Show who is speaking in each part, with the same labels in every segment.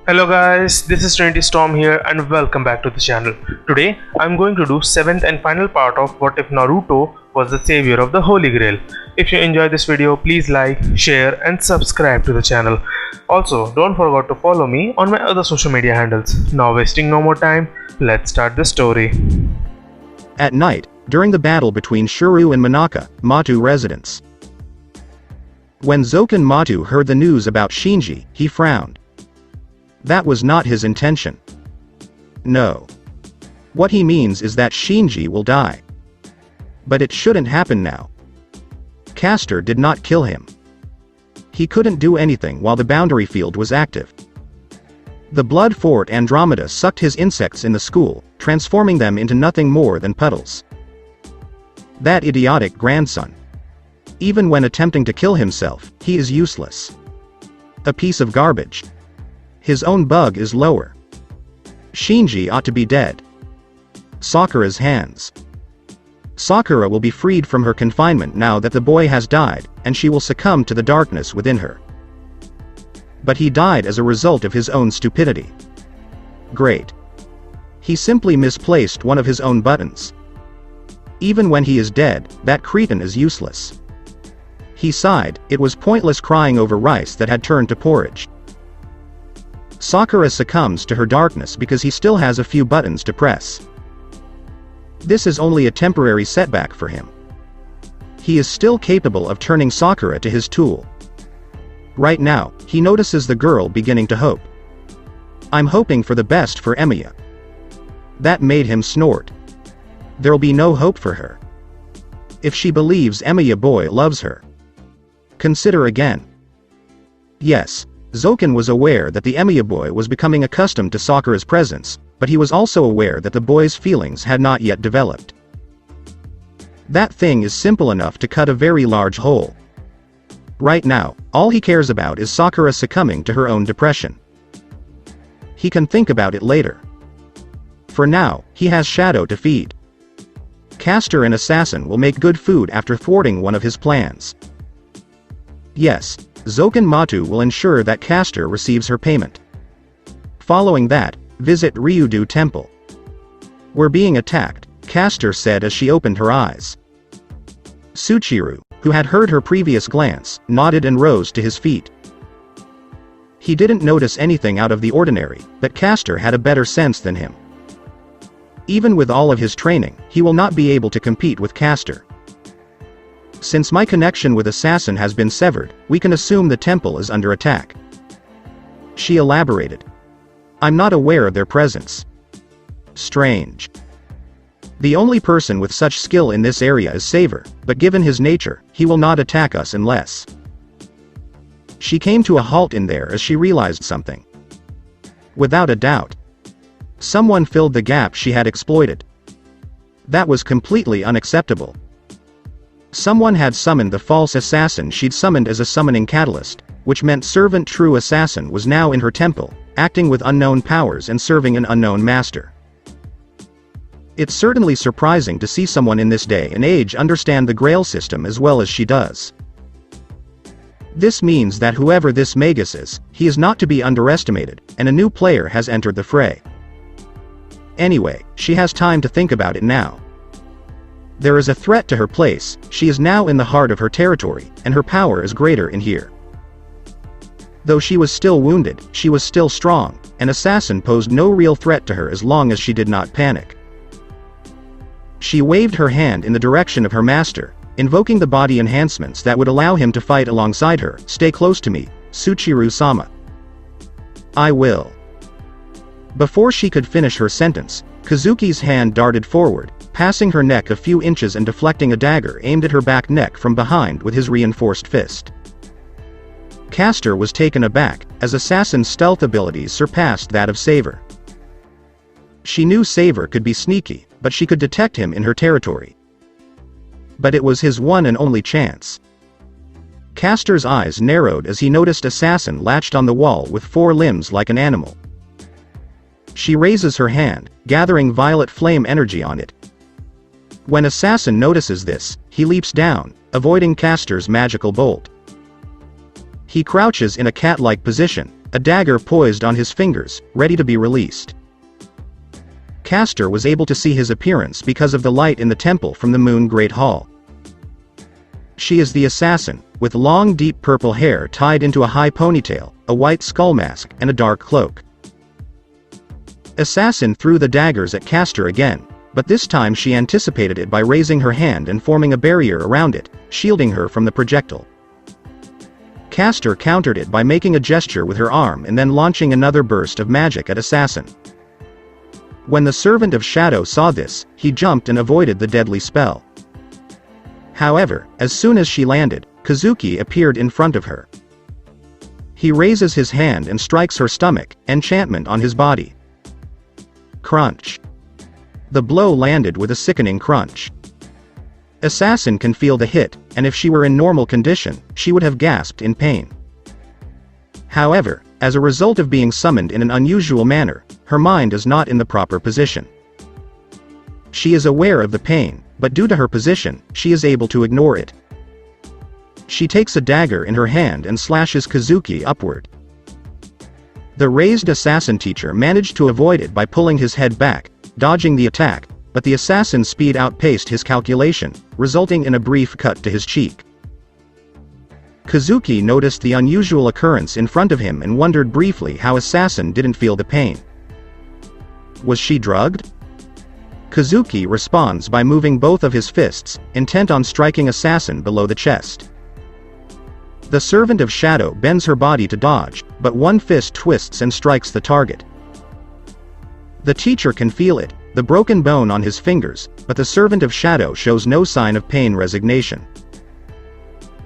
Speaker 1: Hello guys, this is Trinity Storm here and welcome back to the channel. Today I'm going to do 7th and final part of What If Naruto Was the Savior of the Holy Grail. If you enjoy this video, please like, share and subscribe to the channel. Also, don't forget to follow me on my other social media handles. Now wasting no more time, let's start the story.
Speaker 2: At night, during the battle between Shuru and Matu residents. When Zoken Matu heard the news about Shinji, he frowned. That was not his intention. No. What he means is that Shinji will die. But it shouldn't happen now. Castor did not kill him. He couldn't do anything while the boundary field was active. The blood fort Andromeda sucked his insects in the school, transforming them into nothing more than puddles. That idiotic grandson. Even when attempting to kill himself, he is useless. A piece of garbage. His own bug is lower. Shinji ought to be dead. Sakura's hands. Sakura will be freed from her confinement now that the boy has died, and she will succumb to the darkness within her. But he died as a result of his own stupidity. Great. He simply misplaced one of his own buttons. Even when he is dead, that cretin is useless. He sighed. It was pointless crying over rice that had turned to porridge. Sakura succumbs to her darkness because he still has a few buttons to press. This is only a temporary setback for him. He is still capable of turning Sakura to his tool. Right now, he notices the girl beginning to hope. I'm hoping for the best for Emiya. That made him snort. There'll be no hope for her. If she believes Emiya boy loves her. Consider again. Yes, Zoken was aware that the Emiya boy was becoming accustomed to Sakura's presence, but he was also aware that the boy's feelings had not yet developed. That thing is simple enough to cut a very large hole. Right now, all he cares about is Sakura succumbing to her own depression. He can think about it later. For now, he has Shadow to feed. Castor and Assassin will make good food after thwarting one of his plans. Yes, Zoken Matu will ensure that Castor receives her payment. Following that, visit Ryudu Temple. We're being attacked, Castor said as she opened her eyes. Tsuchiru, who had heard her previous glance, nodded and rose to his feet. He didn't notice anything out of the ordinary, but Castor had a better sense than him. Even with all of his training, he will not be able to compete with Castor. Since my connection with Assassin has been severed, we can assume the temple is under attack. She elaborated. I'm not aware of their presence. Strange. The only person with such skill in this area is Saver, but given his nature, he will not attack us unless. She came to a halt in there as she realized something. Without a doubt. Someone filled the gap she had exploited. That was completely unacceptable. Someone had summoned the false assassin she'd summoned as a summoning catalyst, which meant Servant True Assassin was now in her temple, acting with unknown powers and serving an unknown master. It's certainly surprising to see someone in this day and age understand the Grail system as well as she does. This means that whoever this Magus is, he is not to be underestimated, and a new player has entered the fray. Anyway, she has time to think about it now. There is a threat to her place, she is now in the heart of her territory, and her power is greater in here. Though she was still wounded, she was still strong, and Assassin posed no real threat to her as long as she did not panic. She waved her hand in the direction of her master, invoking the body enhancements that would allow him to fight alongside her. Stay close to me, Tsuchiru-sama. I will. Before she could finish her sentence, Kazuki's hand darted forward, passing her neck a few inches and deflecting a dagger aimed at her back neck from behind with his reinforced fist. Castor was taken aback, as Assassin's stealth abilities surpassed that of Saver. She knew Saver could be sneaky, but she could detect him in her territory. But it was his one and only chance. Castor's eyes narrowed as he noticed Assassin latched on the wall with 4 limbs like an animal. She raises her hand, gathering violet flame energy on it. When Assassin notices this, he leaps down, avoiding Castor's magical bolt. He crouches in a cat-like position, a dagger poised on his fingers, ready to be released. Castor was able to see his appearance because of the light in the temple from the Moon Great Hall. She is the assassin, with long deep purple hair tied into a high ponytail, a white skull mask, and a dark cloak. Assassin threw the daggers at Castor again, but this time she anticipated it by raising her hand and forming a barrier around it, shielding her from the projectile. Castor countered it by making a gesture with her arm and then launching another burst of magic at Assassin. When the Servant of Shadow saw this, he jumped and avoided the deadly spell. However, as soon as she landed, Kazuki appeared in front of her. He raises his hand and strikes her stomach, enchantment on his body. Crunch. The blow landed with a sickening crunch. Assassin can feel the hit, and if she were in normal condition, she would have gasped in pain. However, as a result of being summoned in an unusual manner, her mind is not in the proper position. She is aware of the pain, but due to her position, she is able to ignore it. She takes a dagger in her hand and slashes Kazuki upward. The raised assassin teacher managed to avoid it by pulling his head back, dodging the attack, but the assassin's speed outpaced his calculation, resulting in a brief cut to his cheek. Kazuki noticed the unusual occurrence in front of him and wondered briefly how Assassin didn't feel the pain. Was she drugged? Kazuki responds by moving both of his fists, intent on striking Assassin below the chest. The Servant of Shadow bends her body to dodge, but one fist twists and strikes the target. The teacher can feel it, the broken bone on his fingers, but the Servant of Shadow shows no sign of pain resignation.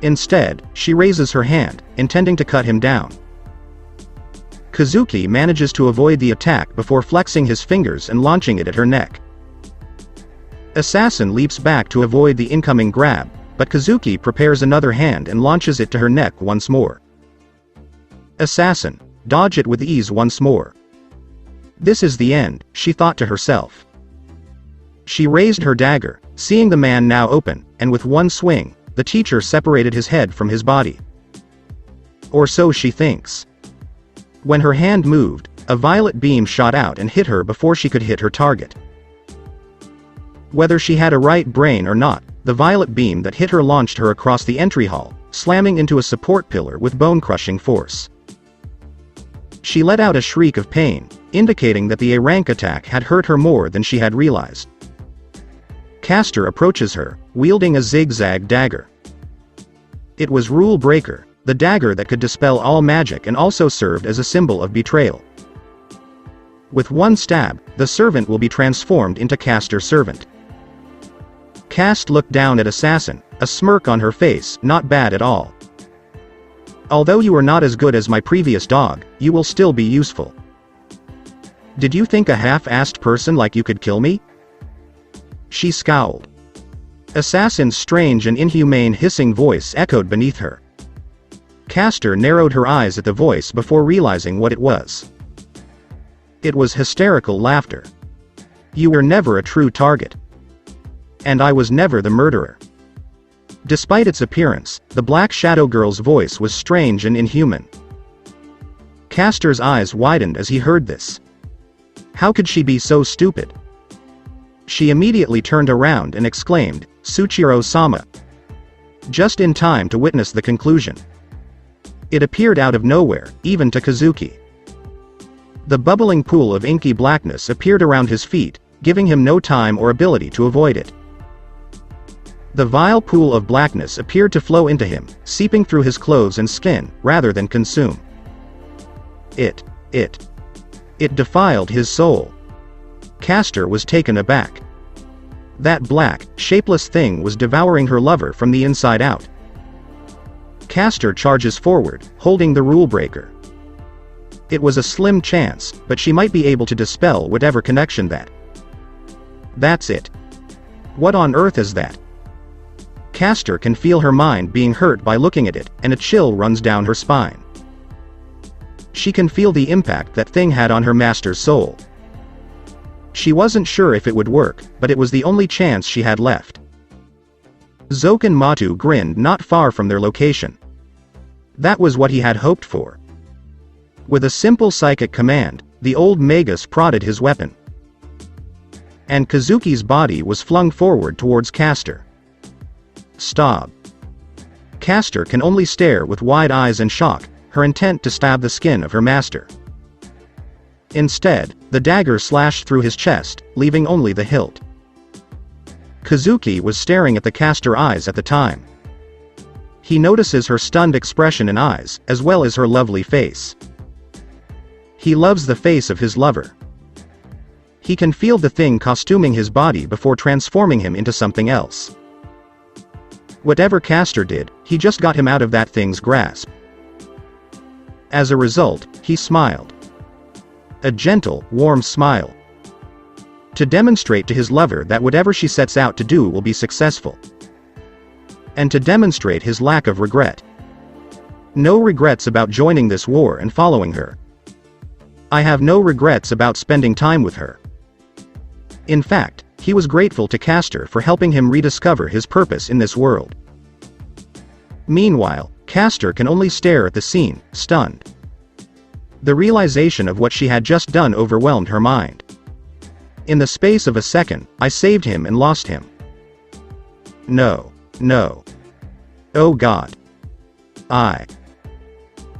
Speaker 2: Instead, she raises her hand, intending to cut him down. Kazuki manages to avoid the attack before flexing his fingers and launching it at her neck. Assassin leaps back to avoid the incoming grab, but Kazuki prepares another hand and launches it to her neck once more. Assassin, dodge it with ease once more. This is the end, she thought to herself. She raised her dagger, seeing the man now open, and with one swing, the teacher separated his head from his body. Or so she thinks. When her hand moved, a violet beam shot out and hit her before she could hit her target. Whether she had a right brain or not, the violet beam that hit her launched her across the entry hall, slamming into a support pillar with bone-crushing force. She let out a shriek of pain, indicating that the A-rank attack had hurt her more than she had realized. Castor approaches her, wielding a zigzag dagger. It was Rule Breaker, the dagger that could dispel all magic and also served as a symbol of betrayal. With one stab, the servant will be transformed into Castor's servant. Cast looked down at Assassin, a smirk on her face, not bad at all. Although you are not as good as my previous dog, you will still be useful. Did you think a half-assed person like you could kill me? She scowled. Assassin's strange and inhumane hissing voice echoed beneath her. Castor narrowed her eyes at the voice before realizing what it was. It was hysterical laughter. You were never a true target. And I was never the murderer. Despite its appearance, the Black Shadow Girl's voice was strange and inhuman. Castor's eyes widened as he heard this. How could she be so stupid? She immediately turned around and exclaimed, "Suchiro-sama!" Just in time to witness the conclusion. It appeared out of nowhere, even to Kazuki. The bubbling pool of inky blackness appeared around his feet, giving him no time or ability to avoid it. The vile pool of blackness appeared to flow into him, seeping through his clothes and skin, rather than consume. It defiled his soul. Castor was taken aback. That black, shapeless thing was devouring her lover from the inside out. Castor charges forward, holding the rule breaker. It was a slim chance, but she might be able to dispel whatever connection that. That's it. What on earth is that? Castor can feel her mind being hurt by looking at it, and a chill runs down her spine. She can feel the impact that thing had on her master's soul. She wasn't sure if it would work, but it was the only chance she had left. Zoken and Matu grinned not far from their location. That was what he had hoped for. With a simple psychic command, the old magus prodded his weapon. And Kazuki's body was flung forward towards Castor. Stab. Castor can only stare with wide eyes in shock, her intent to stab the skin of her master. Instead, the dagger slashed through his chest, leaving only the hilt. Kazuki was staring at the Castor eyes at the time. He notices her stunned expression and eyes, as well as her lovely face. He loves the face of his lover. He can feel the thing costuming his body before transforming him into something else. Whatever Castor did, he just got him out of that thing's grasp. As a result, he smiled. A gentle, warm smile. To demonstrate to his lover that whatever she sets out to do will be successful. And to demonstrate his lack of regret. No regrets about joining this war and following her. I have no regrets about spending time with her. In fact, he was grateful to Castor for helping him rediscover his purpose in this world. Meanwhile, Castor can only stare at the scene, stunned. The realization of what she had just done overwhelmed her mind. In the space of a second, I saved him and lost him. No. No. Oh God.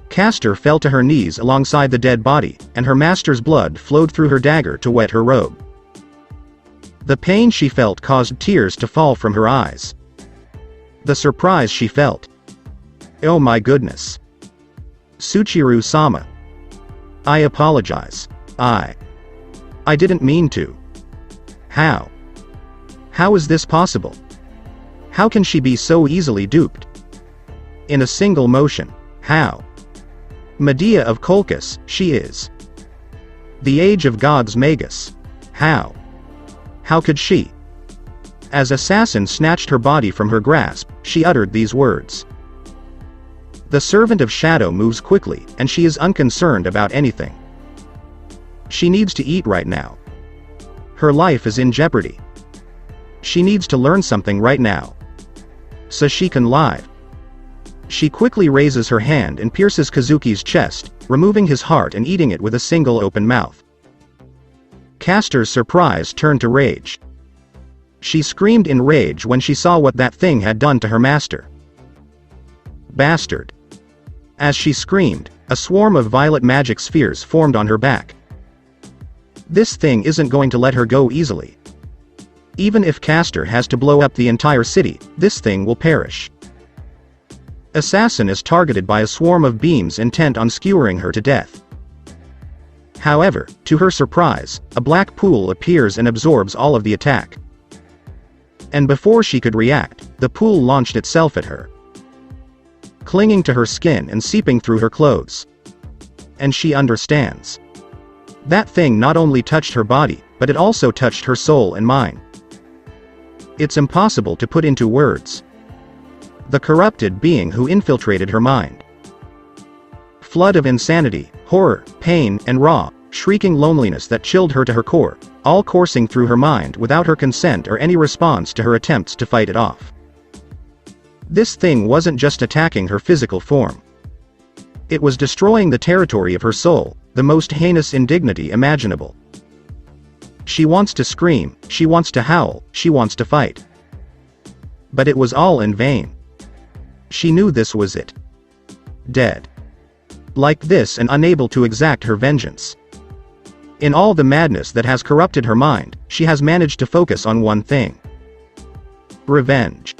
Speaker 2: Castor fell to her knees alongside the dead body, and her master's blood flowed through her dagger to wet her robe. The pain she felt caused tears to fall from her eyes. The surprise she felt. Oh my goodness. Tsuchiru-sama. I apologize. I didn't mean to. How? How is this possible? How can she be so easily duped? In a single motion. How? Medea of Colchis, she is. The age of gods magus. How? How could she? As Assassin snatched her body from her grasp, she uttered these words. The servant of shadow moves quickly, and she is unconcerned about anything. She needs to eat right now. Her life is in jeopardy. She needs to learn something right now. So she can live. She quickly raises her hand and pierces Kazuki's chest, removing his heart and eating it with a single open mouth. Castor's surprise turned to rage. She screamed in rage when she saw what that thing had done to her master. Bastard. As she screamed, a swarm of violet magic spheres formed on her back. This thing isn't going to let her go easily. Even if Castor has to blow up the entire city, this thing will perish. Assassin is targeted by a swarm of beams intent on skewering her to death. However, to her surprise, a black pool appears and absorbs all of the attack. And before she could react, the pool launched itself at her, clinging to her skin and seeping through her clothes. And she understands. That thing not only touched her body, but it also touched her soul and mind. It's impossible to put into words. The corrupted being who infiltrated her mind. Flood of insanity, horror, pain, and raw, shrieking loneliness that chilled her to her core, all coursing through her mind without her consent or any response to her attempts to fight it off. This thing wasn't just attacking her physical form. It was destroying the territory of her soul, the most heinous indignity imaginable. She wants to scream, she wants to howl, she wants to fight. But it was all in vain. She knew this was it. Dead. Like this and unable to exact her vengeance. In all the madness that has corrupted her mind, she has managed to focus on one thing. Revenge.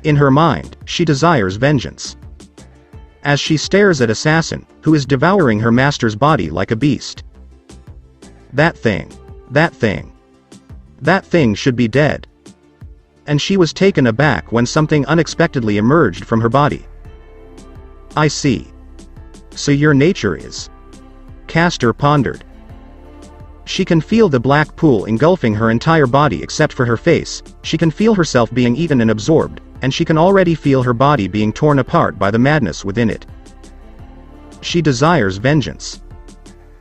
Speaker 2: In her mind, she desires vengeance. As she stares at Assassin, who is devouring her master's body like a beast. That thing. That thing. That thing should be dead. And she was taken aback when something unexpectedly emerged from her body. I see. So your nature is. Castor pondered. She can feel the black pool engulfing her entire body except for her face, she can feel herself being eaten and absorbed, and she can already feel her body being torn apart by the madness within it. She desires vengeance.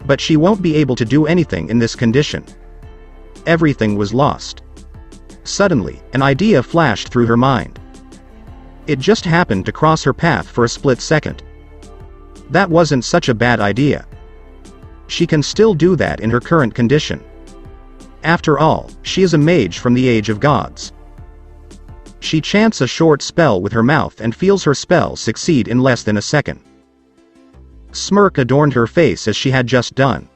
Speaker 2: But she won't be able to do anything in this condition. Everything was lost. Suddenly, an idea flashed through her mind. It just happened to cross her path for a split second. That wasn't such a bad idea. She can still do that in her current condition. After all, she is a mage from the age of gods. She chants a short spell with her mouth and feels her spell succeed in less than a second. Smirk adorned her face as she had just done.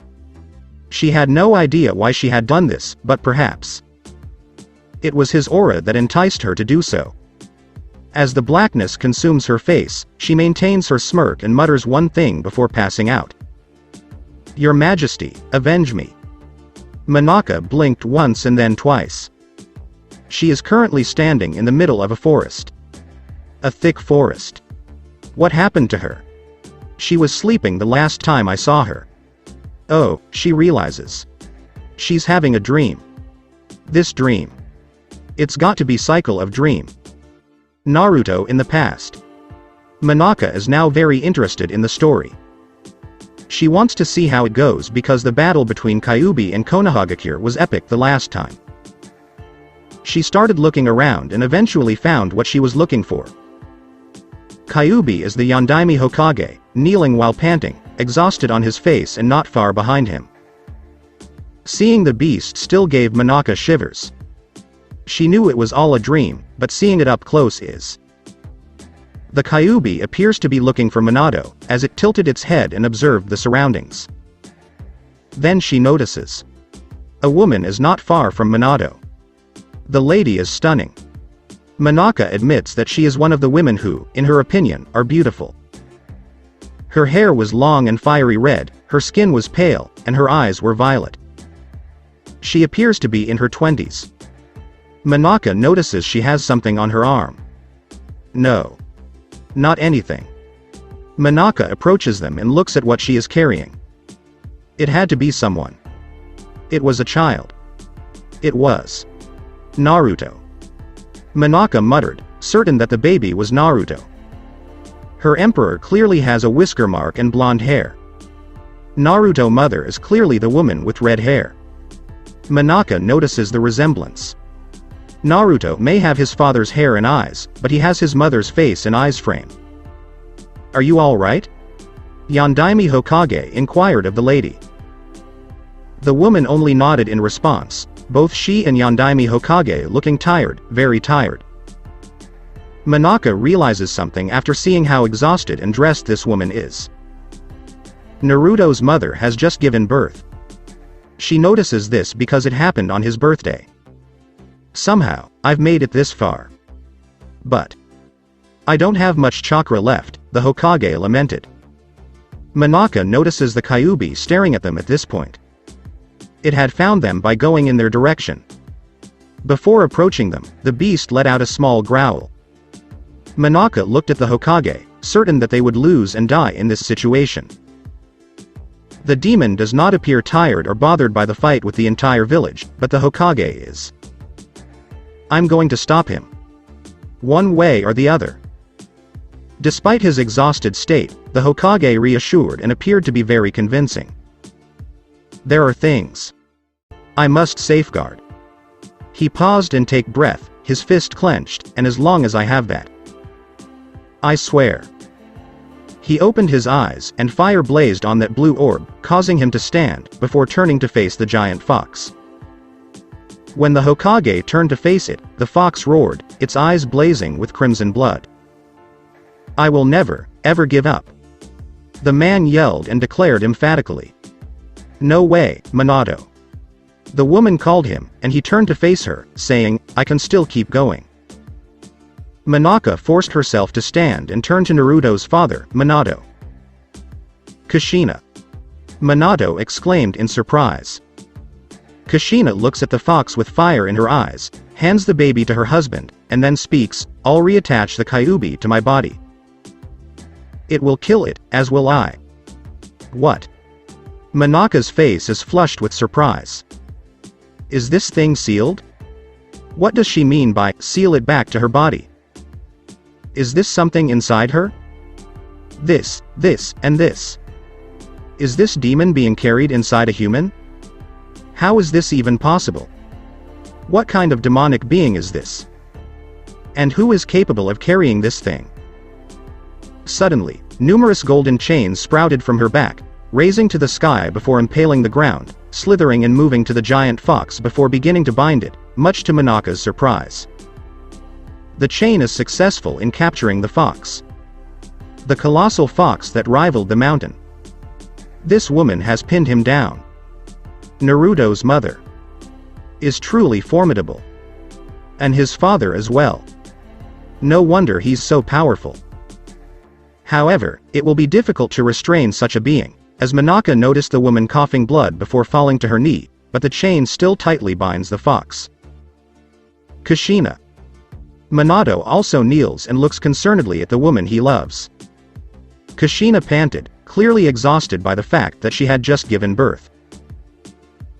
Speaker 2: She had no idea why she had done this, but perhaps it was his aura that enticed her to do so. As the blackness consumes her face, she maintains her smirk and mutters one thing before passing out. "Your Majesty, avenge me." Manaka blinked once and then twice. She is currently standing in the middle of a forest. A thick forest. What happened to her? She was sleeping the last time I saw her. Oh, she realizes. She's having a dream. This dream. It's got to be cycle of dream. Naruto in the past. Manaka is now very interested in the story. She wants to see how it goes because the battle between Kyuubi and Konohagakure was epic the last time. She started looking around and eventually found what she was looking for. Kyuubi is the Yondaime Hokage, kneeling while panting, exhausted on his face and not far behind him. Seeing the beast still gave Manaka shivers. She knew it was all a dream, but seeing it up close is. The Kyuubi appears to be looking for Minato, as it tilted its head and observed the surroundings. Then she notices. A woman is not far from Minato. The lady is stunning. Manaka admits that she is one of the women who, in her opinion, are beautiful. Her hair was long and fiery red, her skin was pale, and her eyes were violet. She appears to be in her 20s. Manaka notices she has something on her arm. No. Not anything. Manaka approaches them and looks at what she is carrying. It had to be someone. It was a child. It was Naruto. Manaka muttered, certain that the baby was Naruto. Her emperor clearly has a whisker mark and blonde hair. Naruto mother is clearly the woman with red hair. Manaka notices the resemblance. Naruto may have his father's hair and eyes, but he has his mother's face and eyes frame. Are you all right? Yondaime Hokage inquired of the lady. The woman only nodded in response, both she and Yondaime Hokage looking tired, very tired. Manaka realizes something after seeing how exhausted and dressed this woman is. Naruto's mother has just given birth. She notices this because it happened on his birthday. Somehow, I've made it this far. But I don't have much chakra left, the Hokage lamented. Manaka notices the Kyuubi staring at them at this point. It had found them by going in their direction. Before approaching them, the beast let out a small growl. Manaka looked at the Hokage, certain that they would lose and die in this situation. The demon does not appear tired or bothered by the fight with the entire village, but the Hokage is. I'm going to stop him. One way or the other. Despite his exhausted state, the Hokage reassured and appeared to be very convincing. There are things I must safeguard. He paused and take breath, his fist clenched, and as long as I have that. I swear. He opened his eyes, and fire blazed on that blue orb, causing him to stand, before turning to face the giant fox. When the Hokage turned to face it, the fox roared, its eyes blazing with crimson blood. I will never, ever give up. The man yelled and declared emphatically. No way, Minato. The woman called him, and he turned to face her, saying, I can still keep going. Manaka forced herself to stand and turned to Naruto's father, Minato. Kushina. Minato exclaimed in surprise. Kushina looks at the fox with fire in her eyes, hands the baby to her husband, and then speaks, I'll reattach the Kyuubi to my body. It will kill it, as will I. What? Manaka's face is flushed with surprise. Is this thing sealed? What does she mean by, seal it back to her body? Is this something inside her? This, and this. Is this demon being carried inside a human? How is this even possible? What kind of demonic being is this? And who is capable of carrying this thing? Suddenly, numerous golden chains sprouted from her back, raising to the sky before impaling the ground, slithering and moving to the giant fox before beginning to bind it, much to Monaka's surprise. The chain is successful in capturing the fox. The colossal fox that rivaled the mountain. This woman has pinned him down. Naruto's mother is truly formidable. And his father as well. No wonder he's so powerful. However, it will be difficult to restrain such a being, as Monaka noticed the woman coughing blood before falling to her knee, but the chain still tightly binds the fox. Kushina. Minato also kneels and looks concernedly at the woman he loves. Kushina panted, clearly exhausted by the fact that she had just given birth.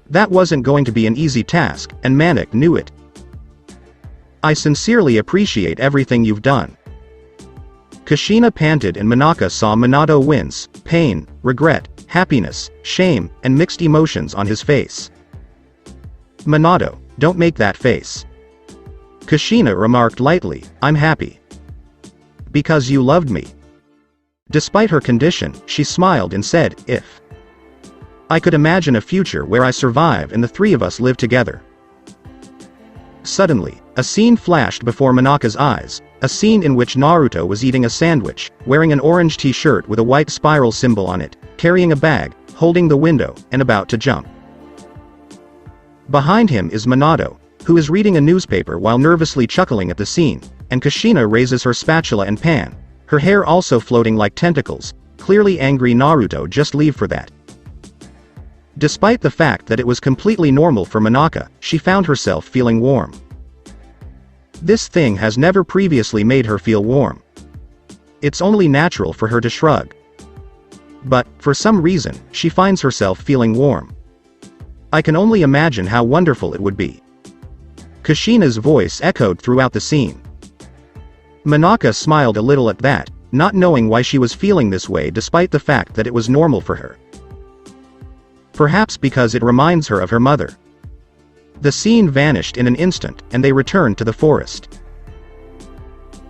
Speaker 2: That wasn't going to be an easy task, and Manik knew it. I sincerely appreciate everything you've done. Kushina panted and Monaka saw Minato wince, pain, regret, happiness, shame, and mixed emotions on his face. Minato, don't make that face. Kushina remarked lightly, I'm happy. Because you loved me. Despite her condition, she smiled and said, if I could imagine a future where I survive and the three of us live together. Suddenly, a scene flashed before Monaka's eyes, a scene in which Naruto was eating a sandwich, wearing an orange t-shirt with a white spiral symbol on it, carrying a bag, holding the window, and about to jump. Behind him is Minato, who is reading a newspaper while nervously chuckling at the scene, and Kushina raises her spatula and pan, her hair also floating like tentacles, clearly angry. Naruto, just leave for that. Despite the fact that it was completely normal for Monaka, she found herself feeling warm. This thing has never previously made her feel warm. It's only natural for her to shrug. But, for some reason, she finds herself feeling warm. I can only imagine how wonderful it would be. Kushina's voice echoed throughout the scene. Monaka smiled a little at that, not knowing why she was feeling this way despite the fact that it was normal for her. Perhaps because it reminds her of her mother. The scene vanished in an instant, and they returned to the forest.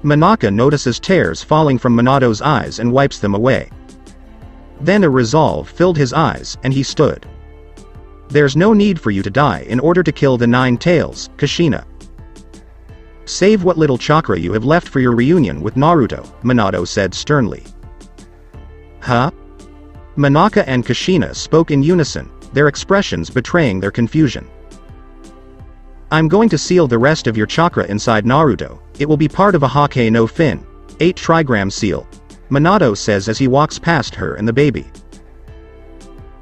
Speaker 2: Monaka notices tears falling from Minato's eyes and wipes them away. Then a resolve filled his eyes, and he stood. There's no need for you to die in order to kill the 9 tails, Kushina. Save what little chakra you have left for your reunion with Naruto, Minato said sternly. Huh? Monaka and Kushina spoke in unison, their expressions betraying their confusion. I'm going to seal the rest of your chakra inside Naruto. It will be part of a Hake no Fin, 8 trigram seal, Minato says as he walks past her and the baby.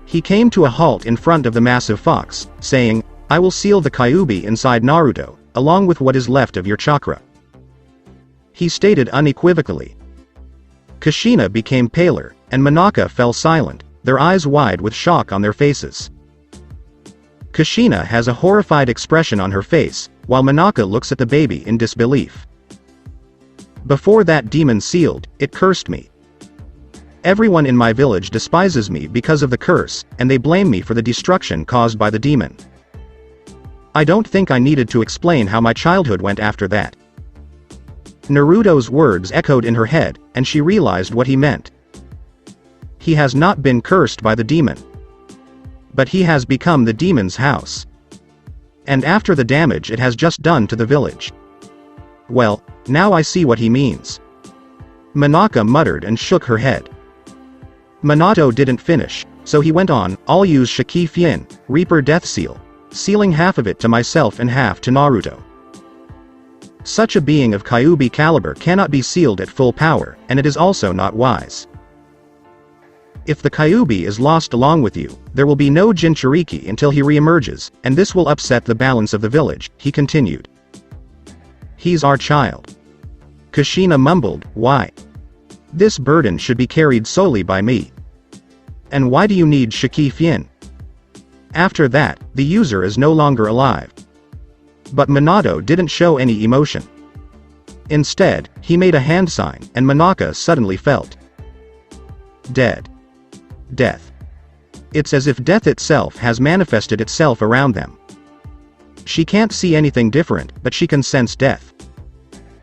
Speaker 2: He came to a halt in front of the massive fox, saying, I will seal the Kyuubi inside Naruto, along with what is left of your chakra. He stated unequivocally. Kushina became paler, and Monaka fell silent, their eyes wide with shock on their faces. Kushina has a horrified expression on her face, while Monaka looks at the baby in disbelief. Before that demon sealed, it cursed me. Everyone in my village despises me because of the curse, and they blame me for the destruction caused by the demon. I don't think I needed to explain how my childhood went after that. Naruto's words echoed in her head, and she realized what he meant. He has not been cursed by the demon. But he has become the demon's house. And after the damage it has just done to the village. Well, now I see what he means. Monaka muttered and shook her head. Minato didn't finish, so he went on, I'll use Shiki Fien, Reaper Death Seal, sealing half of it to myself and half to Naruto. Such a being of Kyuubi caliber cannot be sealed at full power, and it is also not wise. If the Kyuubi is lost along with you, there will be no Jinchuriki until he reemerges, and this will upset the balance of the village, he continued. He's our child. Kushina mumbled, why? This burden should be carried solely by me. And why do you need Shiki Fien? After that, the user is no longer alive. But Minato didn't show any emotion. Instead, he made a hand sign, and Monaka suddenly felt dead. Death. It's as if death itself has manifested itself around them. She can't see anything different, but she can sense death.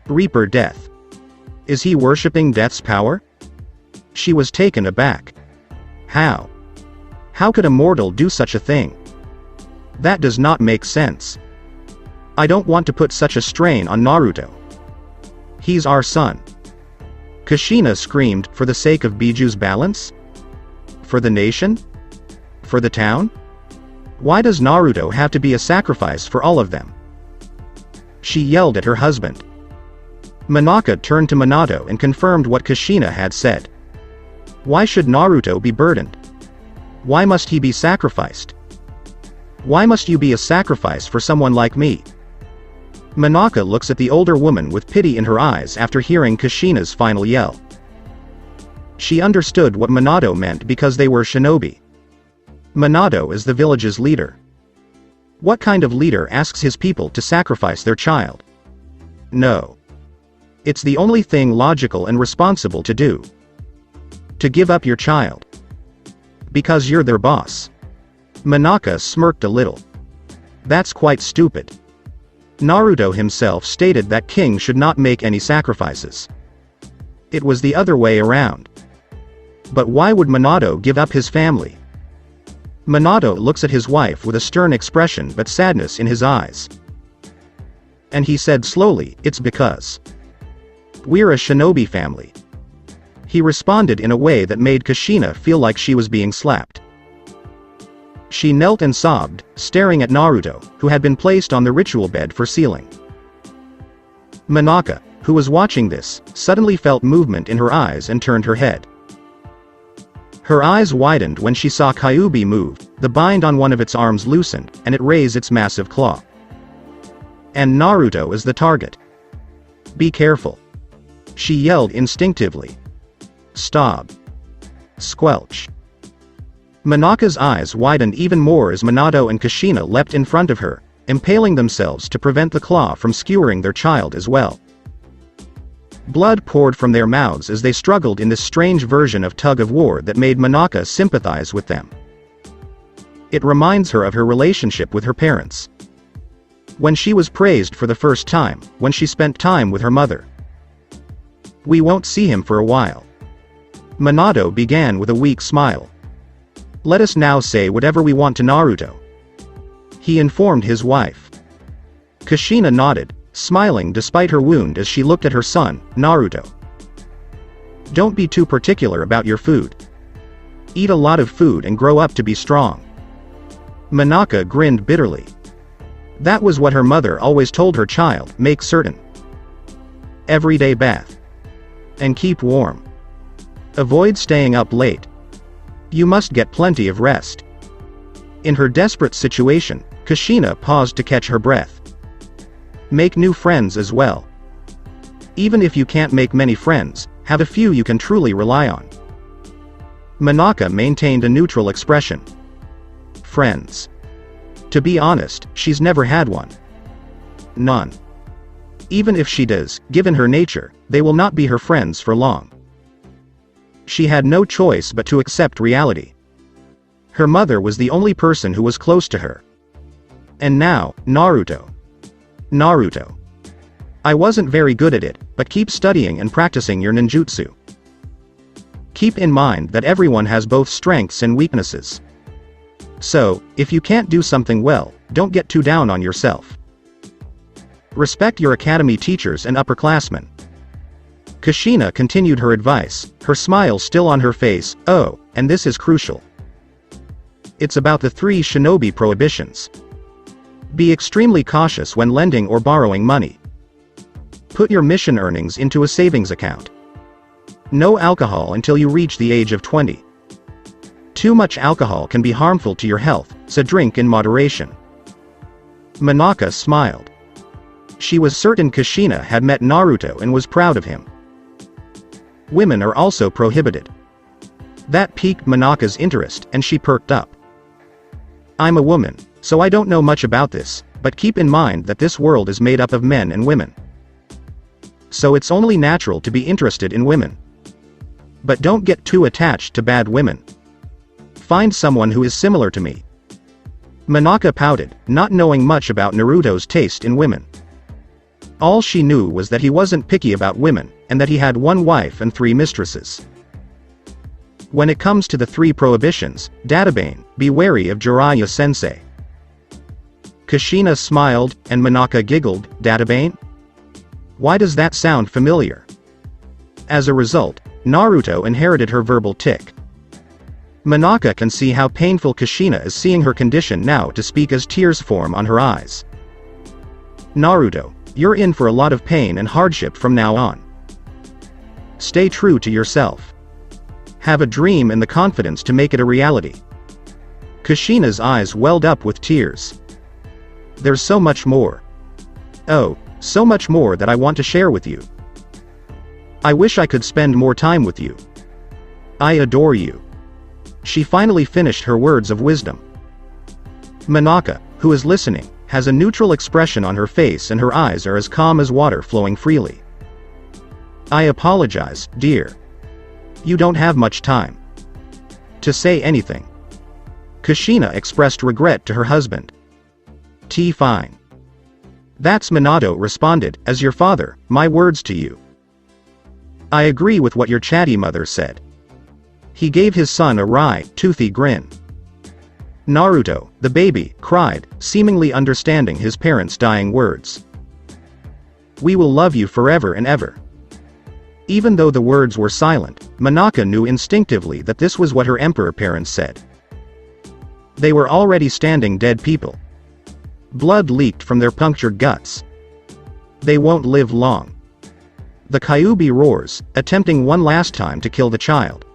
Speaker 2: Reaper Death. Is he worshipping death's power? She was taken aback. How? How could a mortal do such a thing? That does not make sense. I don't want to put such a strain on Naruto. He's our son. Kushina screamed, for the sake of Biju's balance? For the nation? For the town? Why does Naruto have to be a sacrifice for all of them? She yelled at her husband. Monaka turned to Minato and confirmed what Kushina had said. Why should Naruto be burdened? Why must he be sacrificed? Why must you be a sacrifice for someone like me? Monaka looks at the older woman with pity in her eyes after hearing Kushina's final yell. She understood what Minato meant because they were shinobi. Minato is the village's leader. What kind of leader asks his people to sacrifice their child? No. It's the only thing logical and responsible to do. To give up your child. Because you're their boss. Monaka smirked a little. That's quite stupid. Naruto himself stated that King should not make any sacrifices. It was the other way around. But why would Minato give up his family? Minato looks at his wife with a stern expression but sadness in his eyes. And he said slowly, it's because we're a shinobi family. He responded in a way that made Kushina feel like she was being slapped. She knelt and sobbed, staring at Naruto, who had been placed on the ritual bed for sealing. Monaka, who was watching this, suddenly felt movement in her eyes and turned her head. Her eyes widened when she saw Kyuubi move, the bind on one of its arms loosened, and it raised its massive claw. And Naruto is the target. Be careful. She yelled instinctively. Stop. Squelch. Monaka's eyes widened even more as Minato and Kushina leapt in front of her, impaling themselves to prevent the claw from skewering their child as well. Blood poured from their mouths as they struggled in this strange version of tug-of-war that made Monaka sympathize with them. It reminds her of her relationship with her parents. When she was praised for the first time, when she spent time with her mother. We won't see him for a while. Minato began with a weak smile. Let us now say whatever we want to Naruto. He informed his wife. Kushina nodded, smiling despite her wound as she looked at her son, Naruto. Don't be too particular about your food. Eat a lot of food and grow up to be strong. Monaka grinned bitterly. That was what her mother always told her child, make certain. Everyday bath. And keep warm. Avoid staying up late. You must get plenty of rest. In her desperate situation, Kushina paused to catch her breath. Make new friends as well. Even if you can't make many friends, have a few you can truly rely on. Monaka maintained a neutral expression. Friends. To be honest, she's never had one. None. Even if she does, given her nature, they will not be her friends for long. She had no choice but to accept reality. Her mother was the only person who was close to her. And now, Naruto. Naruto. I wasn't very good at it, but keep studying and practicing your ninjutsu. Keep in mind that everyone has both strengths and weaknesses. So, if you can't do something well, don't get too down on yourself. Respect your academy teachers and upperclassmen. Kushina continued her advice, her smile still on her face. Oh, and this is crucial. It's about the 3 shinobi prohibitions. Be extremely cautious when lending or borrowing money. Put your mission earnings into a savings account. No alcohol until you reach the age of 20. Too much alcohol can be harmful to your health, so drink in moderation. Monaka smiled. She was certain Kushina had met Naruto and was proud of him. Women are also prohibited. That piqued Monaka's interest, and she perked up. I'm a woman, so I don't know much about this, but keep in mind that this world is made up of men and women. So it's only natural to be interested in women. But don't get too attached to bad women. Find someone who is similar to me. Monaka pouted, not knowing much about Naruto's taste in women. All she knew was that he wasn't picky about women, and that he had 1 wife and 3 mistresses. When it comes to the 3 prohibitions, Databane, be wary of Jiraiya-sensei. Kushina smiled, and Monaka giggled. Databane? Why does that sound familiar? As a result, Naruto inherited her verbal tic. Monaka can see how painful Kushina is seeing her condition now to speak as tears form on her eyes. Naruto, you're in for a lot of pain and hardship from now on. Stay true to yourself. Have a dream and the confidence to make it a reality. Kushina's eyes welled up with tears. There's so much more. Oh, so much more that I want to share with you. I wish I could spend more time with you. I adore you. She finally finished her words of wisdom. Monaka, who is listening, has a neutral expression on her face and her eyes are as calm as water flowing freely. I apologize, dear. You don't have much time to say anything. Kushina expressed regret to her husband. Fine. That's Minato responded, as your father, my words to you. I agree with what your chatty mother said. He gave his son a wry, toothy grin. Naruto, the baby, cried, seemingly understanding his parents' dying words. We will love you forever and ever. Even though the words were silent, Monaka knew instinctively that this was what her emperor parents said. They were already standing dead people. Blood leaked from their punctured guts. They won't live long. The Kyuubi roars, attempting one last time to kill the child.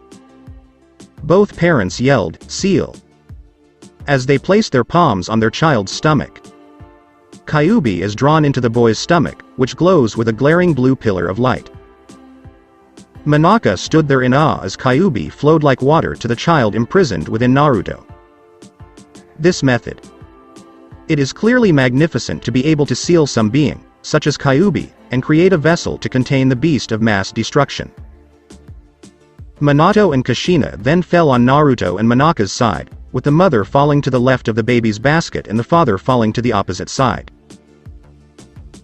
Speaker 2: Both parents yelled, seal, as they placed their palms on their child's stomach. Kyuubi is drawn into the boy's stomach, which glows with a glaring blue pillar of light. Monaka stood there in awe as Kyuubi flowed like water to the child imprisoned within Naruto. This method. It is clearly magnificent to be able to seal some being, such as Kyuubi, and create a vessel to contain the beast of mass destruction. Minato and Kushina then fell on Naruto and Monaka's side, with the mother falling to the left of the baby's basket and the father falling to the opposite side.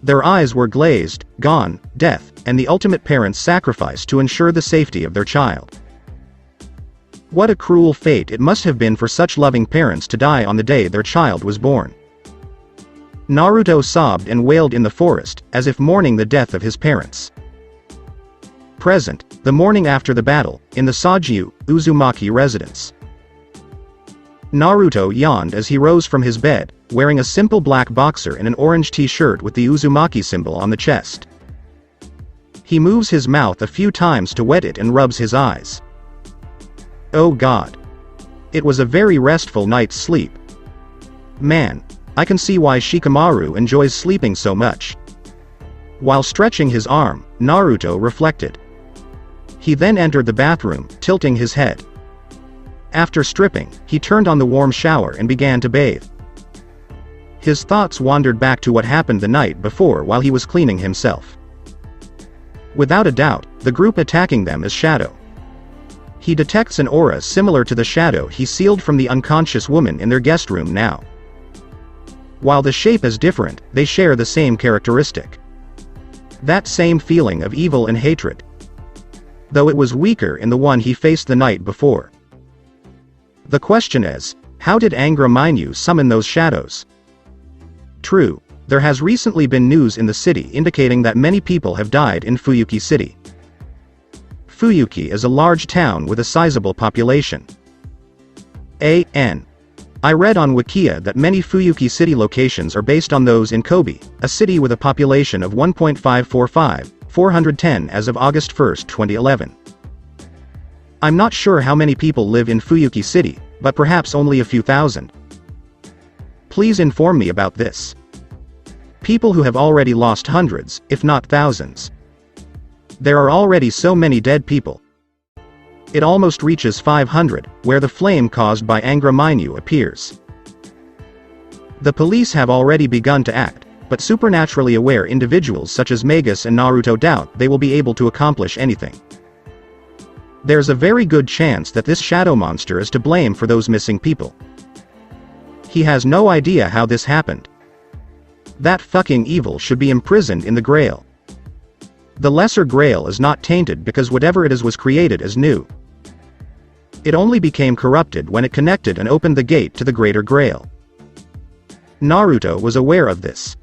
Speaker 2: Their eyes were glazed, gone, death, and the ultimate parent's sacrifice to ensure the safety of their child. What a cruel fate it must have been for such loving parents to die on the day their child was born. Naruto sobbed and wailed in the forest, as if mourning the death of his parents. Present, the morning after the battle, in the Saju, Uzumaki residence. Naruto yawned as he rose from his bed, wearing a simple black boxer and an orange t-shirt with the Uzumaki symbol on the chest. He moves his mouth a few times to wet it and rubs his eyes. Oh God. It was a very restful night's sleep. Man, I can see why Shikamaru enjoys sleeping so much. While stretching his arm, Naruto reflected. He then entered the bathroom, tilting his head. After stripping, he turned on the warm shower and began to bathe. His thoughts wandered back to what happened the night before while he was cleaning himself. Without a doubt, the group attacking them is Shadow. He detects an aura similar to the shadow he sealed from the unconscious woman in their guest room now. While the shape is different, they share the same characteristic. That same feeling of evil and hatred. Though it was weaker in the one he faced the night before. The question is, how did Angra Mainyu summon those shadows? True, there has recently been news in the city indicating that many people have died in Fuyuki City. Fuyuki is a large town with a sizable population. I read on Wikia that many Fuyuki City locations are based on those in Kobe, a city with a population of 1.545,410 as of August 1, 2011. I'm not sure how many people live in Fuyuki City, but perhaps only a few thousand. Please inform me about this. People who have already lost hundreds, if not thousands. There are already so many dead people. It almost reaches 500, where the flame caused by Angra Mainyu appears. The police have already begun to act, but supernaturally aware individuals such as Magus and Naruto doubt they will be able to accomplish anything. There's a very good chance that this shadow monster is to blame for those missing people. He has no idea how this happened. That fucking evil should be imprisoned in the Grail. The lesser Grail is not tainted because whatever it is was created as new. It only became corrupted when it connected and opened the gate to the Greater Grail. Naruto was aware of this.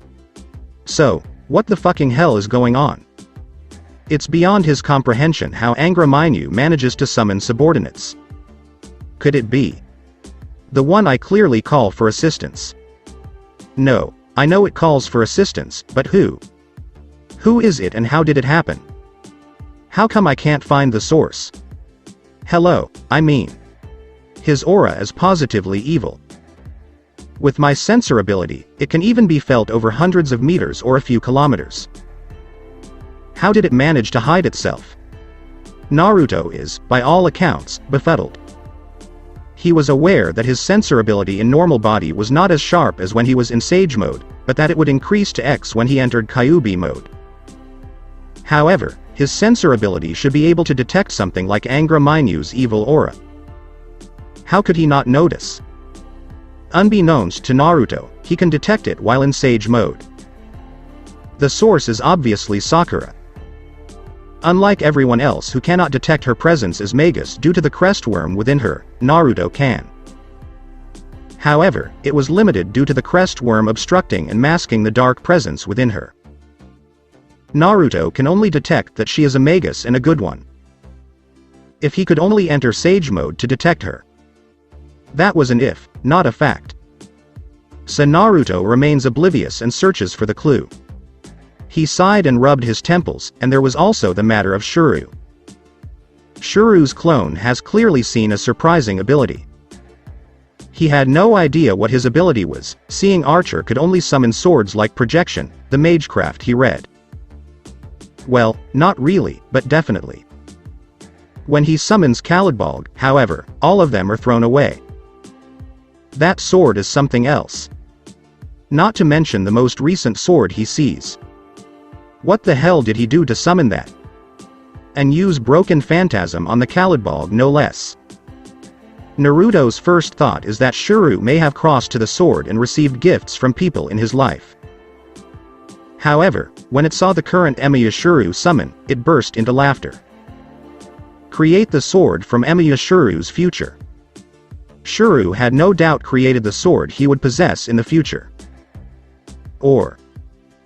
Speaker 2: So, what the fucking hell is going on? It's beyond his comprehension how Angra Mainyu manages to summon subordinates. Could it be the one I clearly call for assistance? No, I know it calls for assistance, but who? Who is it and how did it happen? How come I can't find the source? Hello, I mean. His aura is positively evil. With my sensor ability, it can even be felt over hundreds of meters or a few kilometers. How did it manage to hide itself? Naruto is, by all accounts, befuddled. He was aware that his sensor ability in normal body was not as sharp as when he was in Sage mode, but that it would increase to X when he entered Kyuubi mode. However, his sensor ability should be able to detect something like Angra Mainyu's evil aura. How could he not notice? Unbeknownst to Naruto, he can detect it while in Sage mode. The source is obviously Sakura. Unlike everyone else who cannot detect her presence as Magus due to the crest worm within her, Naruto can. However, it was limited due to the crest worm obstructing and masking the dark presence within her. Naruto can only detect that she is a Magus and a good one. If he could only enter Sage mode to detect her. That was an if, not a fact. So Naruto remains oblivious and searches for the clue. He sighed and rubbed his temples, and there was also the matter of Shuru. Shuru's clone has clearly seen a surprising ability. He had no idea what his ability was, seeing Archer could only summon swords like projection, the magecraft he read. Well, not really, but definitely. When he summons Kalidbolg, however, all of them are thrown away. That sword is something else. Not to mention the most recent sword he sees. What the hell did he do to summon that? And use Broken Phantasm on the Kalidbolg no less. Naruto's first thought is that Shuru may have crossed to the sword and received gifts from people in his life. However, when it saw the current Emiya Shuru summon, it burst into laughter. Create the sword from Emiya Shuru's future. Shuru had no doubt created the sword he would possess in the future. Or,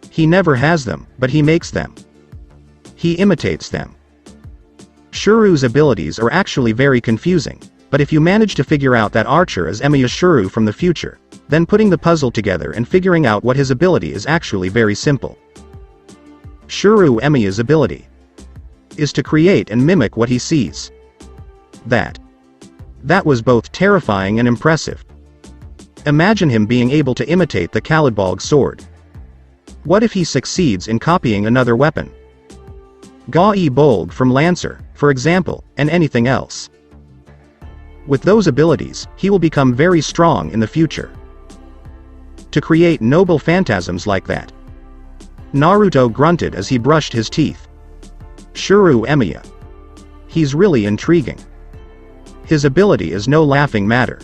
Speaker 2: he never has them, but he makes them. He imitates them. Shuru's abilities are actually very confusing, but if you manage to figure out that Archer is Emiya Shuru from the future, then putting the puzzle together and figuring out what his ability is actually very simple. Shuru Emiya's ability is to create and mimic what he sees. That was both terrifying and impressive. Imagine him being able to imitate the Kalidbolg sword. What if he succeeds in copying another weapon? Ga-e-bolg from Lancer, for example, and anything else. With those abilities, he will become very strong in the future. To create noble phantasms like that. Naruto grunted as he brushed his teeth. Shuru Emiya. He's really intriguing. His ability is no laughing matter.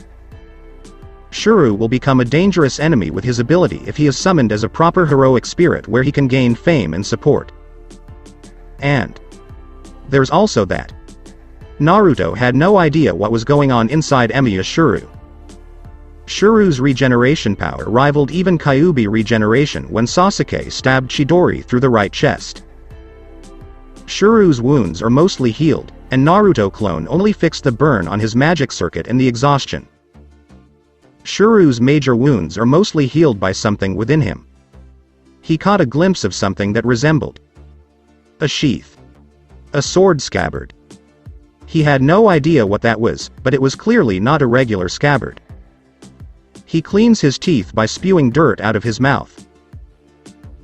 Speaker 2: Shuru will become a dangerous enemy with his ability if he is summoned as a proper heroic spirit where he can gain fame and support. And there's also that. Naruto had no idea what was going on inside Emiya Shuru. Shuru's regeneration power rivaled even Kyuubi regeneration when Sasuke stabbed Chidori through the right chest. Shuru's wounds are mostly healed, and Naruto clone only fixed the burn on his magic circuit and the exhaustion. Shuru's major wounds are mostly healed by something within him. He caught a glimpse of something that resembled a sheath. A sword scabbard. He had no idea what that was, but it was clearly not a regular scabbard. He cleans his teeth by spewing dirt out of his mouth.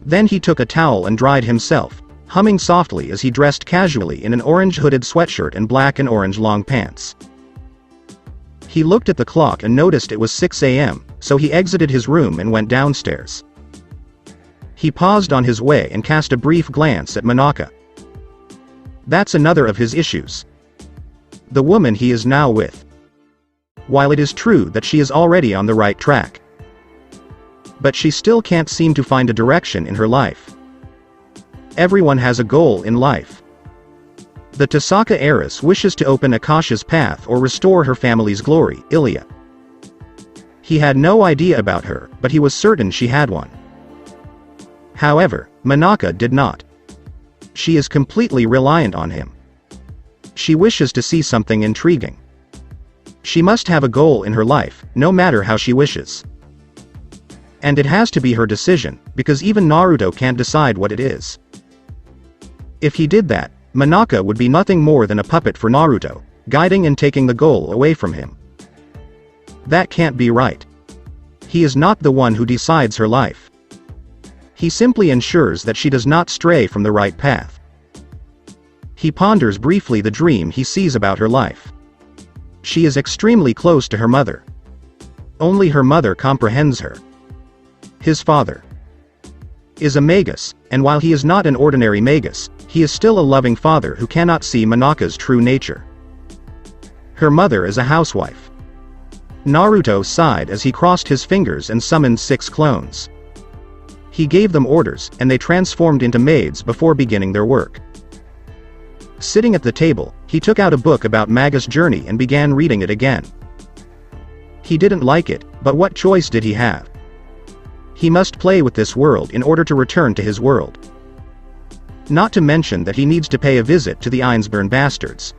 Speaker 2: Then he took a towel and dried himself, humming softly as he dressed casually in an orange hooded sweatshirt and black and orange long pants. He looked at the clock and noticed it was 6 a.m., so he exited his room and went downstairs. He paused on his way and cast a brief glance at Monaka. That's another of his issues. The woman he is now with. While it is true that she is already on the right track, but she still can't seem to find a direction in her life. Everyone has a goal in life. The Tasaka heiress wishes to open Akasha's path or restore her family's glory, Ilya. He had no idea about her, but he was certain she had one. However, Manaka did not. She is completely reliant on him. She wishes to see something intriguing. She must have a goal in her life, no matter how she wishes. And it has to be her decision, because even Naruto can't decide what it is. If he did that, Manaka would be nothing more than a puppet for Naruto, guiding and taking the goal away from him. That can't be right. He is not the one who decides her life. He simply ensures that she does not stray from the right path. He ponders briefly the dream he sees about her life. She is extremely close to her mother. Only her mother comprehends her. His father is a magus, and while he is not an ordinary magus, he is still a loving father who cannot see Manaka's true nature. Her mother is a housewife. Naruto sighed as he crossed his fingers and summoned 6 clones. He gave them orders, and they transformed into maids before beginning their work. Sitting at the table, he took out a book about Magus' journey and began reading it again. He didn't like it, but what choice did he have? He must play with this world in order to return to his world. Not to mention that he needs to pay a visit to the Ainsburn bastards.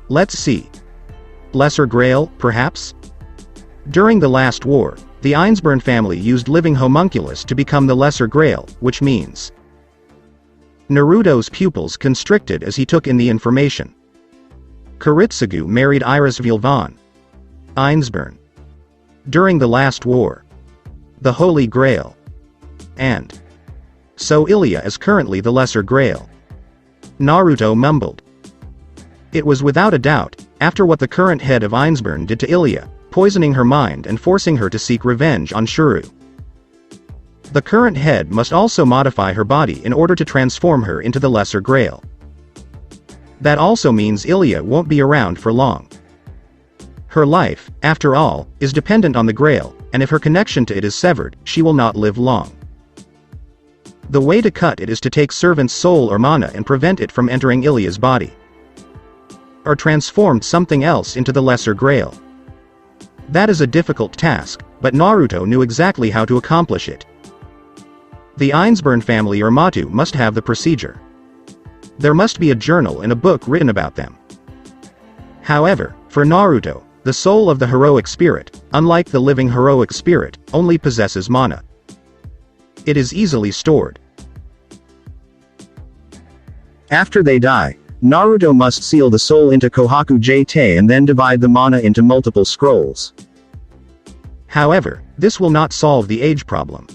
Speaker 2: Let's see. Lesser Grail, perhaps? During the last war, the Ainsburn family used living homunculus to become the Lesser Grail, which means Naruto's pupils constricted as he took in the information. Kiritsugu married Iris Vilvan. Ainsburn. During the last war. The Holy Grail. And so Ilya is currently the Lesser Grail. Naruto mumbled. It was without a doubt, after what the current head of Ainsburn did to Ilya, poisoning her mind and forcing her to seek revenge on Shuru. The current head must also modify her body in order to transform her into the Lesser Grail. That also means Ilya won't be around for long. Her life, after all, is dependent on the Grail, and if her connection to it is severed, she will not live long. The way to cut it is to take servant's soul or mana and prevent it from entering Ilya's body. Or transformed something else into the Lesser Grail. That is a difficult task, but Naruto knew exactly how to accomplish it. The Ainsburn family or Matu must have the procedure. There must be a journal and a book written about them. However, for Naruto, the soul of the heroic spirit, unlike the living heroic spirit, only possesses mana. It is easily stored.
Speaker 3: After they die, Naruto must seal the soul into Kohaku J-Tei and then divide the mana into multiple scrolls.
Speaker 2: However, this will not solve the age problem.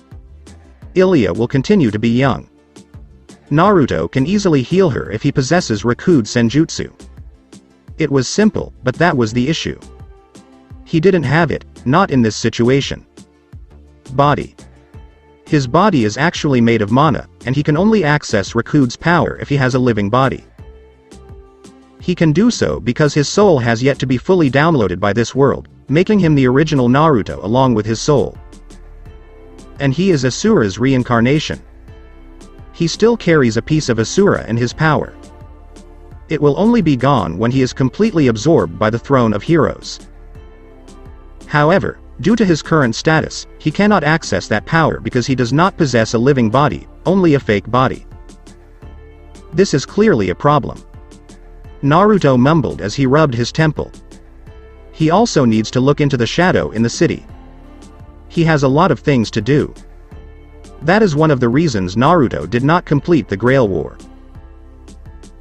Speaker 2: Ilya will continue to be young. Naruto can easily heal her if he possesses Rakude Senjutsu. It was simple, but that was the issue. He didn't have it, not in this situation. Body. His body is actually made of mana, and he can only access Rakude's power if he has a living body. He can do so because his soul has yet to be fully downloaded by this world, making him the original Naruto along with his soul. And he is Asura's reincarnation. He still carries a piece of Asura in his power. It will only be gone when he is completely absorbed by the throne of heroes. However, due to his current status, he cannot access that power because he does not possess a living body, only a fake body. This is clearly a problem. Naruto mumbled as he rubbed his temple. He also needs to look into the shadow in the city. He has a lot of things to do. That is one of the reasons Naruto did not complete the Grail War.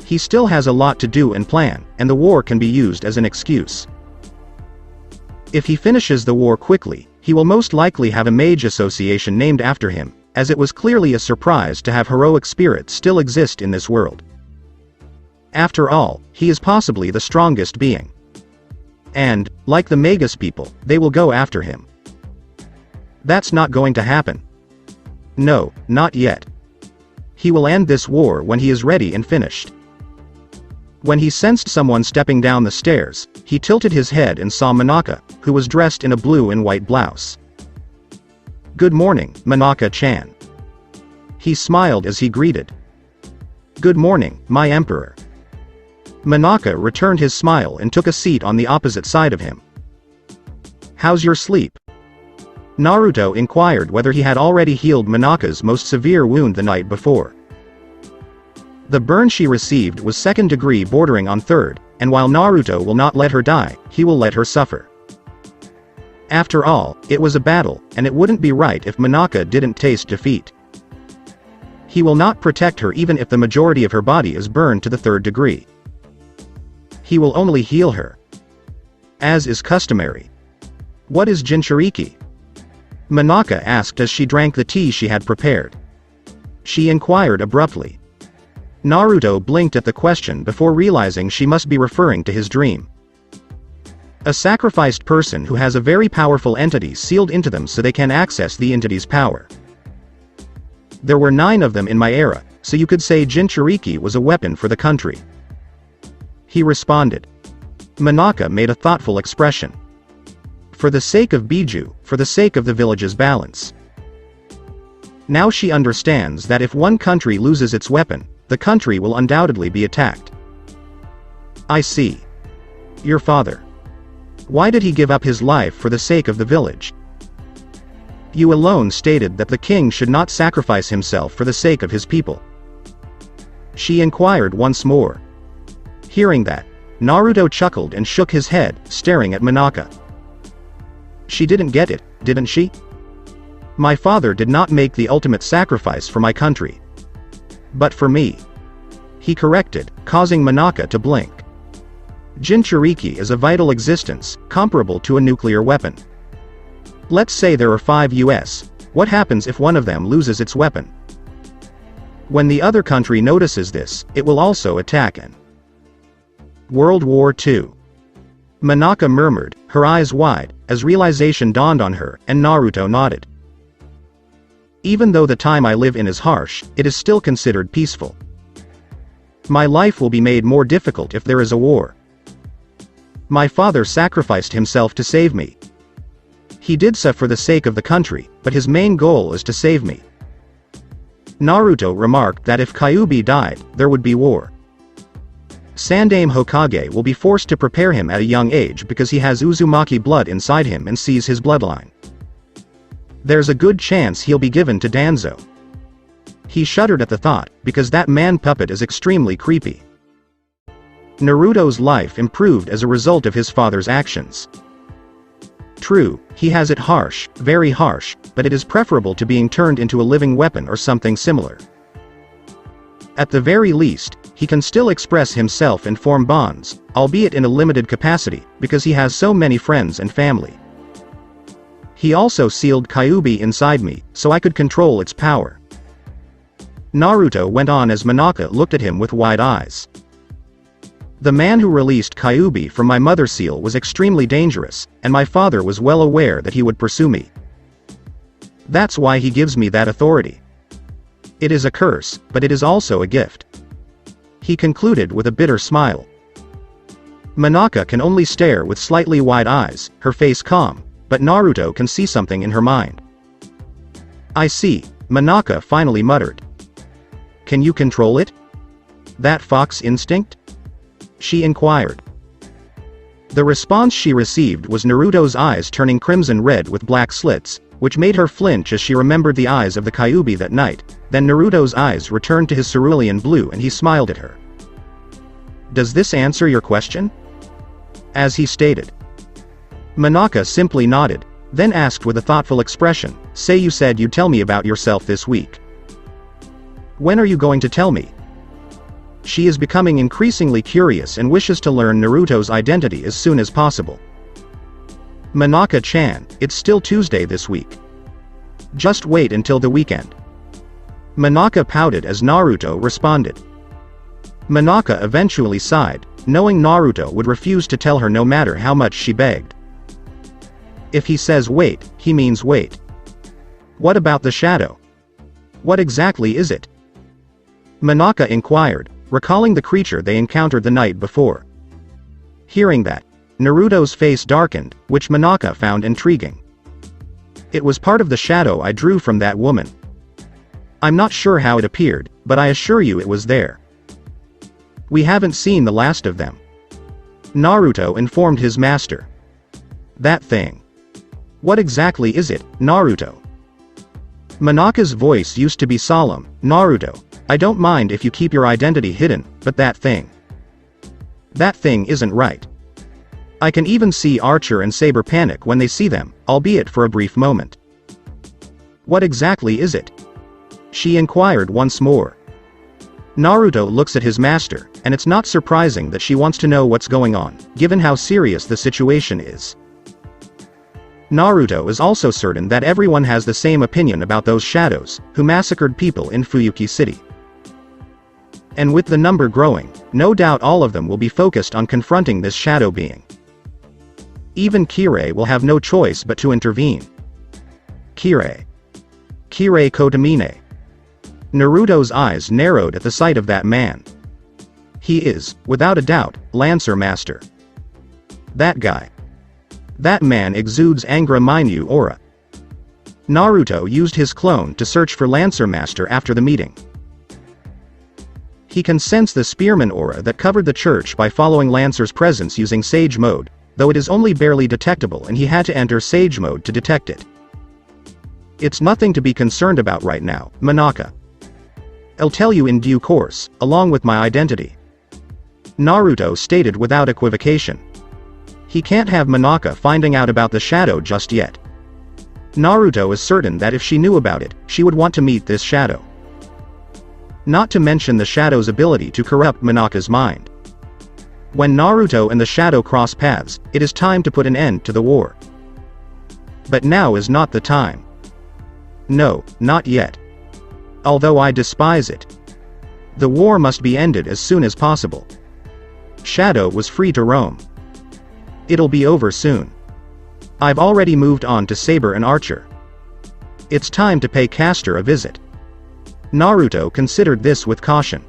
Speaker 2: He still has a lot to do and plan, and the war can be used as an excuse. If he finishes the war quickly, he will most likely have a mage association named after him, as it was clearly a surprise to have heroic spirits still exist in this world. After all, he is possibly the strongest being. And, like the Magus people, they will go after him. That's not going to happen. No, not yet. He will end this war when he is ready and finished. When he sensed someone stepping down the stairs, he tilted his head and saw Manaka, who was dressed in a blue and white blouse. "Good morning, Manaka-chan." He smiled as he greeted. Good morning, my emperor. Monaka returned his smile and took a seat on the opposite side of him. How's your sleep? Naruto inquired whether he had already healed Monaka's most severe wound the night before. The burn she received was second degree bordering on third, and while Naruto will not let her die, he will let her suffer. After all, it was a battle, and it wouldn't be right if Monaka didn't taste defeat. He will not protect her even if the majority of her body is burned to the third degree. He will only heal her, as is customary. What is Jinchuriki? Monaka asked as she drank the tea she had prepared. She inquired abruptly. Naruto blinked at the question before realizing she must be referring to his dream. A sacrificed person who has a very powerful entity sealed into them so they can access the entity's power. There were 9 of them in my era, so you could say Jinchuriki was a weapon for the country. He responded. Monaka made a thoughtful expression. For the sake of Biju, for the sake of the village's balance. Now she understands that if one country loses its weapon, the country will undoubtedly be attacked. I see. Your father. Why did he give up his life for the sake of the village? You alone stated that the king should not sacrifice himself for the sake of his people. She inquired once more. Hearing that, Naruto chuckled and shook his head, staring at Monaka. She didn't get it, didn't she? My father did not make the ultimate sacrifice for my country. But for me. He corrected, causing Monaka to blink. Jinchuriki is a vital existence, comparable to a nuclear weapon. Let's say there are 5 US. What happens if one of them loses its weapon? When the other country notices this, it will also attack and World War II. Monaka murmured, her eyes wide, as realization dawned on her, and Naruto nodded. Even though the time I live in is harsh, it is still considered peaceful. My life will be made more difficult if there is a war. My father sacrificed himself to save me. He did so for the sake of the country, but his main goal is to save me. Naruto remarked that if Kyuubi died, there would be war. Sandaime Hokage will be forced to prepare him at a young age because he has Uzumaki blood inside him and sees his bloodline. There's a good chance he'll be given to Danzo. He shuddered at the thought, because that man puppet is extremely creepy. Naruto's life improved as a result of his father's actions. True, he has it harsh, very harsh, but it is preferable to being turned into a living weapon or something similar. At the very least, he can still express himself and form bonds, albeit in a limited capacity, because he has so many friends and family. He also sealed Kyuubi inside me, so I could control its power. Naruto went on as Monaka looked at him with wide eyes. The man who released Kyuubi from my mother seal was extremely dangerous, and my father was well aware that he would pursue me. That's why he gives me that authority. It is a curse, but it is also a gift. He concluded with a bitter smile. Monaka can only stare with slightly wide eyes, her face calm, but Naruto can see something in her mind. I see, Monaka finally muttered. Can you control it? That fox instinct? She inquired. The response she received was Naruto's eyes turning crimson red with black slits, which made her flinch as she remembered the eyes of the Kyuubi that night. Then Naruto's eyes returned to his cerulean blue and he smiled at her. Does this answer your question? As he stated. Monaka simply nodded, then asked with a thoughtful expression, say you said you'd tell me about yourself this week. When are you going to tell me? She is becoming increasingly curious and wishes to learn Naruto's identity as soon as possible. Monaka-chan, it's still Tuesday this week. Just wait until the weekend. Monaka pouted as Naruto responded. Monaka eventually sighed, knowing Naruto would refuse to tell her no matter how much she begged. If he says wait, he means wait. What about the shadow? What exactly is it? Monaka inquired, recalling the creature they encountered the night before. Hearing that, Naruto's face darkened, which Monaka found intriguing. It was part of the shadow I drew from that woman. I'm not sure how it appeared, but I assure you it was there. We haven't seen the last of them. Naruto informed his master. That thing. What exactly is it, Naruto? Monaka's voice used to be solemn. Naruto, I don't mind if you keep your identity hidden, but that thing. That thing isn't right. I can even see Archer and Saber panic when they see them, albeit for a brief moment. What exactly is it? She inquired once more. Naruto looks at his master, and it's not surprising that she wants to know what's going on, given how serious the situation is. Naruto is also certain that everyone has the same opinion about those shadows, who massacred people in Fuyuki City. And with the number growing, no doubt all of them will be focused on confronting this shadow being. Even Kirei will have no choice but to intervene. Kirei Kotomine. Naruto's eyes narrowed at the sight of that man. He is, without a doubt, Lancer Master. That guy. That man exudes Angra Mainyu aura. Naruto used his clone to search for Lancer Master after the meeting. He can sense the spearman aura that covered the church by following Lancer's presence using Sage Mode, though it is only barely detectable and he had to enter Sage Mode to detect it. It's nothing to be concerned about right now, Monaka. I'll tell you in due course, along with my identity. Naruto stated without equivocation. He can't have Monaka finding out about the shadow just yet. Naruto is certain that if she knew about it, she would want to meet this shadow. Not to mention the shadow's ability to corrupt Monaka's mind. When Naruto and the shadow cross paths, it is time to put an end to the war. But now is not the time. No, not yet. Although I despise it. The war must be ended as soon as possible. Shadow was free to roam. It'll be over soon. I've already moved on to Saber and Archer. It's time to pay Castor a visit. Naruto considered this with caution.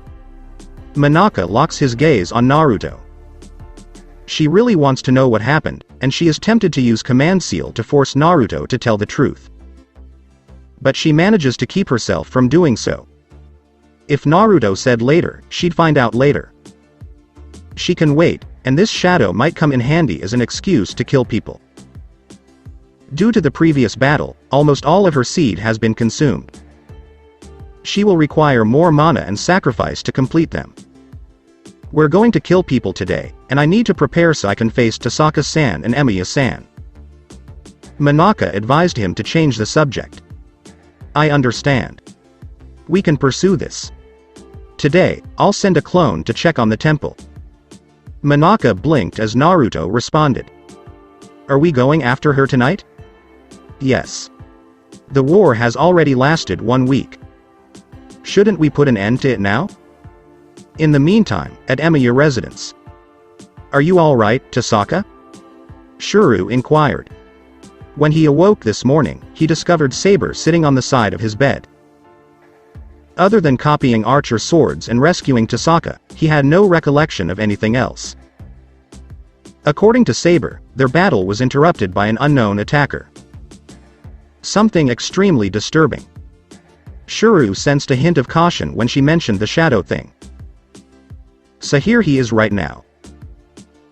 Speaker 2: Monaka locks his gaze on Naruto. She really wants to know what happened, and she is tempted to use Command Seal to force Naruto to tell the truth. But she manages to keep herself from doing so. If Naruto said later, she'd find out later. She can wait, and this shadow might come in handy as an excuse to kill people. Due to the previous battle, almost all of her seed has been consumed. She will require more mana and sacrifice to complete them. We're going to kill people today, and I need to prepare so I can face Tasaka-san and Emiya-san. Monaka advised him to change the subject. I understand. We can pursue this. Today, I'll send a clone to check on the temple. Monaka blinked as Naruto responded. Are we going after her tonight? Yes. The war has already lasted 1 week. Shouldn't we put an end to it now? In the meantime, at Emiya residence. Are you alright, Tasaka? Shuru inquired. When he awoke this morning, he discovered Saber sitting on the side of his bed. Other than copying Archer swords and rescuing Tasaka, he had no recollection of anything else. According to Saber, their battle was interrupted by an unknown attacker. Something extremely disturbing. Shuru sensed a hint of caution when she mentioned the shadow thing. So here he is right now.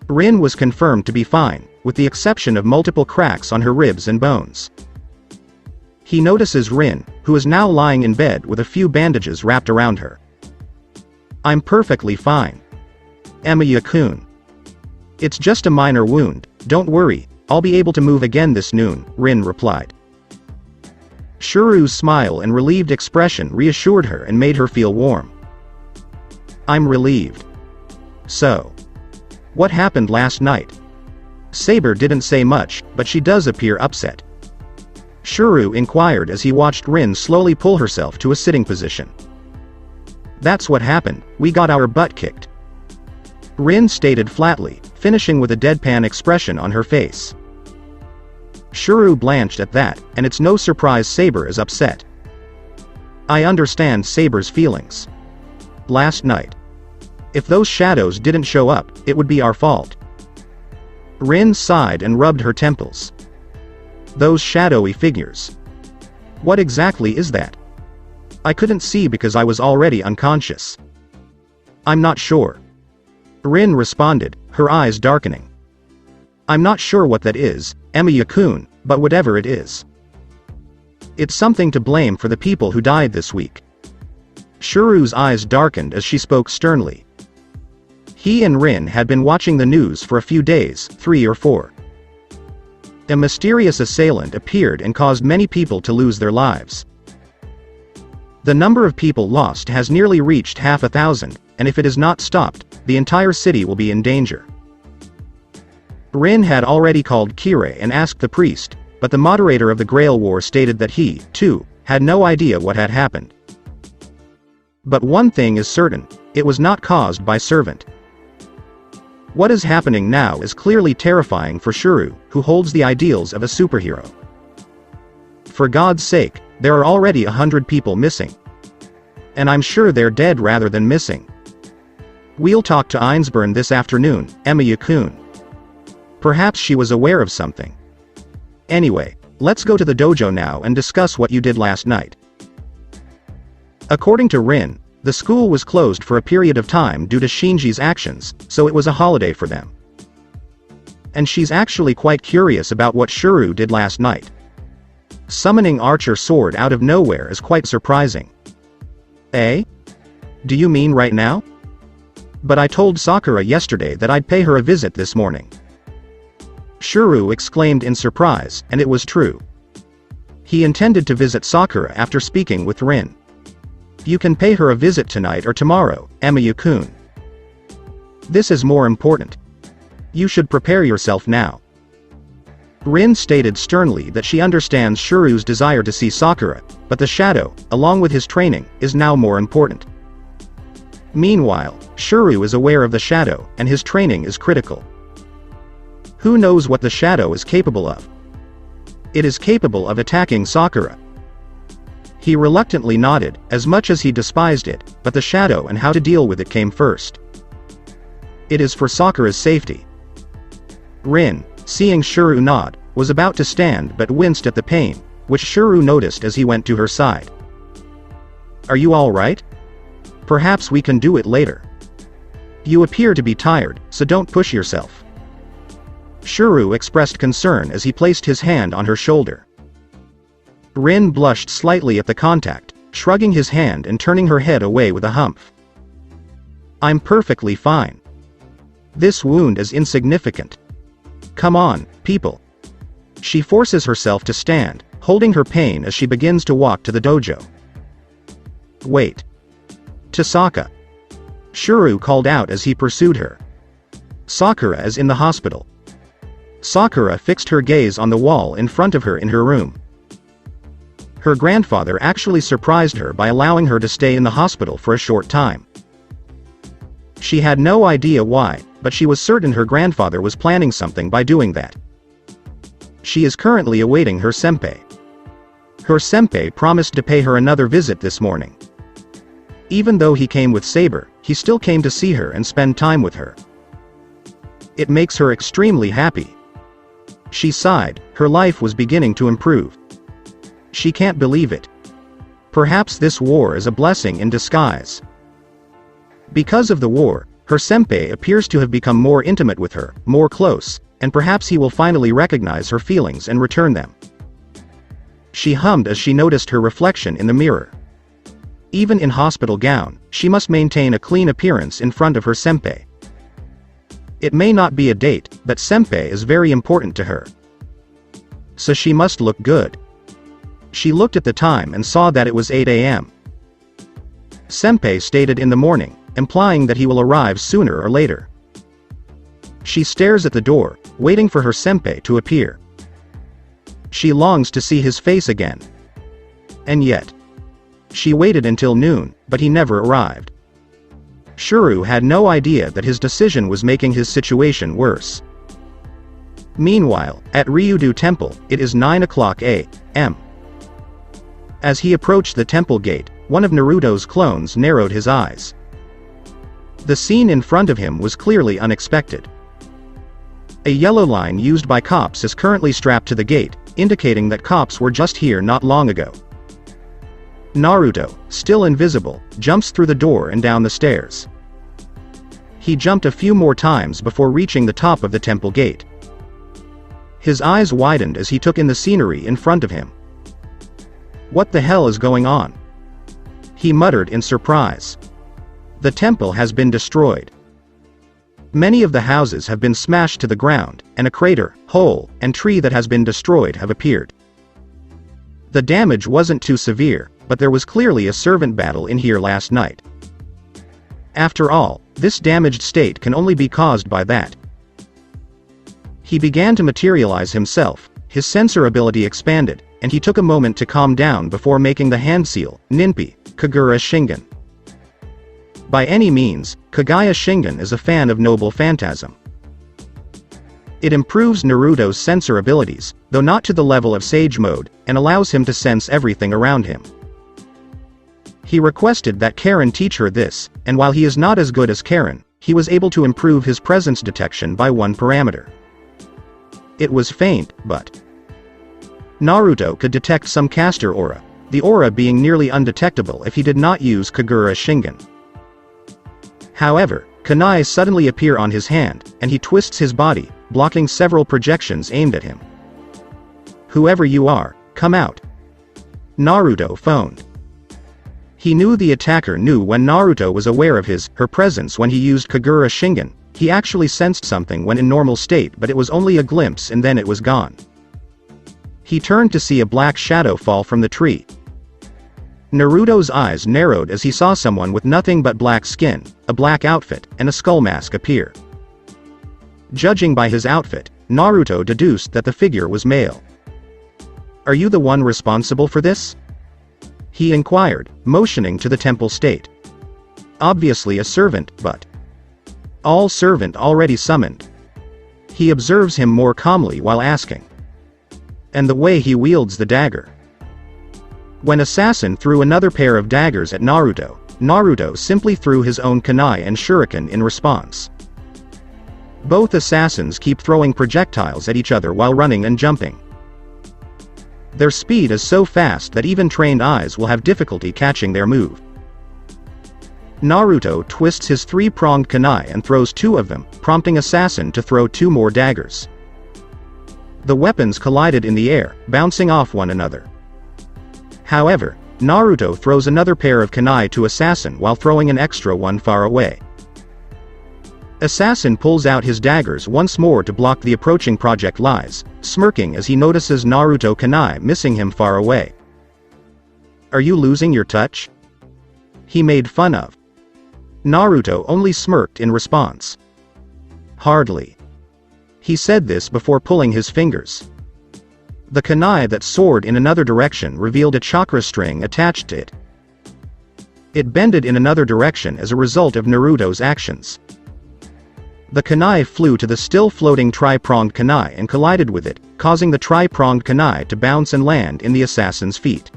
Speaker 2: Rin was confirmed to be fine, with the exception of multiple cracks on her ribs and bones. He notices Rin, who is now lying in bed with a few bandages wrapped around her. I'm perfectly fine. Emiya-kun. It's just a minor wound, don't worry, I'll be able to move again this noon, Rin replied. Shuru's smile and relieved expression reassured her and made her feel warm. I'm relieved. So. What happened last night? Saber didn't say much, but she does appear upset. Shuru inquired as he watched Rin slowly pull herself to a sitting position. That's what happened, we got our butt kicked. Rin stated flatly, finishing with a deadpan expression on her face. Shuru blanched at that, and it's no surprise Saber is upset. I understand Saber's feelings. Last night. If those shadows didn't show up, it would be our fault. Rin sighed and rubbed her temples. Those shadowy figures. What exactly is that? I couldn't see because I was already unconscious. I'm not sure. Rin responded, her eyes darkening. I'm not sure what that is, Emiya-kun, but whatever it is. It's something to blame for the people who died this week. Shiru's eyes darkened as she spoke sternly. He and Rin had been watching the news for a few days, 3 or 4. A mysterious assailant appeared and caused many people to lose their lives. The number of people lost has nearly reached 500,000, and if it is not stopped, the entire city will be in danger. Rin had already called Kirei and asked the priest, but the moderator of the Grail War stated that he, too, had no idea what had happened. But one thing is certain, it was not caused by servant. What is happening now is clearly terrifying for Shiru, who holds the ideals of a superhero. For God's sake, there are already 100 people missing. And I'm sure they're dead rather than missing. We'll talk to Ainsburn this afternoon, Emiya-kun. Perhaps she was aware of something. Anyway, let's go to the dojo now and discuss what you did last night. According to Rin, the school was closed for a period of time due to Shinji's actions, so it was a holiday for them. And she's actually quite curious about what Shiru did last night. Summoning Archer Sword out of nowhere is quite surprising. Eh? Do you mean right now? But I told Sakura yesterday that I'd pay her a visit this morning. Shiru exclaimed in surprise, and it was true. He intended to visit Sakura after speaking with Rin. You can pay her a visit tonight or tomorrow, Emiya-kun. This is more important. You should prepare yourself now. Rin stated sternly that she understands Shiru's desire to see Sakura, but the shadow, along with his training, is now more important. Meanwhile, Shiru is aware of the shadow, and his training is critical. Who knows what the shadow is capable of? It is capable of attacking Sakura. He reluctantly nodded, as much as he despised it, but the shadow and how to deal with it came first. It is for Sakura's safety. Rin, seeing Shiru nod, was about to stand but winced at the pain, which Shiru noticed as he went to her side. Are you all right? Perhaps we can do it later. You appear to be tired, so don't push yourself. Shiru expressed concern as he placed his hand on her shoulder. Rin blushed slightly at the contact, shrugging his hand and turning her head away with a humph. I'm perfectly fine. This wound is insignificant. Come on, people. She forces herself to stand, holding her pain as she begins to walk to the dojo. Wait. Tasaka. Shiru called out as he pursued her. Sakura is in the hospital. Sakura fixed her gaze on the wall in front of her in her room. Her grandfather actually surprised her by allowing her to stay in the hospital for a short time. She had no idea why, but she was certain her grandfather was planning something by doing that. She is currently awaiting her senpai. Her senpai promised to pay her another visit this morning. Even though he came with Saber, he still came to see her and spend time with her. It makes her extremely happy. She sighed, her life was beginning to improve. She can't believe it. Perhaps this war is a blessing in disguise. Because of the war, her senpai appears to have become more intimate with her, more close, and perhaps he will finally recognize her feelings and return them. She hummed as she noticed her reflection in the mirror. Even in hospital gown, she must maintain a clean appearance in front of her senpai. It may not be a date, but senpai is very important to her. So she must look good. She looked at the time and saw that it was 8 a.m. Senpai stated in the morning, implying that he will arrive sooner or later. She stares at the door, waiting for her senpai to appear. She longs to see his face again. And yet, she waited until noon, but he never arrived. Shiru had no idea that his decision was making his situation worse. Meanwhile, at Ryudo Temple, it is 9 o'clock a.m. As he approached the temple gate, one of Naruto's clones narrowed his eyes. The scene in front of him was clearly unexpected. A yellow line used by cops is currently strapped to the gate, indicating that cops were just here not long ago. Naruto, still invisible, jumps through the door and down the stairs. He jumped a few more times before reaching the top of the temple gate. His eyes widened as he took in the scenery in front of him. What the hell is going on? He muttered in surprise. The temple has been destroyed. Many of the houses have been smashed to the ground, and a crater, hole, and tree that has been destroyed have appeared. The damage wasn't too severe, but there was clearly a servant battle in here last night. After all, this damaged state can only be caused by that. He began to materialize himself, his sensor ability expanded, and he took a moment to calm down before making the hand seal, Ninpi, Kagura Shingen. By any means, Kagaya Shingen is a fan of Noble Phantasm. It improves Naruto's sensor abilities, though not to the level of Sage Mode, and allows him to sense everything around him. He requested that Karen teach her this, and while he is not as good as Karen, he was able to improve his presence detection by 1 parameter. It was faint, but Naruto could detect some caster aura, the aura being nearly undetectable if he did not use Kagura Shingen. However, kunai suddenly appear on his hand, and he twists his body, blocking several projections aimed at him. Whoever you are, come out. Naruto phoned. He knew the attacker knew when Naruto was aware of her presence when he used Kagura Shingen. He actually sensed something when in normal state, but it was only a glimpse and then it was gone. He turned to see a black shadow fall from the tree. Naruto's eyes narrowed as he saw someone with nothing but black skin, a black outfit, and a skull mask appear. Judging by his outfit, Naruto deduced that the figure was male. Are you the one responsible for this? He inquired, motioning to the temple state. Obviously a servant, but all servant already summoned. He observes him more calmly while asking. And the way he wields the dagger. When Assassin threw another pair of daggers at Naruto, Naruto simply threw his own kunai and shuriken in response. Both assassins keep throwing projectiles at each other while running and jumping. Their speed is so fast that even trained eyes will have difficulty catching their move. Naruto twists his 3-pronged kunai and throws 2 of them, prompting Assassin to throw 2 more daggers. The weapons collided in the air, bouncing off one another. However, Naruto throws another pair of kunai to Assassin while throwing an extra one far away. Assassin pulls out his daggers once more to block the approaching projectiles, smirking as he notices Naruto kunai missing him far away. Are you losing your touch? He made fun of. Naruto only smirked in response. Hardly. He said this before pulling his fingers. The kunai that soared in another direction revealed a chakra string attached to it. It bended in another direction as a result of Naruto's actions. The kunai flew to the still floating tri-pronged kunai and collided with it, causing the tri-pronged kunai to bounce and land in the assassin's feet.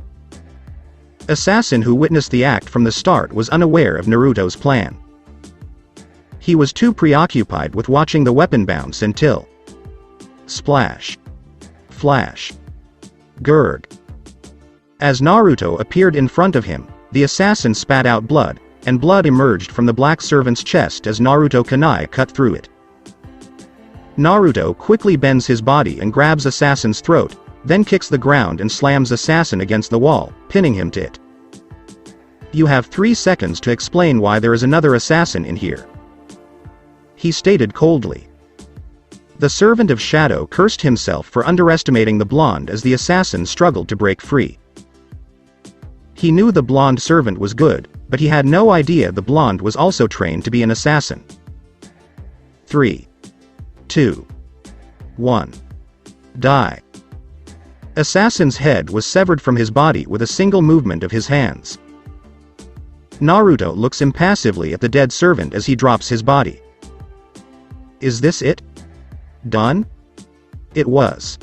Speaker 2: Assassin, who witnessed the act from the start, was unaware of Naruto's plan. He was too preoccupied with watching the weapon bounce until splash. Flash. Gurg. As Naruto appeared in front of him, the assassin spat out blood, and blood emerged from the black servant's chest as Naruto kunai cut through it. Naruto quickly bends his body and grabs Assassin's throat, then kicks the ground and slams Assassin against the wall, pinning him to it. You have 3 seconds to explain why there is another assassin in here. He stated coldly. The servant of Shadow cursed himself for underestimating the blonde as the assassin struggled to break free. He knew the blonde servant was good, but he had no idea the blonde was also trained to be an assassin. 3, 2, 1. Die. Assassin's head was severed from his body with a single movement of his hands. Naruto looks impassively at the dead servant as he drops his body. Is this it? Done? It was.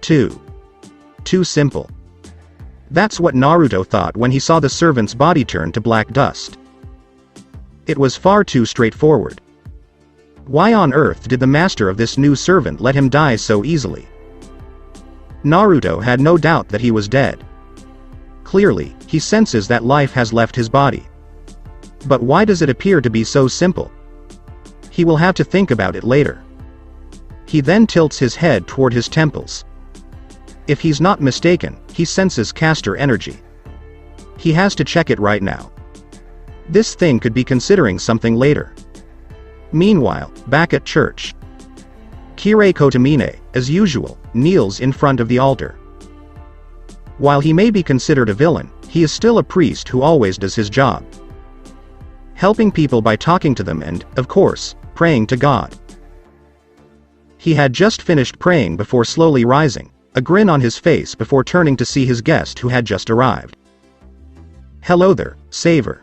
Speaker 2: Too simple. That's what Naruto thought when he saw the servant's body turn to black dust. It was far too straightforward. Why on earth did the master of this new servant let him die so easily? Naruto had no doubt that he was dead. Clearly, he senses that life has left his body. But why does it appear to be so simple? He will have to think about it later. He then tilts his head toward his temples. If he's not mistaken, he senses caster energy. He has to check it right now. This thing could be considering something later. Meanwhile, back at church, Kirei Kotomine, as usual, kneels in front of the altar. While he may be considered a villain, he is still a priest who always does his job. Helping people by talking to them and, of course, praying to God. He had just finished praying before slowly rising, a grin on his face before turning to see his guest who had just arrived. "Hello there, Saver.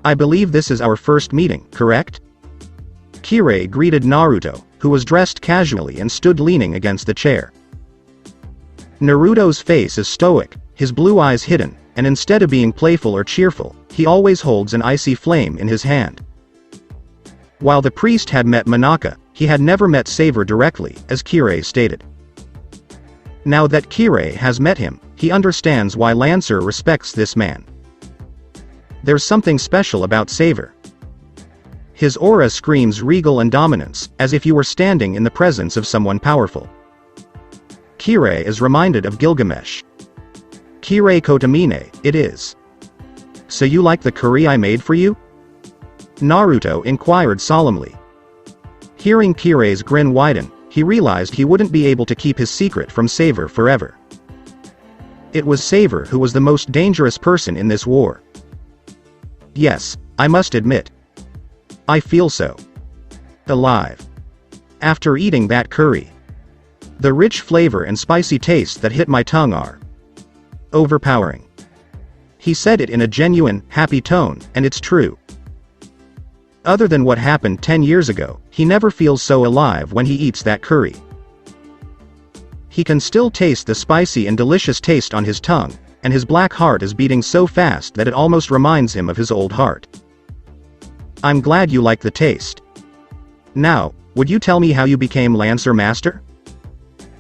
Speaker 2: I believe this is our first meeting, correct?" Kirei greeted Naruto, who was dressed casually and stood leaning against the chair. Naruto's face is stoic, his blue eyes hidden, and instead of being playful or cheerful, he always holds an icy flame in his hand. While the priest had met Monaka, he had never met Saver directly, as Kirei stated. Now that Kirei has met him, he understands why Lancer respects this man. There's something special about Saver. His aura screams regal and dominance, as if you were standing in the presence of someone powerful. Kirei is reminded of Gilgamesh. "Kirei Kotomine, it is. So you like the curry I made for you?" Naruto inquired solemnly. Hearing Kirei's grin widen, he realized he wouldn't be able to keep his secret from Saver forever. It was Saver who was the most dangerous person in this war. "Yes, I must admit. I feel so alive after eating that curry. The rich flavor and spicy taste that hit my tongue are overpowering." He said it in a genuine, happy tone, and it's true. Other than what happened 10 years ago, he never feels so alive when he eats that curry. He can still taste the spicy and delicious taste on his tongue, and his black heart is beating so fast that it almost reminds him of his old heart. "I'm glad you like the taste. Now, would you tell me how you became Lancer Master?"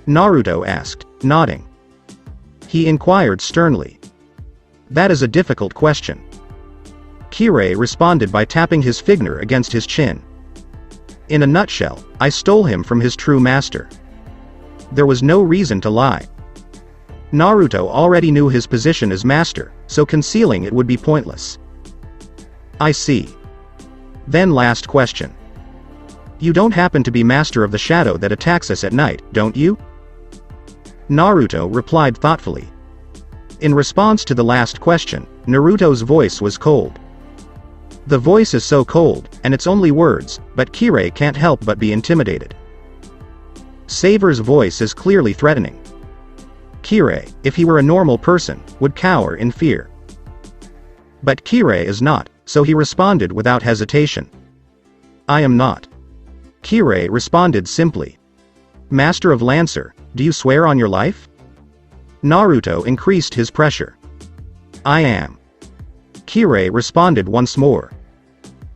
Speaker 2: Naruto asked, nodding. He inquired sternly. "That is a difficult question." Kirei responded by tapping his finger against his chin. "In a nutshell, I stole him from his true master. There was no reason to lie." Naruto already knew his position as master, so concealing it would be pointless. "I see. Then last question. You don't happen to be master of the shadow that attacks us at night, don't you?" Naruto replied thoughtfully. In response to the last question, Naruto's voice was cold. The voice is so cold, and it's only words, but Kirei can't help but be intimidated. Saver's voice is clearly threatening. Kirei, if he were a normal person, would cower in fear. But Kirei is not, so he responded without hesitation. "I am not." Kirei responded simply. "Master of Lancer, do you swear on your life?" Naruto increased his pressure. "I am." Kirei responded once more.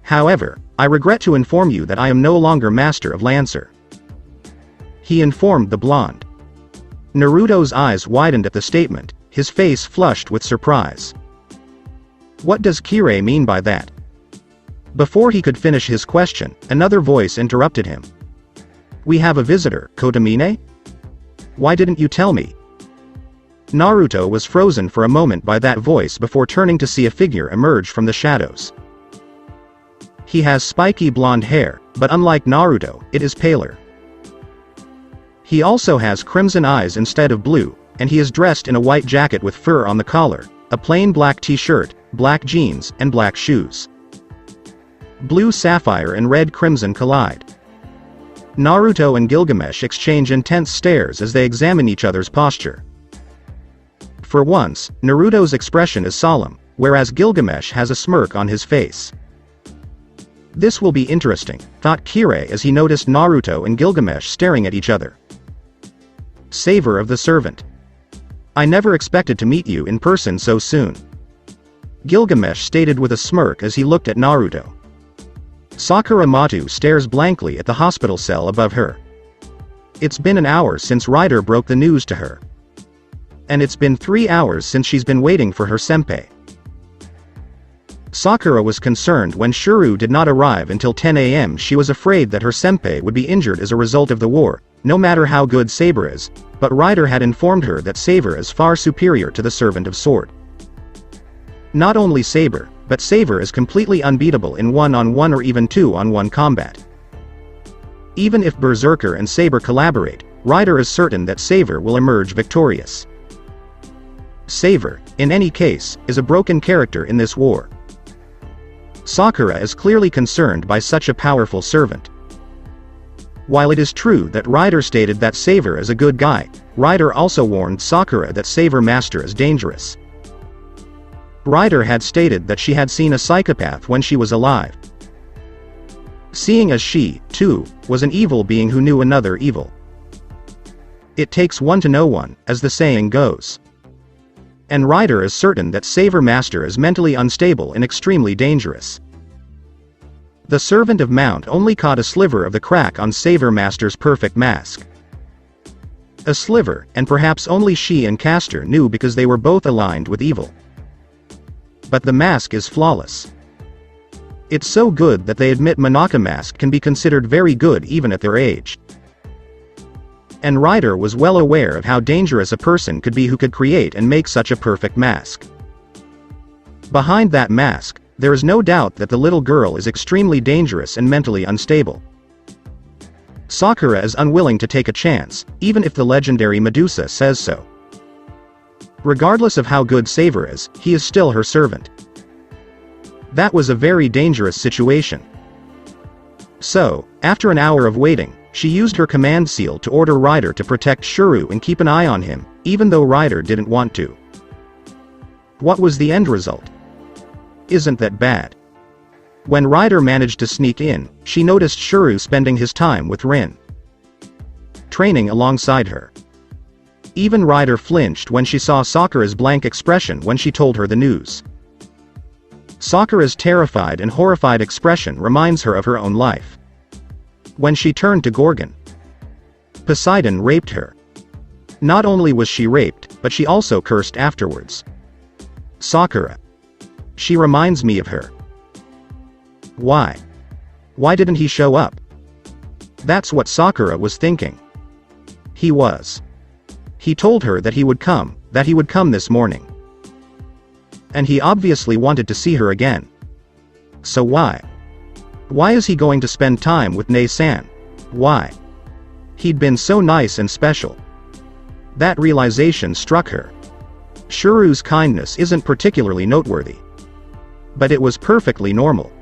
Speaker 2: "However, I regret to inform you that I am no longer Master of Lancer." He informed the blonde. Naruto's eyes widened at the statement, his face flushed with surprise. What does Kirei mean by that? Before he could finish his question, another voice interrupted him. "We have a visitor, Kotomine? Why didn't you tell me?" Naruto was frozen for a moment by that voice before turning to see a figure emerge from the shadows. He has spiky blonde hair, but unlike Naruto, it is paler. He also has crimson eyes instead of blue, and he is dressed in a white jacket with fur on the collar, a plain black t-shirt, black jeans, and black shoes. Blue sapphire and red crimson collide. Naruto and Gilgamesh exchange intense stares as they examine each other's posture. For once, Naruto's expression is solemn, whereas Gilgamesh has a smirk on his face. This will be interesting, thought Kirei as he noticed Naruto and Gilgamesh staring at each other. Savor of the servant. I never expected to meet you in person so soon. Gilgamesh stated with a smirk as he looked at Naruto. Sakura Matu stares blankly at the hospital cell above her. It's been an hour since Ryder broke the news to her. And it's been 3 hours since she's been waiting for her senpai. Sakura was concerned when Shuru did not arrive until 10 a.m. She was afraid that her senpai would be injured as a result of the war, no matter how good Saber is, but Rider had informed her that Saber is far superior to the Servant of Sword. Not only Saber, but Saber is completely unbeatable in one-on-one or even two-on-one combat. Even if Berserker and Saber collaborate, Rider is certain that Saber will emerge victorious. Saber, in any case, is a broken character in this war. Sakura is clearly concerned by such a powerful servant. While it is true that Rider stated that Saber is a good guy, Rider also warned Sakura that Saber Master is dangerous. Rider had stated that she had seen a psychopath when she was alive. Seeing as she, too, was an evil being who knew another evil. It takes one to know one, as the saying goes. And Rider is certain that Saber Master is mentally unstable and extremely dangerous. The Servant of Mount only caught a sliver of the crack on Saber Master's perfect mask. A sliver, and perhaps only she and Castor knew because they were both aligned with evil. But the mask is flawless. It's so good that they admit Monaka mask can be considered very good even at their age. And Rider was well aware of how dangerous a person could be who could create and make such a perfect mask. Behind that mask, there is no doubt that the little girl is extremely dangerous and mentally unstable. Sakura is unwilling to take a chance, even if the legendary Medusa says so. Regardless of how good Saber is, he is still her servant. That was a very dangerous situation. So, after an hour of waiting, she used her command seal to order Rider to protect Shuru and keep an eye on him, even though Rider didn't want to. What was the end result? Isn't that bad? When Rider managed to sneak in, she noticed Shuru spending his time with Rin, training alongside her. Even Rider flinched when she saw Sakura's blank expression when she told her the news. Sakura's terrified and horrified expression reminds her of her own life. When she turned to Gorgon, Poseidon raped her. Not only was she raped, but she also cursed afterwards. Sakura. She reminds me of her. Why? Why didn't he show up? That's what Sakura was thinking. He was. He told her that he would come this morning. And he obviously wanted to see her again. So why? Why is he going to spend time with Nei-san? Why? He'd been so nice and special. That realization struck her. Shuru's kindness isn't particularly noteworthy. But it was perfectly normal.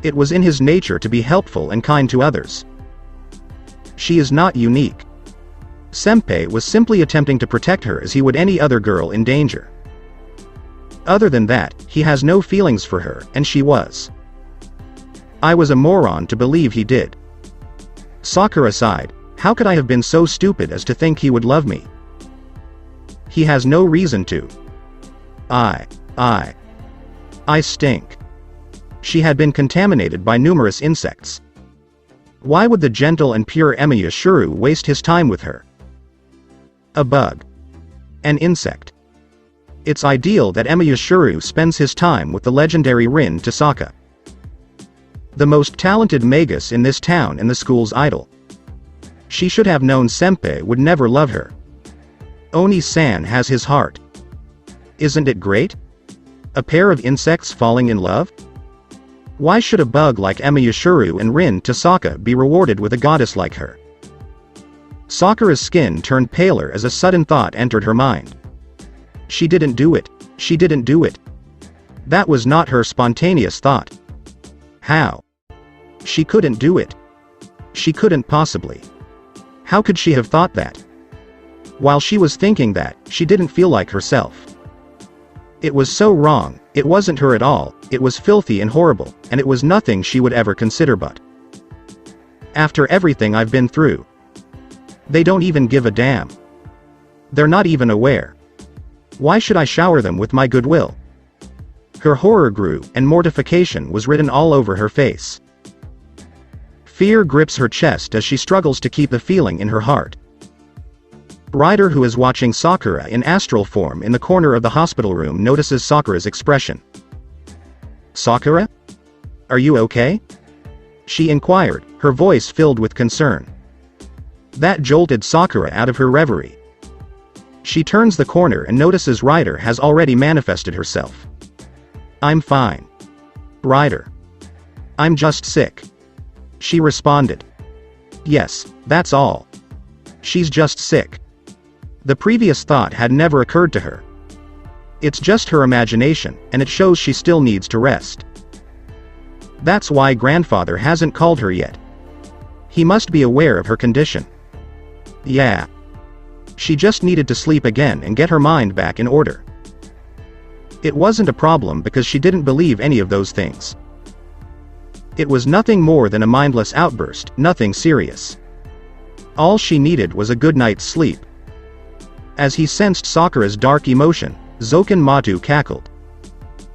Speaker 2: It was in his nature to be helpful and kind to others. She is not unique. Senpai was simply attempting to protect her as he would any other girl in danger. Other than that, he has no feelings for her, and she was. I was a moron to believe he did. Sakura sighed. How could I have been so stupid as to think he would love me? He has no reason to. I stink. She had been contaminated by numerous insects. Why would the gentle and pure Emiya Shuru waste his time with her? A bug. An insect. It's ideal that Emiya Shuru spends his time with the legendary Rin Tasaka, the most talented magus in this town and the school's idol. She should have known Senpai would never love her. Oni-san has his heart. Isn't it great? A pair of insects falling in love? Why should a bug like Emiya Shuru and Rin Tasaka be rewarded with a goddess like her? Sakura's skin turned paler as a sudden thought entered her mind. She didn't do it. She didn't do it. That was not her spontaneous thought. How? She couldn't do it. She couldn't possibly. How could she have thought that? While she was thinking that, she didn't feel like herself. It was so wrong, it wasn't her at all, it was filthy and horrible, and it was nothing she would ever consider but. After everything I've been through. They don't even give a damn. They're not even aware. Why should I shower them with my goodwill? Her horror grew, and mortification was written all over her face. Fear grips her chest as she struggles to keep the feeling in her heart. Rider, who is watching Sakura in astral form in the corner of the hospital room, notices Sakura's expression. Sakura? Are you okay? She inquired, her voice filled with concern. That jolted Sakura out of her reverie. She turns the corner and notices Ryder has already manifested herself. I'm fine. Ryder. I'm just sick. She responded. Yes, that's all. She's just sick. The previous thought had never occurred to her. It's just her imagination, and it shows she still needs to rest. That's why grandfather hasn't called her yet. He must be aware of her condition. Yeah. She just needed to sleep again and get her mind back in order. It wasn't a problem because she didn't believe any of those things. It was nothing more than a mindless outburst, nothing serious. All she needed was a good night's sleep. As he sensed Sakura's dark emotion, Zoken Matu cackled.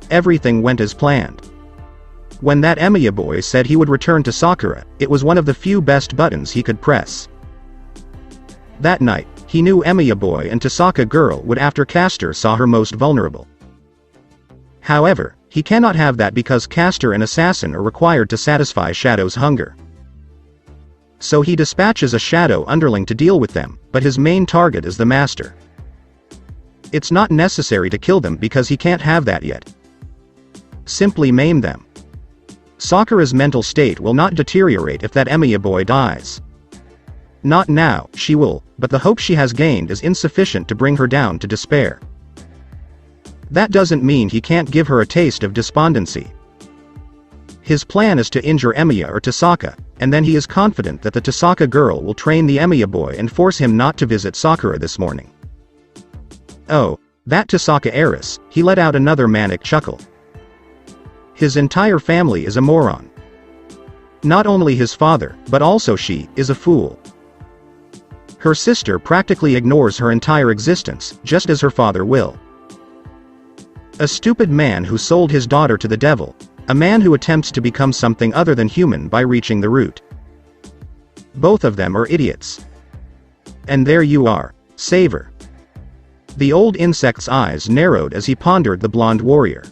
Speaker 2: Everything went as planned. When that Emiya boy said he would return to Sakura, it was one of the few best buttons he could press. That night, he knew Emiya boy and Tasaka girl would after Castor saw her most vulnerable. However, he cannot have that because Castor and Assassin are required to satisfy Shadow's hunger. So he dispatches a Shadow underling to deal with them, but his main target is the Master. It's not necessary to kill them because he can't have that yet. Simply maim them. Sakura's mental state will not deteriorate if that Emiya boy dies. Not now, she will, but the hope she has gained is insufficient to bring her down to despair. That doesn't mean he can't give her a taste of despondency. His plan is to injure Emiya or Tasaka, and then he is confident that the Tasaka girl will train the Emiya boy and force him not to visit Sakura this morning. Oh, that Tasaka heiress, he let out another manic chuckle. His entire family is a moron. Not only his father, but also she, is a fool. Her sister practically ignores her entire existence, just as her father will. A stupid man who sold his daughter to the devil, a man who attempts to become something other than human by reaching the root. Both of them are idiots. And there you are, Savor. The old insect's eyes narrowed as he pondered the blonde warrior.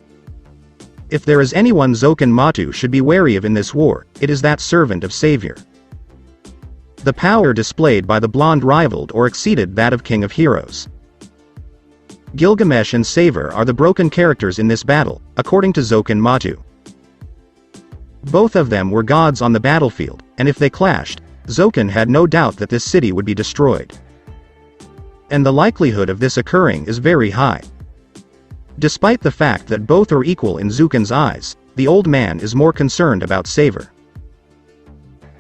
Speaker 2: If there is anyone Zoken Matu should be wary of in this war, it is that servant of Savior. The power displayed by the blonde rivaled or exceeded that of King of Heroes. Gilgamesh and Savor are the broken characters in this battle, according to Zoken Matu. Both of them were gods on the battlefield, and if they clashed, Zoken had no doubt that this city would be destroyed. And the likelihood of this occurring is very high. Despite the fact that both are equal in Zoken's eyes, the old man is more concerned about Savor.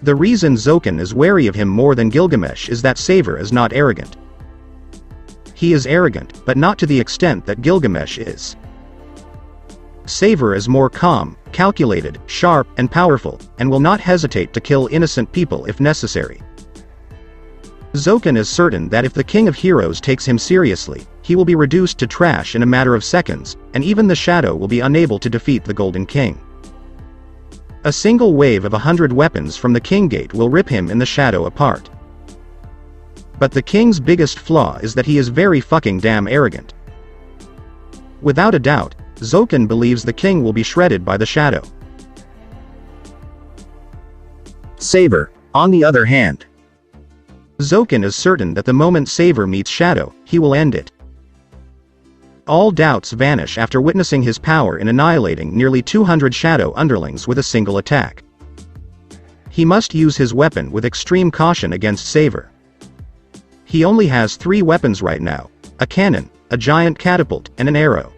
Speaker 2: The reason Zoken is wary of him more than Gilgamesh is that Savor is not arrogant. He is arrogant, but not to the extent that Gilgamesh is. Savor is more calm, calculated, sharp, and powerful, and will not hesitate to kill innocent people if necessary. Zoken is certain that if the King of Heroes takes him seriously, he will be reduced to trash in a matter of seconds, and even the Shadow will be unable to defeat the Golden King. A single wave of 100 weapons from the King Gate will rip him and the Shadow apart. But the King's biggest flaw is that he is very fucking damn arrogant. Without a doubt, Zoken believes the King will be shredded by the Shadow.
Speaker 3: Savor, on the other hand.
Speaker 2: Zoken is certain that the moment Savor meets Shadow, he will end it. All doubts vanish after witnessing his power in annihilating nearly 200 Shadow underlings with a single attack. He must use his weapon with extreme caution against Savor. He only has 3 weapons right now, a cannon, a giant catapult, and an arrow.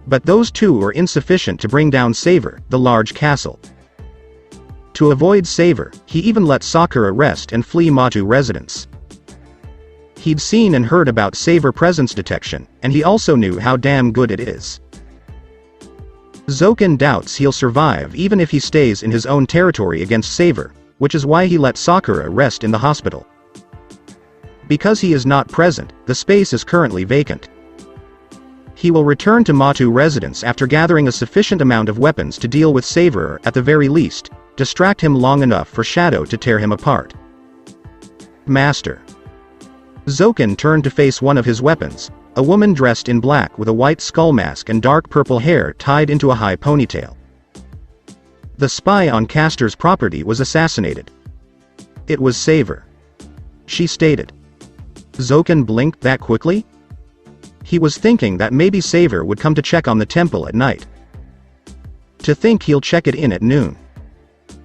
Speaker 2: But those 2 are insufficient to bring down Savor, the large castle. To avoid Savor, he even let Sakura rest and flee Matu residence. He'd seen and heard about Savor presence detection, and he also knew how damn good it is. Zoken doubts he'll survive even if he stays in his own territory against Savor, which is why he let Sakura rest in the hospital. Because he is not present, the space is currently vacant. He will return to Matu residence after gathering a sufficient amount of weapons to deal with Savor or, at the very least, distract him long enough for Shadow to tear him apart. Master. Zoken turned to face one of his weapons, a woman dressed in black with a white skull mask and dark purple hair tied into a high ponytail. The spy on Castor's property was assassinated. It was Saver, she stated. Zoken blinked that quickly? He was thinking that maybe Saver would come to check on the temple at night. To think he'll check it in at noon.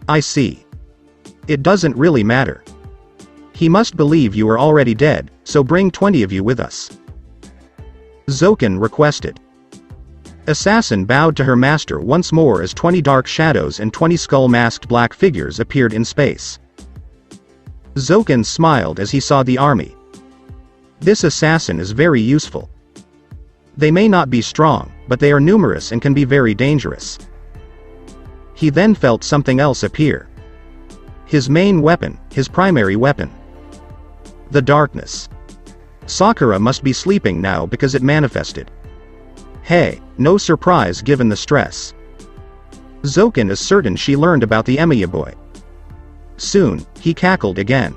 Speaker 2: I see. It doesn't really matter. He must believe you are already dead, so bring 20 of you with us. Zoken requested. Assassin bowed to her master once more as 20 dark shadows and 20 skull-masked black figures appeared in space. Zoken smiled as he saw the army. This assassin is very useful. They may not be strong, but they are numerous and can be very dangerous. He then felt something else appear. His main weapon, his primary weapon. The darkness. Sakura must be sleeping now because it manifested. Hey, no surprise given the stress. Zoken is certain she learned about the Emiya boy. Soon, he cackled again.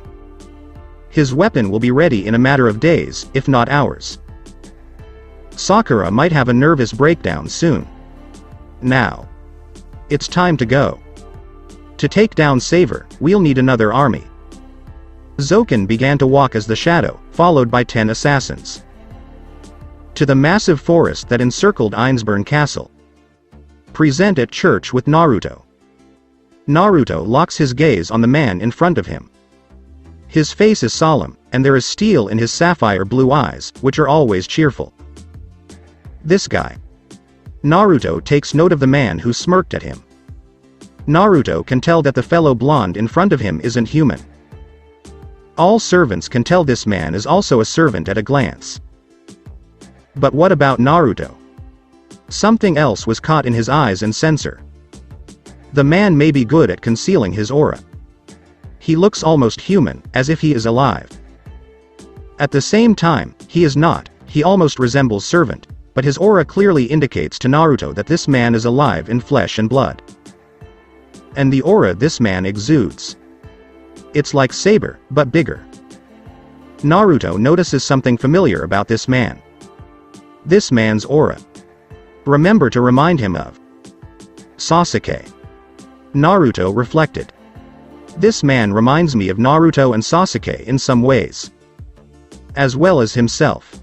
Speaker 2: His weapon will be ready in a matter of days, if not hours. Sakura might have a nervous breakdown soon. Now. It's time to go. To take down Saver, we'll need another army. Zoken began to walk as the shadow, followed by 10 assassins. To the massive forest that encircled Einsburn Castle. Present at church with Naruto. Naruto locks his gaze on the man in front of him. His face is solemn, and there is steel in his sapphire blue eyes, which are always cheerful. This guy. Naruto takes note of the man who smirked at him. Naruto can tell that the fellow blonde in front of him isn't human. All servants can tell this man is also a servant at a glance. But what about Naruto? Something else was caught in his eyes and sensor. The man may be good at concealing his aura. He looks almost human, as if he is alive. At the same time, he is not, he almost resembles servant, but his aura clearly indicates to Naruto that this man is alive in flesh and blood. And the aura this man exudes. It's like Saber, but bigger. Naruto notices something familiar about this man. This man's aura. Remember to remind him of Sasuke. Naruto reflected. This man reminds me of Naruto and Sasuke in some ways. As well as himself.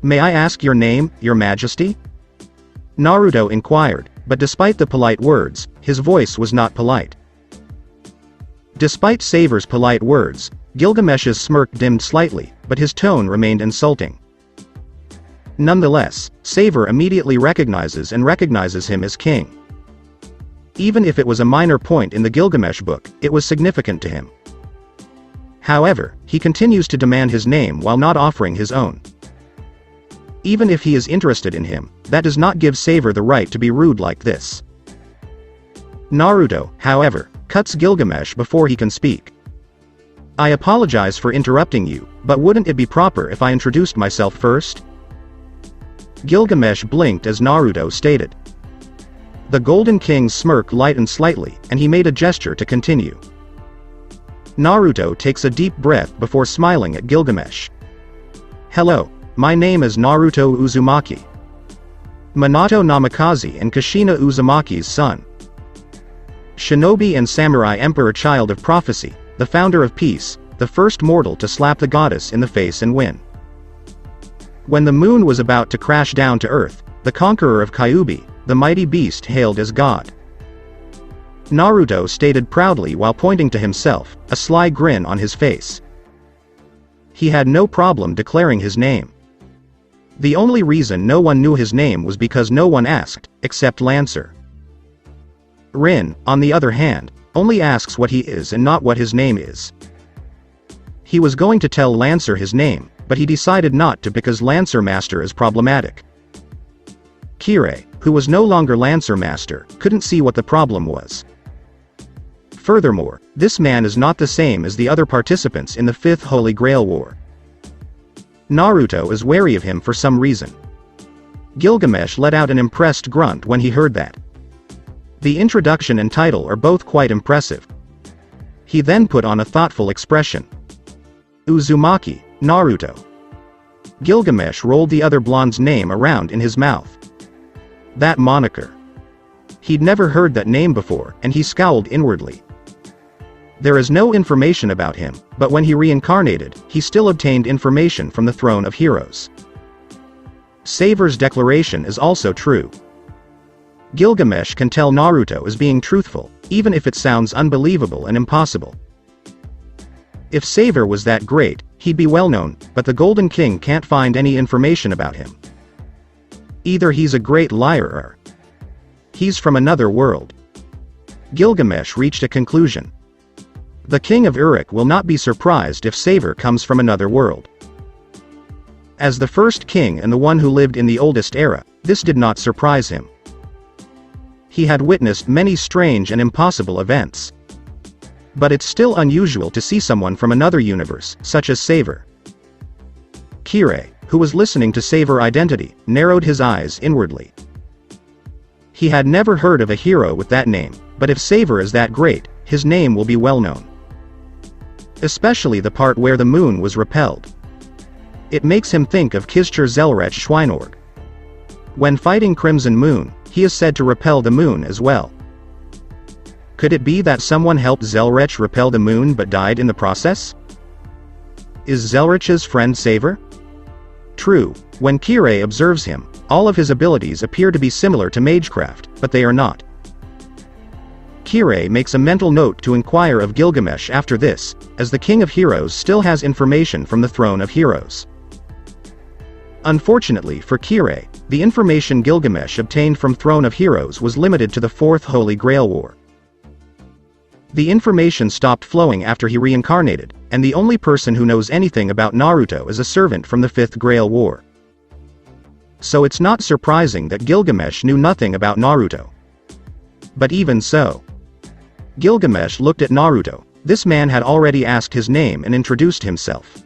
Speaker 2: May I ask your name, your majesty? Naruto inquired, but despite the polite words, his voice was not polite. Despite Saver's polite words, Gilgamesh's smirk dimmed slightly, but his tone remained insulting. Nonetheless, Saver immediately recognizes him as king. Even if it was a minor point in the Gilgamesh book, it was significant to him. However, he continues to demand his name while not offering his own. Even if he is interested in him, that does not give Saver the right to be rude like this. Naruto, however, cuts Gilgamesh before he can speak. I apologize for interrupting you, but wouldn't it be proper if I introduced myself first? Gilgamesh blinked as Naruto stated. The Golden King's smirk lightened slightly, and he made a gesture to continue. Naruto takes a deep breath before smiling at Gilgamesh. Hello, my name is Naruto Uzumaki. Minato Namikaze and Kushina Uzumaki's son. Shinobi and samurai emperor, child of prophecy, the founder of peace, the first mortal to slap the goddess in the face and win. When the moon was about to crash down to earth, the conqueror of Kyuubi, the mighty beast, hailed as God. Naruto stated proudly while pointing to himself, a sly grin on his face. He had no problem declaring his name. The only reason no one knew his name was because no one asked, except Lancer. Rin, on the other hand, only asks what he is and not what his name is. He was going to tell Lancer his name, but he decided not to because Lancer Master is problematic. Kirei, who was no longer Lancer Master, couldn't see what the problem was. Furthermore, this man is not the same as the other participants in the Fifth Holy Grail War. Naruto is wary of him for some reason. Gilgamesh let out an impressed grunt when he heard that. The introduction and title are both quite impressive. He then put on a thoughtful expression. Uzumaki, Naruto. Gilgamesh rolled the other blonde's name around in his mouth. That moniker. He'd never heard that name before, and he scowled inwardly. There is no information about him, but when he reincarnated, he still obtained information from the Throne of Heroes. Savor's declaration is also true. Gilgamesh can tell Naruto is being truthful, even if it sounds unbelievable and impossible. If Savor was that great, he'd be well known, but the Golden King can't find any information about him. Either he's a great liar or he's from another world. Gilgamesh reached a conclusion. The King of Uruk will not be surprised if Savor comes from another world. As the first king and the one who lived in the oldest era, this did not surprise him. He had witnessed many strange and impossible events. But it's still unusual to see someone from another universe, such as Savor. Kirei, who was listening to Savor identity, narrowed his eyes inwardly. He had never heard of a hero with that name, but if Savor is that great, his name will be well known. Especially the part where the moon was repelled. It makes him think of Kizcher Zelrech Schweinorg. When fighting Crimson Moon, he is said to repel the moon as well. Could it be that someone helped Zelrech repel the moon but died in the process? Is Zelrech's friend Savor? True, when Kirei observes him, all of his abilities appear to be similar to magecraft, but they are not. Kirei makes a mental note to inquire of Gilgamesh after this, as the King of Heroes still has information from the Throne of Heroes. Unfortunately for Kirei, the information Gilgamesh obtained from Throne of Heroes was limited to the Fourth Holy Grail War. The information stopped flowing after he reincarnated, and the only person who knows anything about Naruto is a servant from the Fifth Grail War. So it's not surprising that Gilgamesh knew nothing about Naruto. But even so, Gilgamesh looked at Naruto. This man had already asked his name and introduced himself.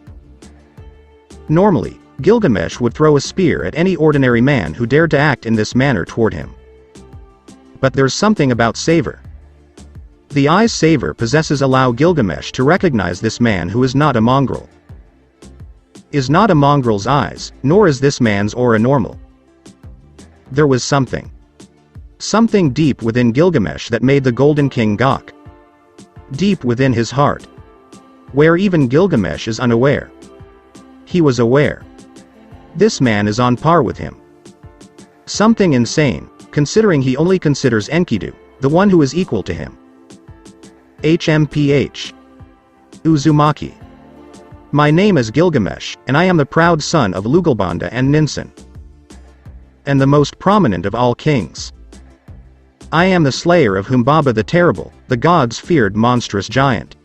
Speaker 2: Normally, Gilgamesh would throw a spear at any ordinary man who dared to act in this manner toward him. But there's something about Savor. The eyes Savor possesses allow Gilgamesh to recognize this man who is not a mongrel. Is not a mongrel's eyes, nor is this man's aura normal. There was something. Something deep within Gilgamesh that made the Golden King gawk. Deep within his heart. Where even Gilgamesh is unaware. He was aware. This man is on par with him. Something insane, considering he only considers Enkidu, the one who is equal to him. HMPH. Uzumaki. My name is Gilgamesh, and I am the proud son of Lugalbanda and Ninsen. And the most prominent of all kings. I am the slayer of Humbaba the Terrible, the gods' feared monstrous giant.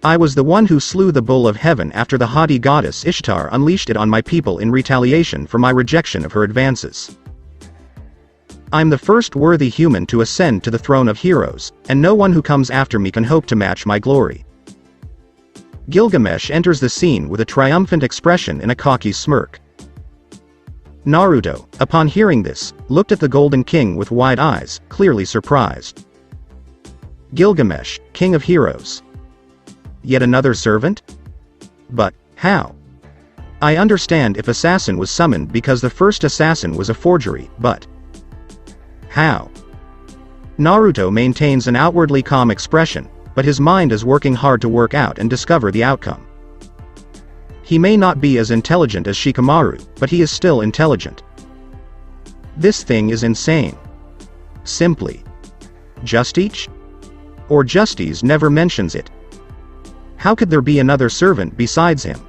Speaker 2: I was the one who slew the bull of heaven after the haughty goddess Ishtar unleashed it on my people in retaliation for my rejection of her advances. I'm the first worthy human to ascend to the Throne of Heroes, and no one who comes after me can hope to match my glory. Gilgamesh enters the scene with a triumphant expression and a cocky smirk. Naruto, upon hearing this, looked at the Golden King with wide eyes, clearly surprised. Gilgamesh, King of Heroes. Yet another servant? But how? I understand if assassin was summoned because the first assassin was a forgery, but how? Naruto maintains an outwardly calm expression, but his mind is working hard to work out and discover the outcome. He may not be as intelligent as Shikamaru, but he is still intelligent. This thing is insane. Simply. Justice? Or Justice never mentions it. How could there be another servant besides him?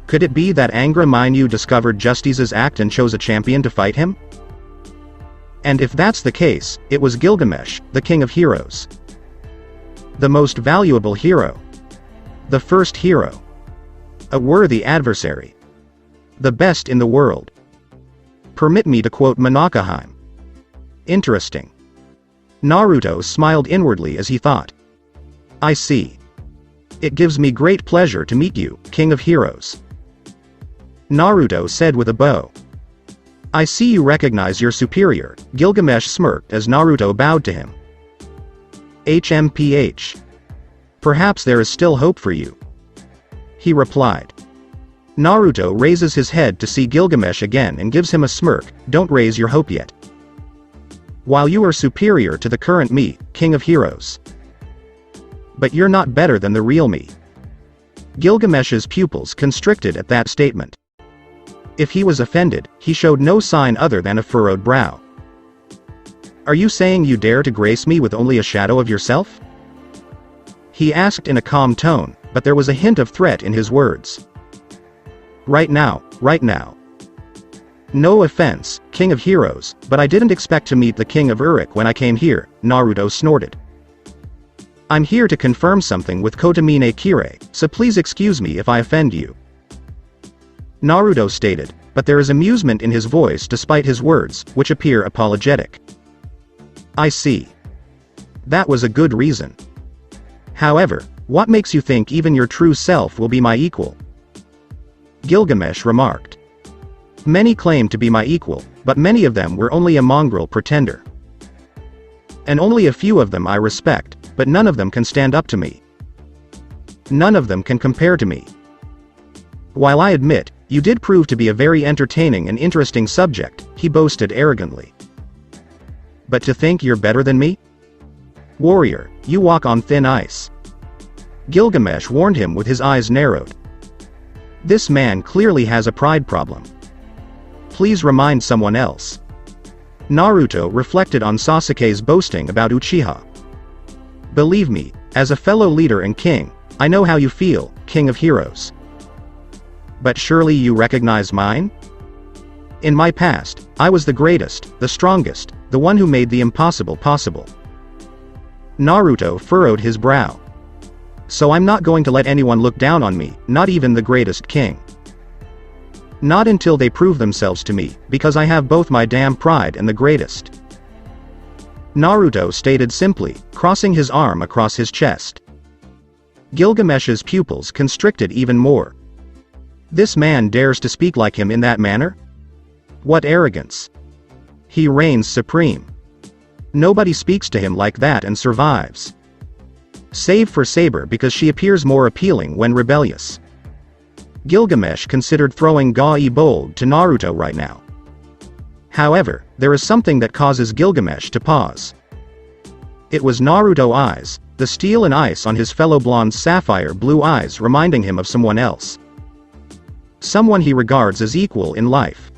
Speaker 2: Could it be that Angra Mainyu discovered Justice's act and chose a champion to fight him? And if that's the case, it was Gilgamesh, the King of Heroes. The most valuable hero. The first hero. A worthy adversary. The best in the world. Permit me to quote Monakaheim. Interesting. Naruto smiled inwardly as he thought. I see. It gives me great pleasure to meet you, King of Heroes. Naruto said with a bow. I see you recognize your superior, Gilgamesh smirked as Naruto bowed to him. HMPH. Perhaps there is still hope for you. He replied. Naruto raises his head to see Gilgamesh again and gives him a smirk. Don't raise your hope yet. While you are superior to the current me, King of Heroes. But you're not better than the real me. Gilgamesh's pupils constricted at that statement. If he was offended, he showed no sign other than a furrowed brow. Are you saying you dare to grace me with only a shadow of yourself? He asked in a calm tone, but there was a hint of threat in his words. Right now, right now. No offense, King of Heroes, but I didn't expect to meet the King of Uruk when I came here, Naruto snorted. I'm here to confirm something with Kotomine Kirei, so please excuse me if I offend you. Naruto stated, but there is amusement in his voice despite his words, which appear apologetic. I see. That was a good reason. However, what makes you think even your true self will be my equal? Gilgamesh remarked. Many claim to be my equal, but many of them were only a mongrel pretender. And only a few of them I respect, but none of them can stand up to me. None of them can compare to me. While I admit, you did prove to be a very entertaining and interesting subject, he boasted arrogantly. But to think you're better than me? Warrior, you walk on thin ice. Gilgamesh warned him with his eyes narrowed. This man clearly has a pride problem. Please remind someone else. Naruto reflected on Sasuke's boasting about Uchiha. Believe me, as a fellow leader and king, I know how you feel, King of Heroes. But surely you recognize mine? In my past, I was the greatest, the strongest, the one who made the impossible possible. Naruto furrowed his brow. So I'm not going to let anyone look down on me, not even the greatest king. Not until they prove themselves to me, because I have both my damn pride and the greatest. Naruto stated simply, crossing his arm across his chest. Gilgamesh's pupils constricted even more. This man dares to speak like him in that manner? What arrogance! He reigns supreme. Nobody speaks to him like that and survives. Save for Saber because she appears more appealing when rebellious. Gilgamesh considered throwing Ga-e-Bold to Naruto right now. However, there is something that causes Gilgamesh to pause. It was Naruto's eyes, the steel and ice on his fellow blonde's sapphire blue eyes reminding him of someone else. Someone he regards as equal in life.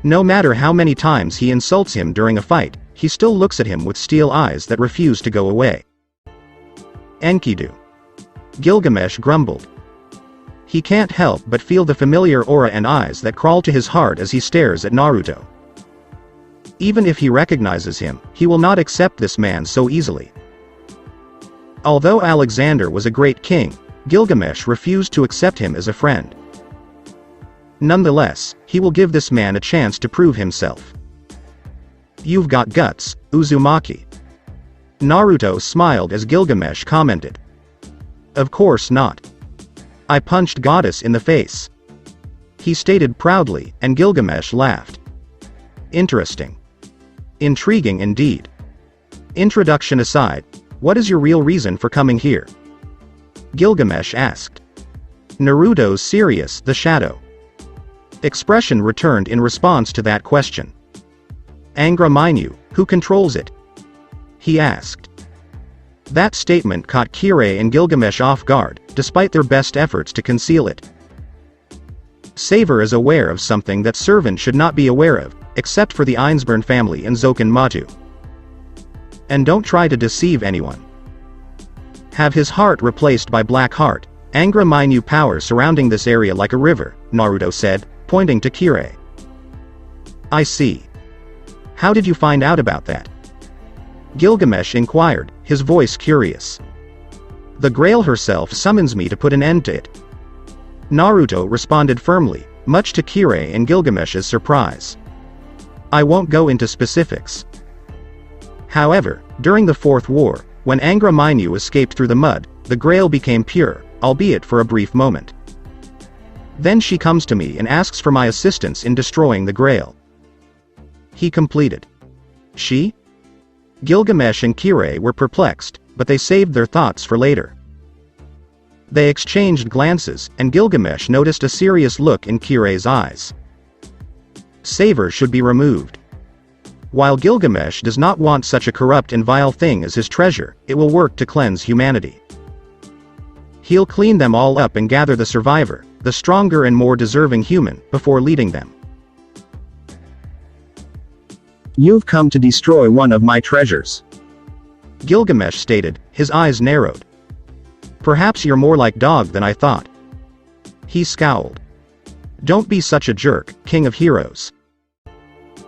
Speaker 2: No matter how many times he insults him during a fight, he still looks at him with steel eyes that refuse to go away. Enkidu. Gilgamesh grumbled. He can't help but feel the familiar aura and eyes that crawl to his heart as he stares at Naruto. Even if he recognizes him, he will not accept this man so easily. Although Alexander was a great king, Gilgamesh refused to accept him as a friend. Nonetheless, he will give this man a chance to prove himself. You've got guts, Uzumaki. Naruto smiled as Gilgamesh commented. Of course not. I punched Goddess in the face. He stated proudly, and Gilgamesh laughed. Interesting. Intriguing indeed. Introduction aside, what is your real reason for coming here? Gilgamesh asked. Naruto's serious, the shadow. Expression returned in response to that question. Angra Mainyu, who controls it? He asked. That statement caught Kirei and Gilgamesh off guard, despite their best efforts to conceal it. Saber is aware of something that Servant should not be aware of, except for the Ainsburn family and Zoken Matu. And don't try to deceive anyone. Have his heart replaced by Black Heart, Angra Mainyu power surrounding this area like a river, Naruto said, pointing to Kirei. I see. How did you find out about that? Gilgamesh inquired, his voice curious. The Grail herself summons me to put an end to it. Naruto responded firmly, much to Kirei and Gilgamesh's surprise. I won't go into specifics. However, during the Fourth War, when Angra Mainyu escaped through the mud, the Grail became pure, albeit for a brief moment. Then she comes to me and asks for my assistance in destroying the Grail. He completed. She? Gilgamesh and Kirei were perplexed, but they saved their thoughts for later. They exchanged glances, and Gilgamesh noticed a serious look in Kirei's eyes. Savor should be removed. While Gilgamesh does not want such a corrupt and vile thing as his treasure, it will work to cleanse humanity. He'll clean them all up and gather the survivor, the stronger and more deserving human, before leading them.
Speaker 3: You've come to destroy one of my treasures.
Speaker 2: Gilgamesh stated, his eyes narrowed. Perhaps you're more like dog than I thought. He scowled. Don't be such a jerk, King of Heroes.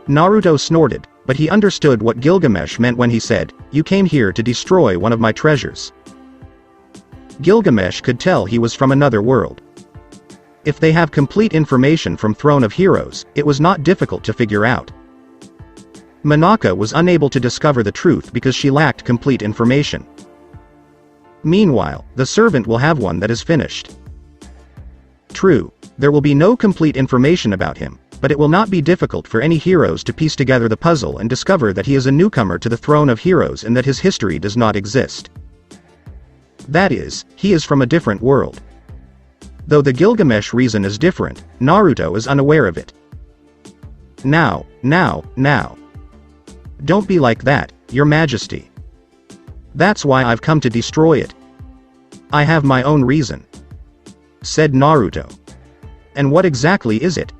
Speaker 2: Naruto snorted, but he understood what Gilgamesh meant when he said, you came here to destroy one of my treasures. Gilgamesh could tell he was from another world. If they have complete information from Throne of Heroes, it was not difficult to figure out. Monaka was unable to discover the truth because she lacked complete information. Meanwhile, the servant will have one that is finished. True, there will be no complete information about him, but it will not be difficult for any heroes to piece together the puzzle and discover that he is a newcomer to the Throne of Heroes and that his history does not exist. That is, he is from a different world. Though the Gilgamesh reason is different, Naruto is unaware of it. Now. Don't be like that, Your Majesty. That's why I've come to destroy it. I have my own reason, said Naruto. And what exactly is it?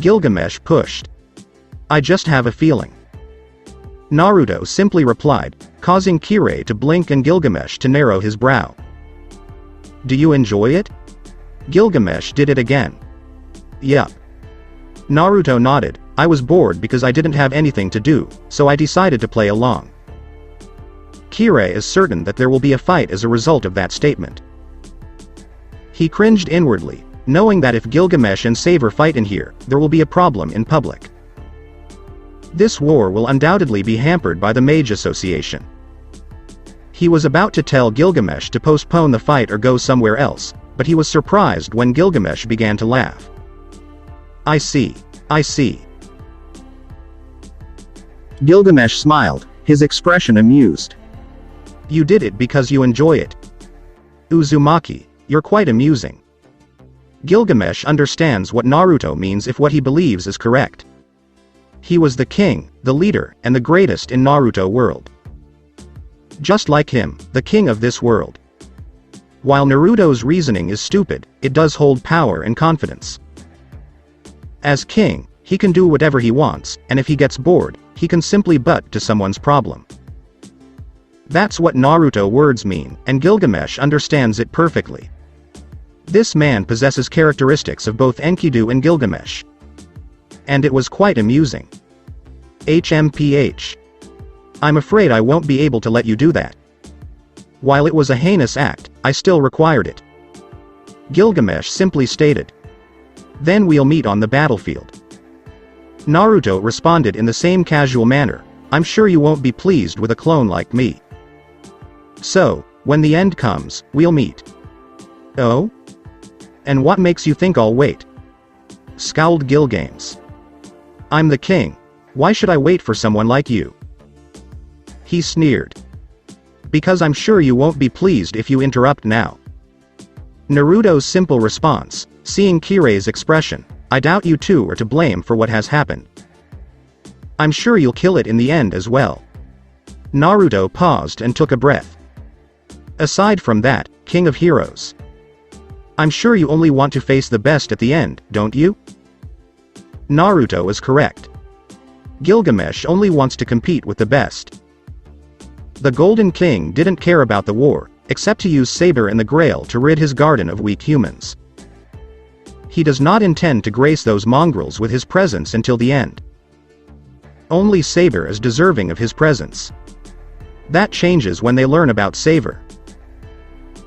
Speaker 2: Gilgamesh pushed. I just have a feeling. Naruto simply replied, causing Kirei to blink and Gilgamesh to narrow his brow. Do you enjoy it? Gilgamesh did it again. Yup. Naruto nodded, I was bored because I didn't have anything to do, so I decided to play along. Kirei is certain that there will be a fight as a result of that statement. He cringed inwardly, knowing that if Gilgamesh and Savor fight in here, there will be a problem in public. This war will undoubtedly be hampered by the Mage Association. He was about to tell Gilgamesh to postpone the fight or go somewhere else, but he was surprised when Gilgamesh began to laugh. I see.
Speaker 3: Gilgamesh smiled, his expression amused.
Speaker 2: You did it because you enjoy it. Uzumaki, you're quite amusing. Gilgamesh understands what Naruto means if what he believes is correct. He was the king, the leader, and the greatest in Naruto world. Just like him, the king of this world. While Naruto's reasoning is stupid, it does hold power and confidence. As king, he can do whatever he wants, and if he gets bored, he can simply butt to someone's problem. That's what Naruto words mean, and Gilgamesh understands it perfectly. This man possesses characteristics of both Enkidu and Gilgamesh. And it was quite amusing. HMPH. I'm afraid I won't be able to let you do that. While it was a heinous act, I still required it. Gilgamesh simply stated. Then we'll meet on the battlefield. Naruto responded in the same casual manner, I'm sure you won't be pleased with a clone like me. So, when the end comes, we'll meet. Oh? And what makes you think I'll wait? Scowled Gilgamesh. I'm the king. Why should I wait for someone like you? He sneered. Because I'm sure you won't be pleased if you interrupt now. Naruto's simple response, seeing Kirei's expression, I doubt you two are to blame for what has happened. I'm sure you'll kill it in the end as well. Naruto paused and took a breath. Aside from that, King of Heroes. I'm sure you only want to face the best at the end, don't you? Naruto is correct. Gilgamesh only wants to compete with the best. The Golden King didn't care about the war, except to use Saber and the Grail to rid his garden of weak humans. He does not intend to grace those mongrels with his presence until the end. Only Saber is deserving of his presence. That changes when they learn about Saber.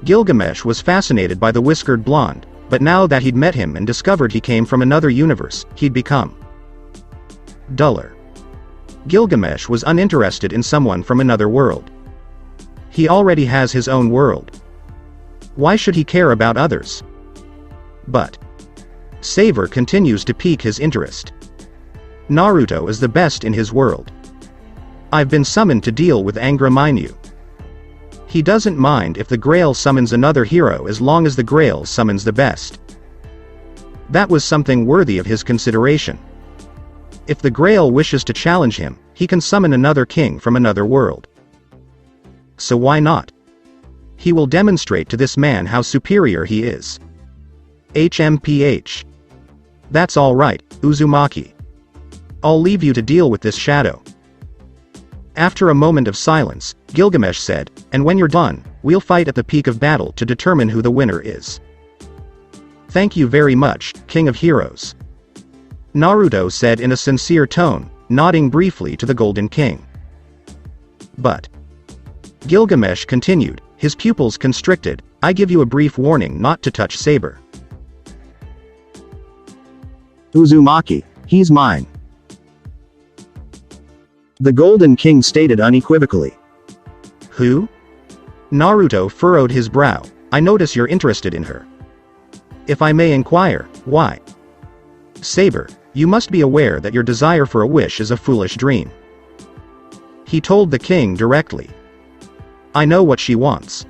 Speaker 2: Gilgamesh was fascinated by the whiskered blonde, but now that he'd met him and discovered he came from another universe, he'd become duller. Gilgamesh was uninterested in someone from another world. He already has his own world. Why should he care about others? But Saber continues to pique his interest. Naruto is the best in his world. I've been summoned to deal with Angra Mainyu. He doesn't mind if the Grail summons another hero as long as the Grail summons the best. That was something worthy of his consideration. If the Grail wishes to challenge him, he can summon another king from another world. So why not? He will demonstrate to this man how superior he is. HMPH. That's all right, Uzumaki. I'll leave you to deal with this shadow. After a moment of silence, Gilgamesh said, and when you're done, we'll fight at the peak of battle to determine who the winner is. Thank you very much, King of Heroes. Naruto said in a sincere tone, nodding briefly to the Golden King. But Gilgamesh continued, his pupils constricted, I give you a brief warning not to touch Saber.
Speaker 3: Uzumaki, he's mine. The Golden King stated unequivocally.
Speaker 2: Who? Naruto furrowed his brow, I notice you're interested in her. If I may inquire, why? Saber, you must be aware that your desire for a wish is a foolish dream. He told the king directly. I know what she wants.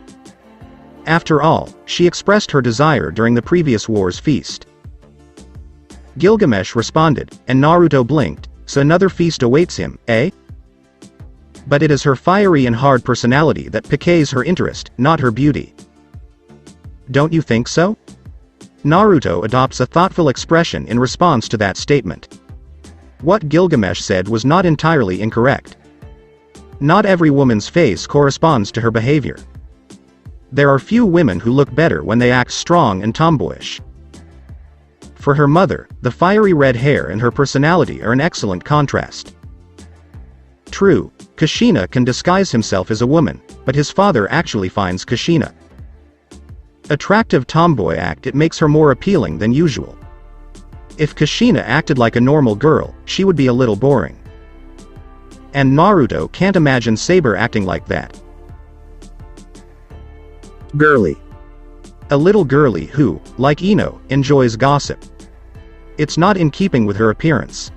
Speaker 2: After all, she expressed her desire during the previous war's feast. Gilgamesh responded, and Naruto blinked, so another feast awaits him, eh? But it is her fiery and hard personality that piques her interest, not her beauty. Don't you think so? Naruto adopts a thoughtful expression in response to that statement. What Gilgamesh said was not entirely incorrect. Not every woman's face corresponds to her behavior. There are few women who look better when they act strong and tomboyish. For her mother, the fiery red hair and her personality are an excellent contrast. True, Kushina can disguise himself as a woman, but his father actually finds Kushina attractive tomboy act, it makes her more appealing than usual. If Kushina acted like a normal girl, she would be a little boring. And Naruto can't imagine Saber acting like that.
Speaker 3: Girly.
Speaker 2: A little girly who, like Ino, enjoys gossip. It's not in keeping with her appearance.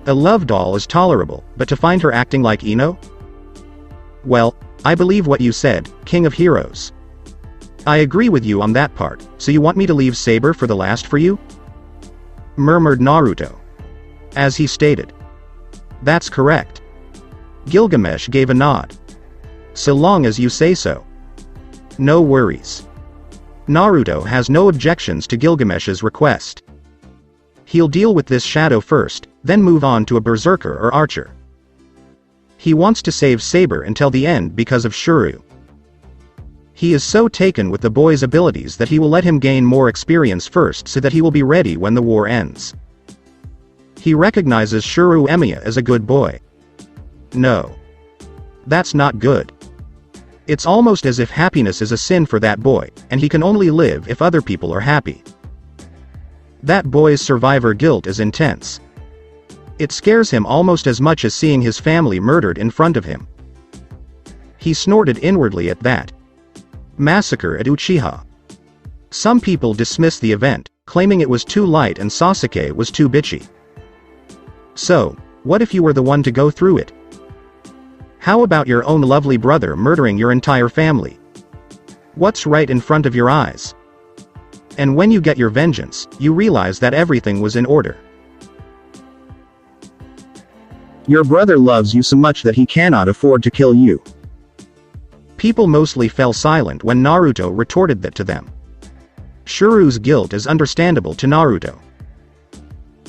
Speaker 2: A love doll is tolerable, but to find her acting like Ino? Well, I believe what you said, King of Heroes. I agree with you on that part, so you want me to leave Saber for the last for you? Murmured Naruto. As he stated. That's correct. Gilgamesh gave a nod. So long as you say so. No worries. Naruto has no objections to Gilgamesh's request. He'll deal with this shadow first, then move on to a berserker or archer. He wants to save Saber until the end because of Shuru. He is so taken with the boy's abilities that he will let him gain more experience first so that he will be ready when the war ends. He recognizes Shuru Emiya as a good boy. No. That's not good. It's almost as if happiness is a sin for that boy, and he can only live if other people are happy. That boy's survivor guilt is intense. It scares him almost as much as seeing his family murdered in front of him. He snorted inwardly at that. Massacre at Uchiha. Some people dismiss the event, claiming it was too light and Sasuke was too bitchy. So, what if you were the one to go through it? How about your own lovely brother murdering your entire family? What's right in front of your eyes? And when you get your vengeance, you realize that everything was in order.
Speaker 3: Your brother loves you so much that he cannot afford to kill you.
Speaker 2: People mostly fell silent when Naruto retorted that to them. Shuru's guilt is understandable to Naruto.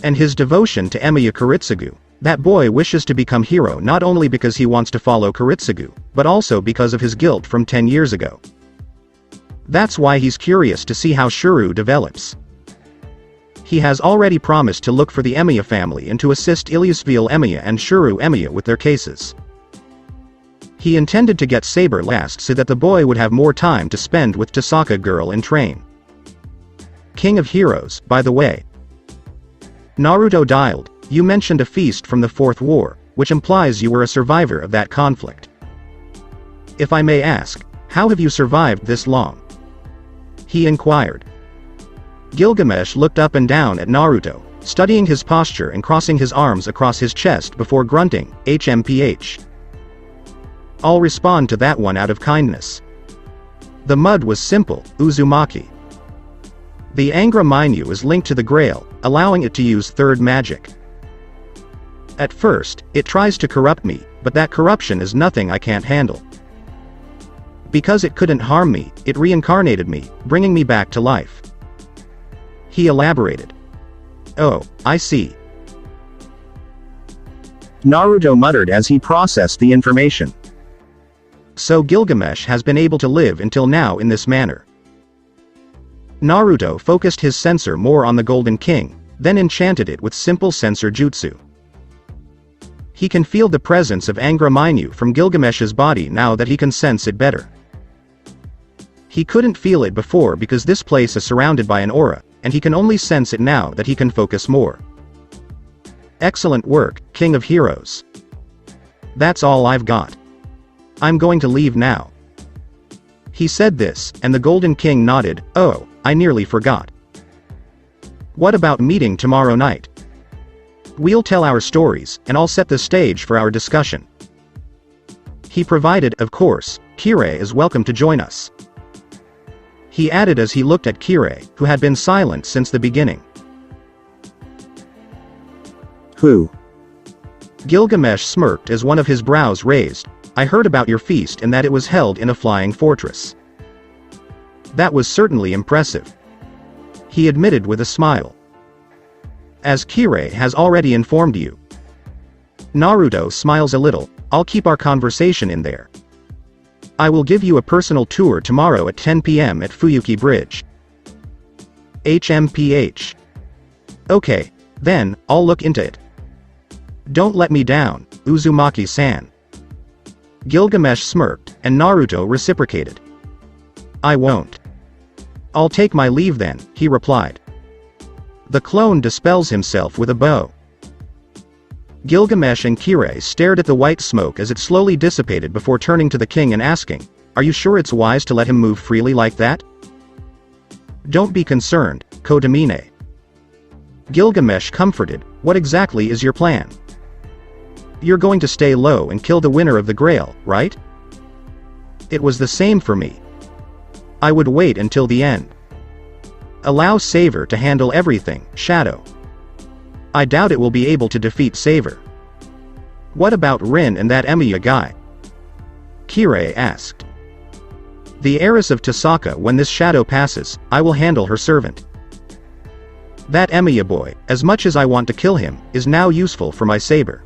Speaker 2: And his devotion to Emiya Kuritsugu, that boy wishes to become hero not only because he wants to follow Kuritsugu, but also because of his guilt from 10 years ago. That's why he's curious to see how Shuru develops. He has already promised to look for the Emiya family and to assist Ilyusville Emiya and Shuru Emiya with their cases. He intended to get Saber last so that the boy would have more time to spend with Tasaka girl and train. King of Heroes, by the way. Naruto dialed, you mentioned a feast from the Fourth War, which implies you were a survivor of that conflict. If I may ask, how have you survived this long? He inquired. Gilgamesh looked up and down at Naruto, studying his posture and crossing his arms across his chest before grunting, HMPH. I'll respond to that one out of kindness. The mud was simple, Uzumaki. The Angra Mainyu is linked to the Grail, allowing it to use third magic. At first, it tries to corrupt me, but that corruption is nothing I can't handle. Because it couldn't harm me, it reincarnated me, bringing me back to life. He elaborated. Oh, I see.
Speaker 3: Naruto muttered as he processed the information.
Speaker 2: So Gilgamesh has been able to live until now in this manner. Naruto focused his sensor more on the Golden King, then enchanted it with simple sensor jutsu. He can feel the presence of Angra Mainyu from Gilgamesh's body now that he can sense it better. He couldn't feel it before because this place is surrounded by an aura, and he can only sense it now that he can focus more. Excellent work, King of Heroes. That's all I've got. I'm going to leave now. He said this, and the Golden King nodded. Oh, I nearly forgot. What about meeting tomorrow night? We'll tell our stories, and I'll set the stage for our discussion. He provided, of course, Kirei is welcome to join us. He added as he looked at Kirei, who had been silent since the beginning.
Speaker 3: Who?
Speaker 2: Gilgamesh smirked as one of his brows raised. I heard about your feast and that it was held in a flying fortress. That was certainly impressive. He admitted with a smile. As Kirei has already informed you. Naruto smiles a little. I'll keep our conversation in there. I will give you a personal tour tomorrow at 10 p.m. at Fuyuki Bridge. HMPH. Okay, then, I'll look into it. Don't let me down, Uzumaki-san. Gilgamesh smirked, and Naruto reciprocated. I won't. I'll take my leave then, he replied. The clone dispels himself with a bow. Gilgamesh and Kirei stared at the white smoke as it slowly dissipated before turning to the king and asking, are you sure it's wise to let him move freely like that? Don't be concerned, Kodamine. Gilgamesh comforted, what exactly is your plan? You're going to stay low and kill the winner of the Grail, right? It was the same for me. I would wait until the end. Allow Saver to handle everything, Shadow. I doubt it will be able to defeat Saver. What about Rin and that Emiya guy? Kirei asked. The heiress of Tasaka. When this shadow passes, I will handle her servant. That Emiya boy, as much as I want to kill him, is now useful for my saber.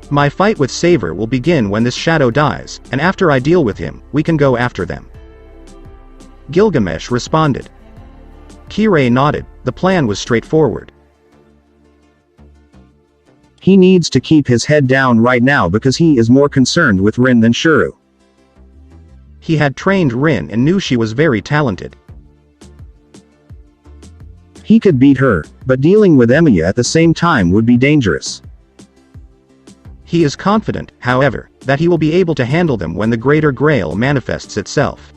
Speaker 2: My fight with Saver will begin when this shadow dies, and after I deal with him, we can go after them. Gilgamesh responded. Kirei nodded. The plan was straightforward.
Speaker 3: He needs to keep his head down right now because he is more concerned with Rin than Shuru.
Speaker 2: He had trained Rin and knew she was very talented.
Speaker 3: He could beat her, but dealing with Emiya at the same time would be dangerous.
Speaker 2: He is confident, however, that he will be able to handle them when the Greater Grail manifests itself.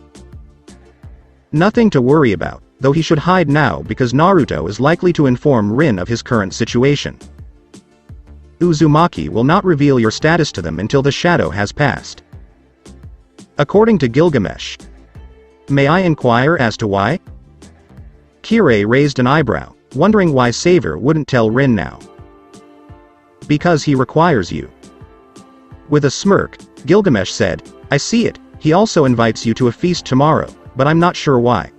Speaker 2: Nothing to worry about, though he should hide now because Naruto is likely to inform Rin of his current situation. Uzumaki will not reveal your status to them until the shadow has passed. According to Gilgamesh. May I inquire as to why? Kirei raised an eyebrow, wondering why Saver wouldn't tell Rin now. Because he requires you. With a smirk, Gilgamesh said, I see it, he also invites you to a feast tomorrow, but I'm not sure why.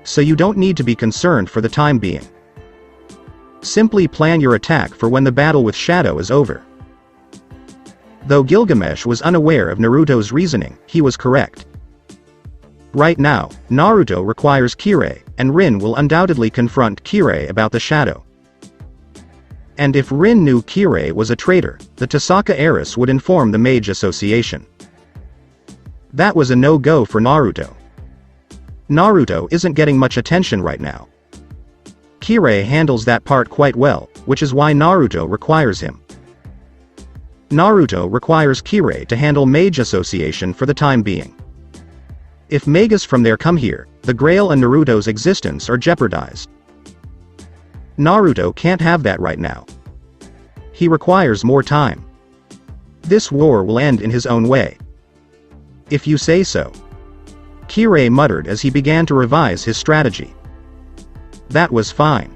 Speaker 2: So you don't need to be concerned for the time being. Simply plan your attack for when the battle with Shadow is over. Though Gilgamesh was unaware of Naruto's reasoning, he was correct. Right now, Naruto requires Kirei, and Rin will undoubtedly confront Kirei about the Shadow. And if Rin knew Kirei was a traitor, the Tasaka heiress would inform the Mage Association. That was a no-go for Naruto. Naruto isn't getting much attention right now. Kirei handles that part quite well, which is why Naruto requires him. Naruto requires Kirei to handle Mage Association for the time being. If mages from there come here, the Grail and Naruto's existence are jeopardized. Naruto can't have that right now. He requires more time. This war will end in his own way. If you say so. Kirei muttered as he began to revise his strategy. That was fine.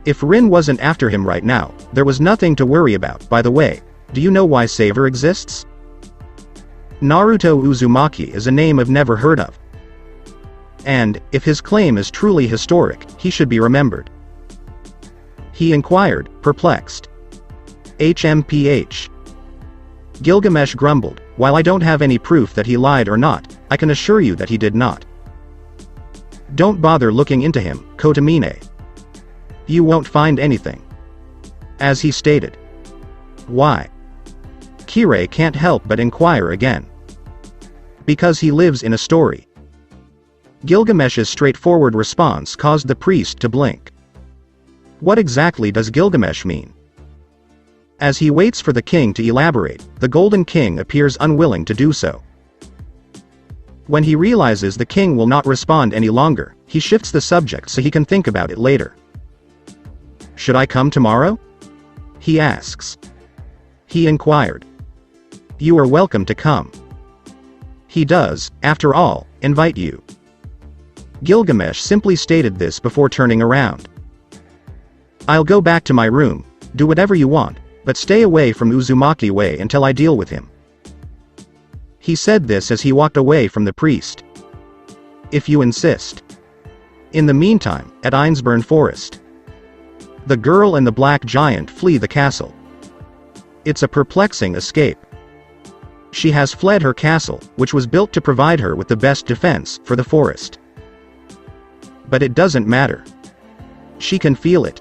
Speaker 2: If Rin wasn't after him right now, there was nothing to worry about. By the way, do you know why Saver exists? Naruto Uzumaki is a name I've never heard of. And, if his claim is truly historic, he should be remembered. He inquired, perplexed. HMPH. Gilgamesh grumbled, while I don't have any proof that he lied or not, I can assure you that he did not. Don't bother looking into him, Kotomine. You won't find anything. As he stated. Why? Kirei can't help but inquire again. Because he lives in a story. Gilgamesh's straightforward response caused the priest to blink. What exactly does Gilgamesh mean? As he waits for the king to elaborate, the Golden King appears unwilling to do so. When he realizes the king will not respond any longer, he shifts the subject so he can think about it later. Should I come tomorrow? He asks. He inquired. You are welcome to come. He does, after all, invite you. Gilgamesh simply stated this before turning around. I'll go back to my room, do whatever you want, but stay away from Uzumaki Way until I deal with him. He said this as he walked away from the priest. If you insist. In the meantime, at Einsburn Forest. The girl and the black giant flee the castle. It's a perplexing escape. She has fled her castle, which was built to provide her with the best defense for the forest. But it doesn't matter. She can feel it.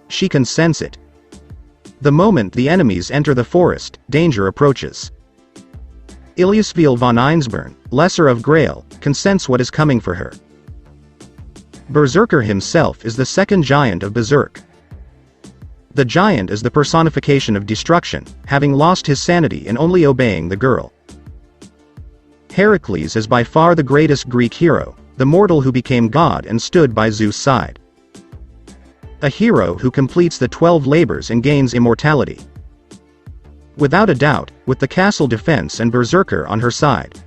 Speaker 2: She can sense it. The moment the enemies enter the forest, danger approaches. Ilyasville von Einsburn, lesser of Grail, can sense what is coming for her. Berserker himself is the second giant of Berserk. The giant is the personification of destruction, having lost his sanity in only obeying the girl. Heracles is by far the greatest Greek hero, the mortal who became god and stood by Zeus' side. A hero who completes the 12 labors and gains immortality. Without a doubt, with the castle defense and Berserker on her side.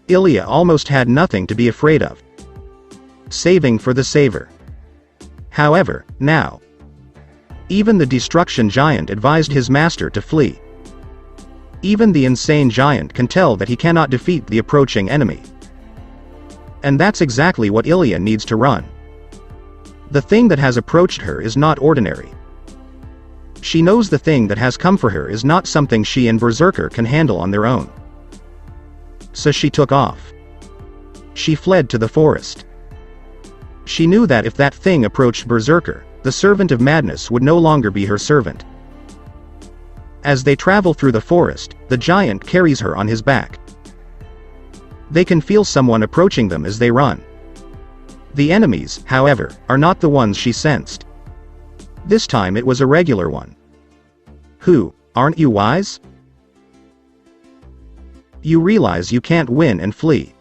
Speaker 2: Ilya almost had nothing to be afraid of. Saving for the saver. However, now. Even the destruction giant advised his master to flee. Even the insane giant can tell that he cannot defeat the approaching enemy. And that's exactly what Ilya needs to run. The thing that has approached her is not ordinary. She knows the thing that has come for her is not something she and Berserker can handle on their own. So she took off. She fled to the forest. She knew that if that thing approached Berserker, the servant of madness would no longer be her servant. As they travel through the forest, the giant carries her on his back. They can feel someone approaching them as they run. The enemies, however, are not the ones she sensed. This time it was a regular one. Who, aren't you wise? You realize you can't win and flee.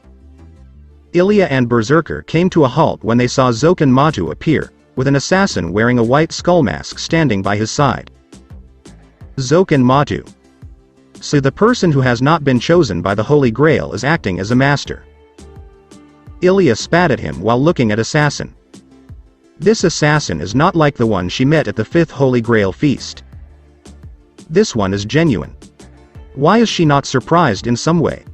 Speaker 2: Ilya and Berserker came to a halt when they saw Zoken Matu appear, with an assassin wearing a white skull mask standing by his side. Zoken Matu. So the person who has not been chosen by the Holy Grail is acting as a master. Ilya spat at him while looking at Assassin. This assassin is not like the one she met at the 5th Holy Grail feast. This one is genuine. Why is she not surprised in some way?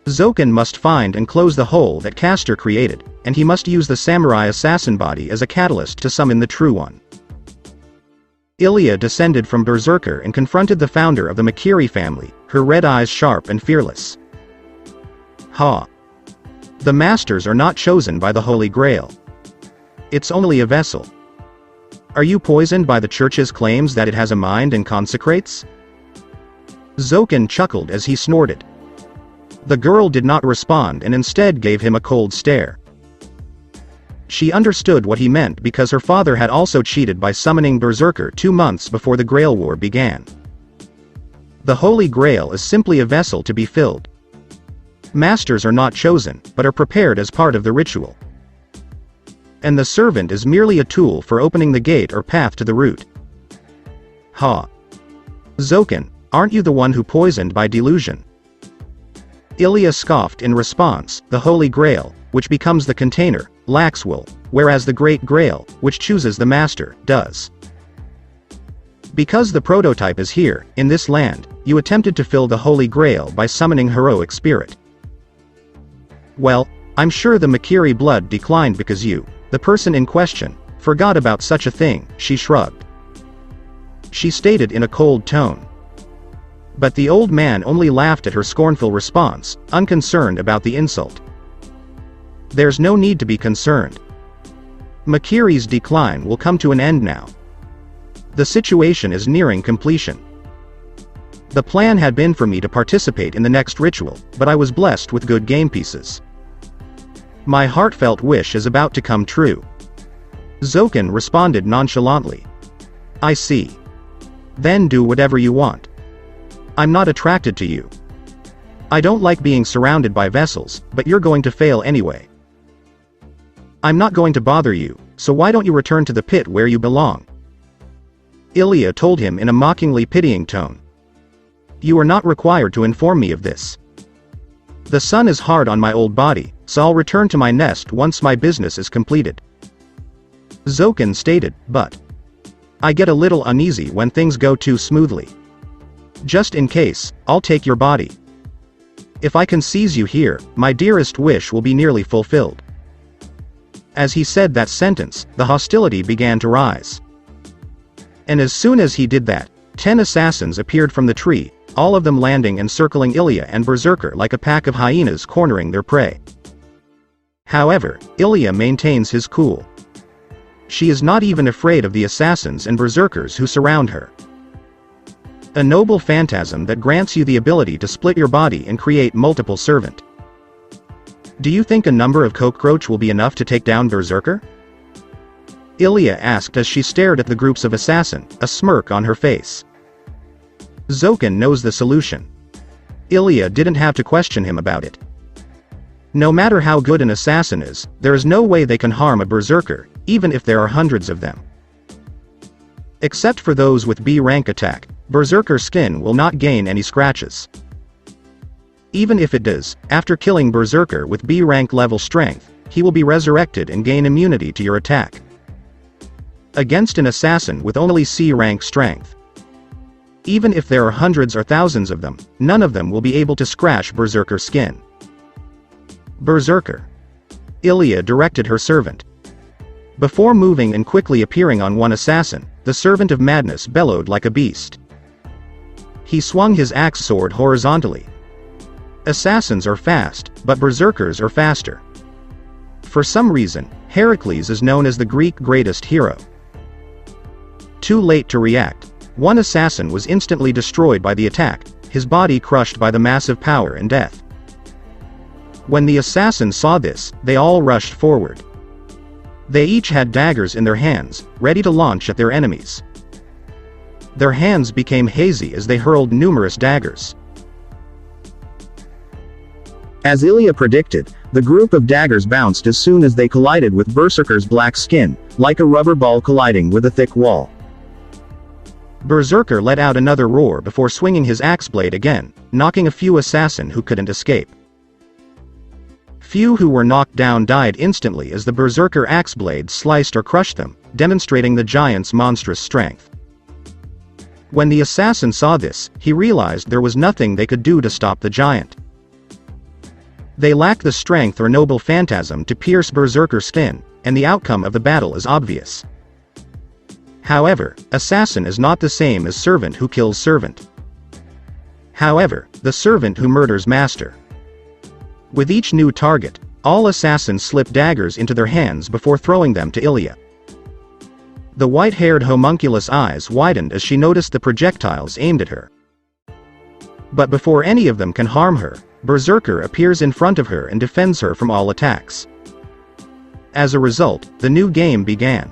Speaker 2: Zoken must find and close the hole that Castor created, and he must use the samurai assassin body as a catalyst to summon the true one. Ilya descended from Berserker and confronted the founder of the Makiri family, her red eyes sharp and fearless. Ha! The masters are not chosen by the Holy Grail. It's only a vessel. Are you poisoned by the church's claims that it has a mind and consecrates? Zoken chuckled as he snorted. The girl did not respond and instead gave him a cold stare. She understood what he meant because her father had also cheated by summoning Berserker 2 months before the Grail War began. The Holy Grail is simply a vessel to be filled. Masters are not chosen, but are prepared as part of the ritual. And the servant is merely a tool for opening the gate or path to the root. Ha! Zoken, aren't you the one who poisoned by delusion? Ilya scoffed in response, the Holy Grail, which becomes the container, lacks will, whereas the Great Grail, which chooses the master, does. Because the prototype is here, in this land, you attempted to fill the Holy Grail by summoning heroic spirit. Well, I'm sure the Makiri blood declined because you, the person in question, forgot about such a thing, she shrugged. She stated in a cold tone. But the old man only laughed at her scornful response, unconcerned about the insult. There's no need to be concerned. Makiri's decline will come to an end now. The situation is nearing completion. The plan had been for me to participate in the next ritual, but I was blessed with good game pieces. My heartfelt wish is about to come true. Zoken responded nonchalantly. I see. Then do whatever you want. I'm not attracted to you. I don't like being surrounded by vessels, but you're going to fail anyway. I'm not going to bother you, so why don't you return to the pit where you belong? Ilya told him in a mockingly pitying tone. You are not required to inform me of this. The sun is hard on my old body, so I'll return to my nest once my business is completed. Zoken stated, but I get a little uneasy when things go too smoothly. Just in case, I'll take your body. If I can seize you here, my dearest wish will be nearly fulfilled. As he said that sentence, the hostility began to rise. And as soon as he did that, 10 assassins appeared from the tree, all of them landing and circling Ilya and Berserker like a pack of hyenas cornering their prey. However, Ilya maintains his cool. She is not even afraid of the assassins and berserkers who surround her. A noble phantasm that grants you the ability to split your body and create multiple servant. Do you think a number of cockroach will be enough to take down Berserker? Ilya asked as she stared at the groups of assassin, a smirk on her face. Zoken knows the solution. Ilya didn't have to question him about it. No matter how good an assassin is, there is no way they can harm a Berserker, even if there are hundreds of them. Except for those with B rank attack, Berserker skin will not gain any scratches. Even if it does, after killing Berserker with B rank level strength, he will be resurrected and gain immunity to your attack. Against an assassin with only C rank strength. Even if there are hundreds or thousands of them, none of them will be able to scratch Berserker skin. Berserker. Ilya directed her servant. Before moving and quickly appearing on one assassin, the servant of madness bellowed like a beast. He swung his axe sword horizontally. Assassins are fast, but berserkers are faster. For some reason, Heracles is known as the Greek greatest hero. Too late to react. One assassin was instantly destroyed by the attack, his body crushed by the massive power and death. When the assassins saw this, they all rushed forward. They each had daggers in their hands, ready to launch at their enemies. Their hands became hazy as they hurled numerous daggers.
Speaker 3: As Ilya predicted, the group of daggers bounced as soon as they collided with Berserker's black skin, like a rubber ball colliding with a thick wall.
Speaker 2: Berserker let out another roar before swinging his axe blade again, knocking a few assassin who couldn't escape. Few who were knocked down died instantly as the Berserker axe blade sliced or crushed them, demonstrating the giant's monstrous strength. When the assassin saw this, he realized there was nothing they could do to stop the giant. They lack the strength or noble phantasm to pierce Berserker skin, and the outcome of the battle is obvious. However, assassin is not the same as servant who kills servant. However, the servant who murders master. With each new target, all assassins slip daggers into their hands before throwing them to Ilya. The white-haired homunculus eyes widened as she noticed the projectiles aimed at her. But before any of them can harm her, Berserker appears in front of her and defends her from all attacks. As a result, the new game began.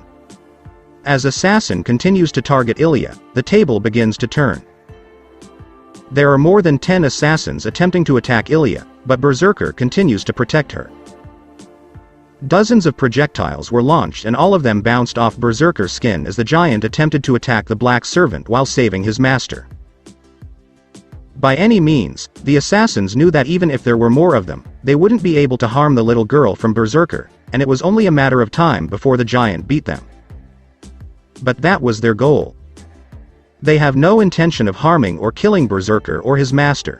Speaker 2: As Assassin continues to target Ilya, the table begins to turn. There are more than 10 assassins attempting to attack Ilya, but Berserker continues to protect her. Dozens of projectiles were launched and all of them bounced off Berserker's skin as the giant attempted to attack the Black Servant while saving his master. By any means, the assassins knew that even if there were more of them, they wouldn't be able to harm the little girl from Berserker, and it was only a matter of time before the giant beat them. But that was their goal. They have no intention of harming or killing Berserker or his master.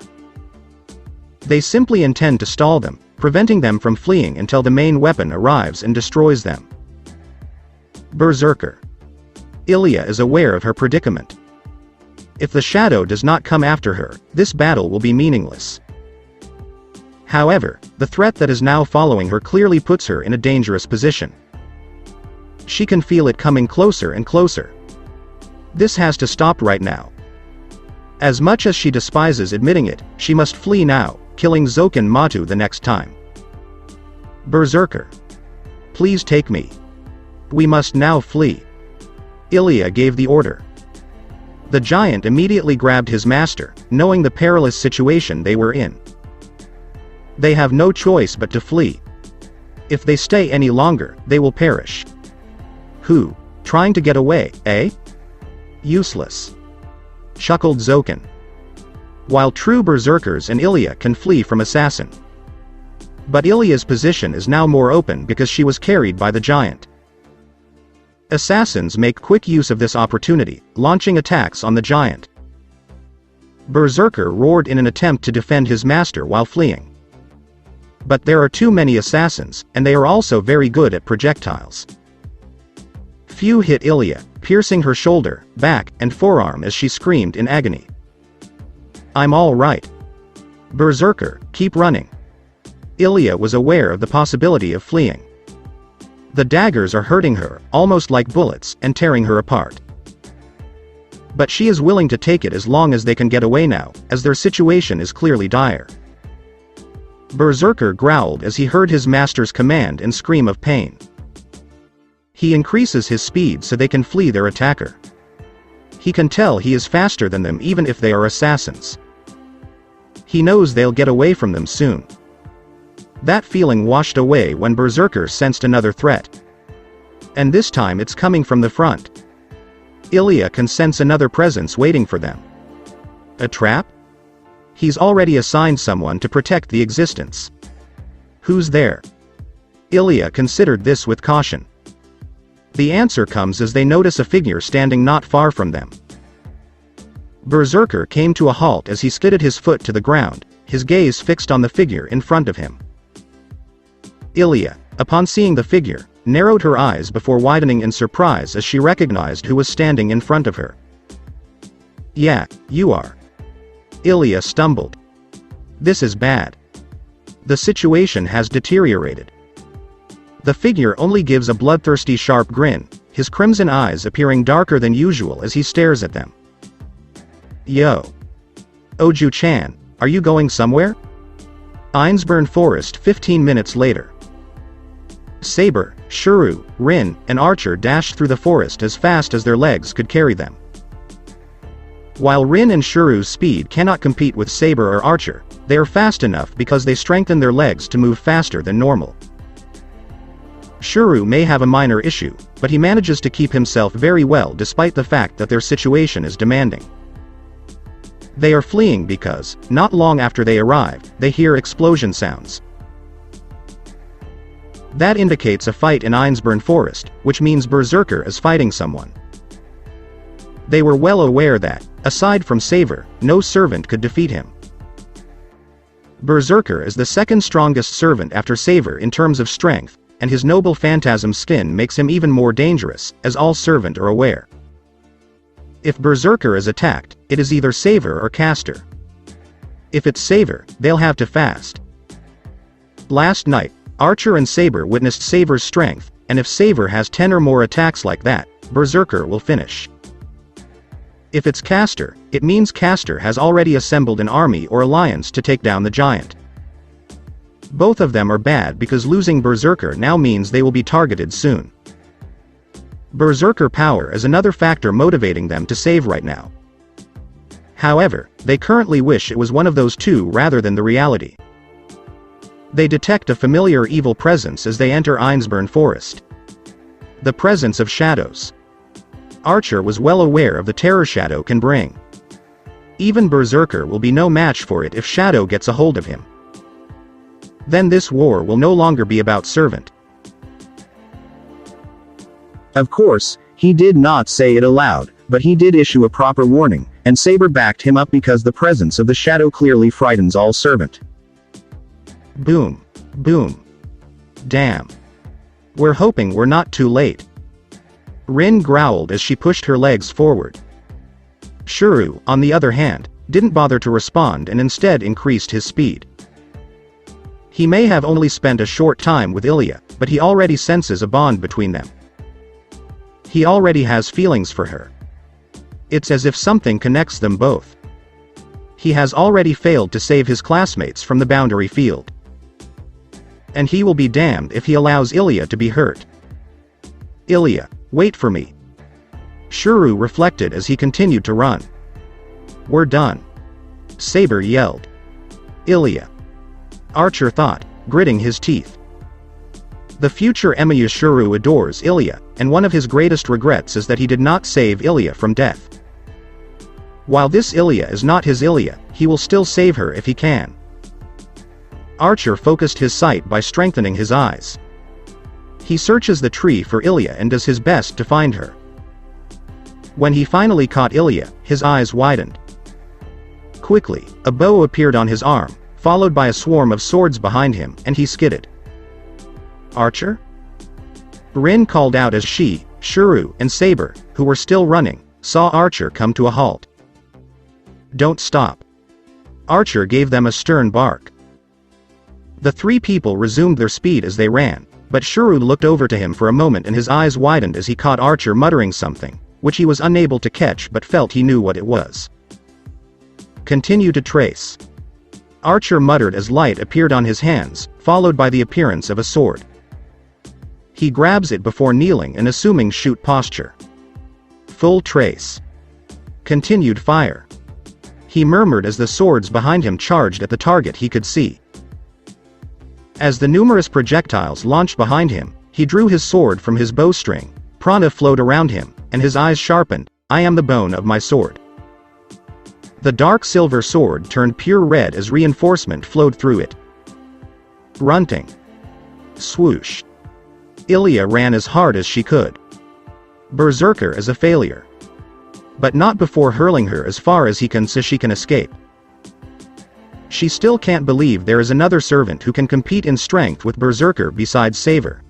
Speaker 2: They simply intend to stall them, preventing them from fleeing until the main weapon arrives and destroys them. Berserker. Ilya is aware of her predicament. If the shadow does not come after her, this battle will be meaningless. However, the threat that is now following her clearly puts her in a dangerous position. She can feel it coming closer and closer. This has to stop right now. As much as she despises admitting it, she must flee now, killing Zoken Matu the next time. Berserker. Please take me. We must now flee. Ilya gave the order. The giant immediately grabbed his master, knowing the perilous situation they were in. They have no choice but to flee. If they stay any longer, they will perish. Who? Trying to get away, eh? Useless. Chuckled Zoken. While true berserkers and Ilya can flee from assassin. But Ilya's position is now more open because she was carried by the giant. Assassins make quick use of this opportunity, launching attacks on the giant. Berserker roared in an attempt to defend his master while fleeing. But there are too many assassins, and they are also very good at projectiles. Few hit Ilya, piercing her shoulder, back, and forearm as she screamed in agony. I'm all right. Berserker, keep running. Ilya was aware of the possibility of fleeing. The daggers are hurting her, almost like bullets, and tearing her apart. But she is willing to take it as long as they can get away now, as their situation is clearly dire. Berserker growled as he heard his master's command and scream of pain. He increases his speed so they can flee their attacker. He can tell he is faster than them even if they are assassins. He knows they'll get away from them soon. That feeling washed away when Berserker sensed another threat. And this time it's coming from the front. Ilya can sense another presence waiting for them. A trap? He's already assigned someone to protect the existence. Who's there? Ilya considered this with caution. The answer comes as they notice a figure standing not far from them. Berserker came to a halt as he skidded his foot to the ground, his gaze fixed on the figure in front of him. Ilya, upon seeing the figure, narrowed her eyes before widening in surprise as she recognized who was standing in front of her. Yeah, you are. Ilya stumbled. This is bad. The situation has deteriorated. The figure only gives a bloodthirsty sharp grin, his crimson eyes appearing darker than usual as he stares at them. Yo. Oju-chan, are you going somewhere? Einsburn Forest 15 minutes later. Saber, Shuru, Rin, and Archer dashed through the forest as fast as their legs could carry them. While Rin and Shuru's speed cannot compete with Saber or Archer, they are fast enough because they strengthen their legs to move faster than normal. Shuru may have a minor issue, but he manages to keep himself very well despite the fact that their situation is demanding. They are fleeing because, not long after they arrive, they hear explosion sounds. That indicates a fight in Einsburn Forest, which means Berserker is fighting someone. They were well aware that, aside from Saber, no servant could defeat him. Berserker is the second strongest servant after Saber in terms of strength, and his noble phantasm skin makes him even more dangerous, as all servant are aware. If Berserker is attacked, it is either Saber or Caster. If it's Saber, they'll have to fast. Last night, Archer and Saber witnessed Saber's strength, and if Saber has 10 or more attacks like that, Berserker will finish. If it's Caster, it means Caster has already assembled an army or alliance to take down the giant. Both of them are bad because losing Berserker now means they will be targeted soon. Berserker power is another factor motivating them to save right now. However, they currently wish it was one of those two rather than the reality. They detect a familiar evil presence as they enter Einsburn Forest. The presence of shadows. Archer was well aware of the terror shadow can bring. Even Berserker will be no match for it if Shadow gets a hold of him. Then this war will no longer be about Servant.
Speaker 3: Of course, he did not say it aloud, but he did issue a proper warning, and Saber backed him up because the presence of the Shadow clearly frightens all Servant.
Speaker 2: Boom. Boom. Damn. We're hoping we're not too late. Rin growled as she pushed her legs forward. Shuru, on the other hand, didn't bother to respond and instead increased his speed. He may have only spent a short time with Ilya, but he already senses a bond between them. He already has feelings for her. It's as if something connects them both. He has already failed to save his classmates from the boundary field. And he will be damned if he allows Ilya to be hurt. Ilya, wait for me. Shuru reflected as he continued to run. We're done. Saber yelled. Ilya. Archer thought, gritting his teeth. The future Emiya Shuru adores Ilya, and one of his greatest regrets is that he did not save Ilya from death. While this Ilya is not his Ilya, he will still save her if he can. Archer focused his sight by strengthening his eyes. He searches the tree for Ilya and does his best to find her. When he finally caught Ilya, his eyes widened. Quickly, a bow appeared on his arm, followed by a swarm of swords behind him, and he skidded. Archer? Rin called out as she, Shuru, and Saber, who were still running, saw Archer come to a halt. Don't stop. Archer gave them a stern bark. The three people resumed their speed as they ran, but Shuru looked over to him for a moment and his eyes widened as he caught Archer muttering something, which he was unable to catch but felt he knew what it was. Continue to trace. Archer muttered as light appeared on his hands, followed by the appearance of a sword. He grabs it before kneeling and assuming shoot posture. Full trace. Continued fire. He murmured as the swords behind him charged at the target he could see. As the numerous projectiles launched behind him, he drew his sword from his bowstring, prana flowed around him, and his eyes sharpened. I am the bone of my sword. The dark silver sword turned pure red as reinforcement flowed through it. Grunting. Swoosh. Ilya ran as hard as she could. Berserker is a failure. But not before hurling her as far as he can so she can escape. She still can't believe there is another servant who can compete in strength with Berserker besides Saber.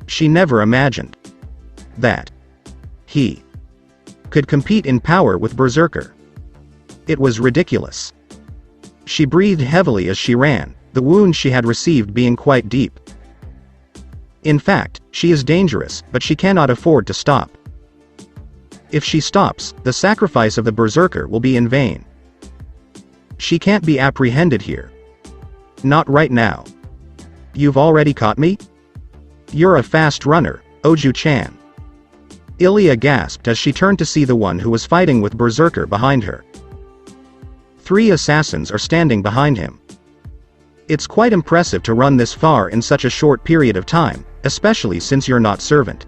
Speaker 2: She never imagined that he could compete in power with Berserker. It was ridiculous. She breathed heavily as she ran, the wound she had received being quite deep. In fact, she is dangerous, but she cannot afford to stop. If she stops, the sacrifice of the Berserker will be in vain. She can't be apprehended here. Not right now. You've already caught me? You're a fast runner, Oju-chan. Ilya gasped as she turned to see the one who was fighting with Berserker behind her. 3 assassins are standing behind him. It's quite impressive to run this far in such a short period of time, especially since you're not servant.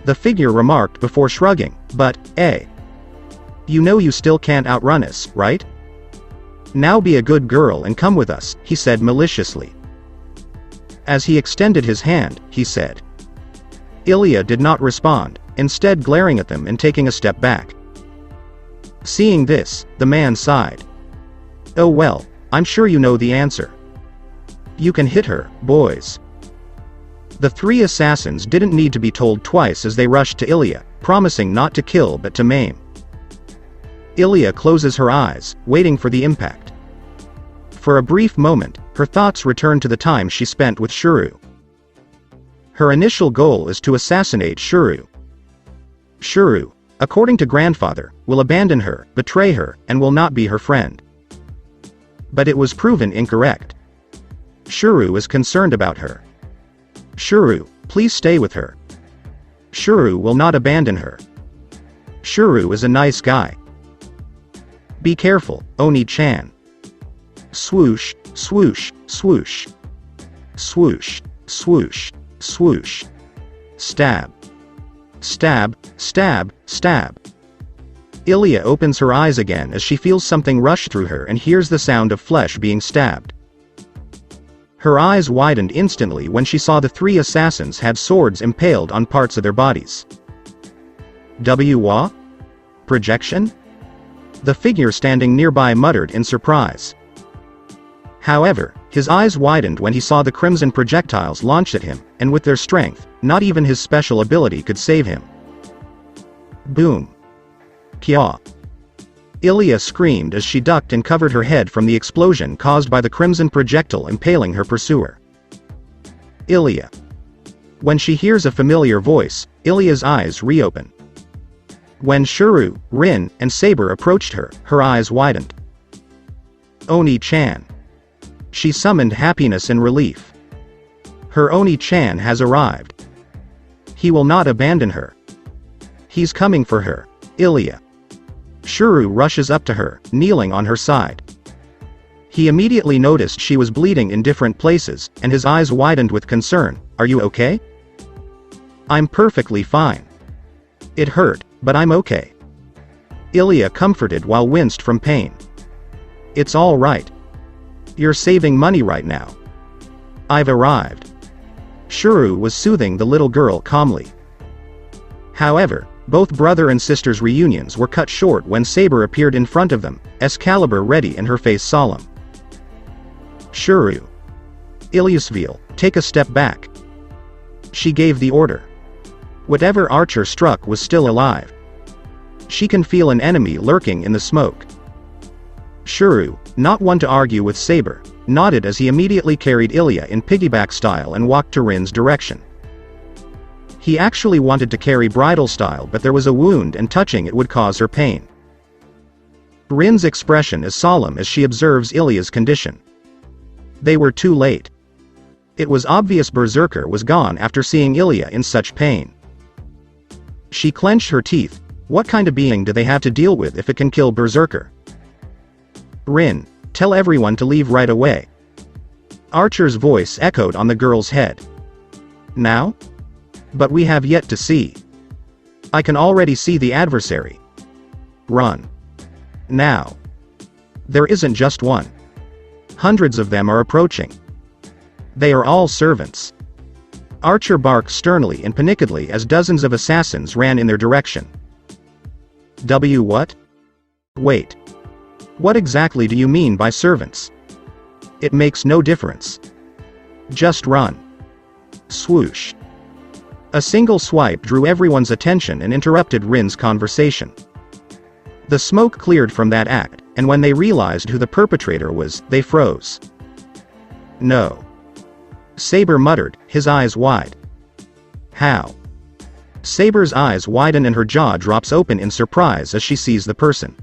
Speaker 2: The figure remarked before shrugging, but, you know you still can't outrun us, right? Now be a good girl and come with us, he said maliciously. As he extended his hand, he said. Ilya did not respond, instead glaring at them and taking a step back. Seeing this, the man sighed. Oh well, I'm sure you know the answer. You can hit her, boys. The 3 assassins didn't need to be told twice as they rushed to Ilya, promising not to kill but to maim. Ilya closes her eyes, waiting for the impact. For a brief moment, her thoughts return to the time she spent with Shuru. Her initial goal is to assassinate Shuru. Shuru, according to grandfather, will abandon her, betray her, and will not be her friend. But it was proven incorrect. Shuru is concerned about her. Shuru, please stay with her. Shuru will not abandon her. Shuru is a nice guy. Be careful, Oni-chan. Swoosh, swoosh, swoosh. Swoosh, swoosh, swoosh. Stab. Stab, stab, stab. Ilya opens her eyes again as she feels something rush through her and hears the sound of flesh being stabbed. Her eyes widened instantly when she saw the three assassins had swords impaled on parts of their bodies. What? Projection? The figure standing nearby muttered in surprise. However, his eyes widened when he saw the crimson projectiles launched at him, and with their strength, not even his special ability could save him. Boom. Kya. Ilya screamed as she ducked and covered her head from the explosion caused by the crimson projectile impaling her pursuer. Ilya. When she hears a familiar voice, Ilya's eyes reopen. When Shuru, Rin, and Saber approached her, her eyes widened. Oni-chan. She summoned happiness and relief. Her Oni-chan has arrived. He will not abandon her. He's coming for her. Ilya. Shuru rushes up to her, kneeling on her side. He immediately noticed she was bleeding in different places, and his eyes widened with concern. Are you okay? I'm perfectly fine. It hurt, but I'm okay. Ilya comforted while winced from pain. It's all right. You're saving money right now. I've arrived. Shuru was soothing the little girl calmly. However, both brother and sister's reunions were cut short when Saber appeared in front of them, Excalibur ready and her face solemn. Shuru. Ilyasville, take a step back. She gave the order. Whatever archer struck was still alive. She can feel an enemy lurking in the smoke. Shuru, not one to argue with Saber, nodded as he immediately carried Ilya in piggyback style and walked to Rin's direction. He actually wanted to carry bridal style, but there was a wound and touching it would cause her pain. Rin's expression is solemn as she observes Ilya's condition. They were too late. It was obvious Berserker was gone after seeing Ilya in such pain. She clenched her teeth. What kind of being do they have to deal with if it can kill Berserker? Rin, tell everyone to leave right away. Archer's voice echoed on the girl's head. Now? But we have yet to see. I can already see the adversary. Run. Now. There isn't just one. Hundreds of them are approaching. They are all servants. Archer barked sternly and panickedly as dozens of assassins ran in their direction. What? Wait. What exactly do you mean by servants? It makes no difference. Just run. Swoosh. A single swipe drew everyone's attention and interrupted Rin's conversation. The smoke cleared from that act, and when they realized who the perpetrator was, they froze. No. Saber muttered, his eyes wide. How? Saber's eyes widen and her jaw drops open in surprise as she sees the person.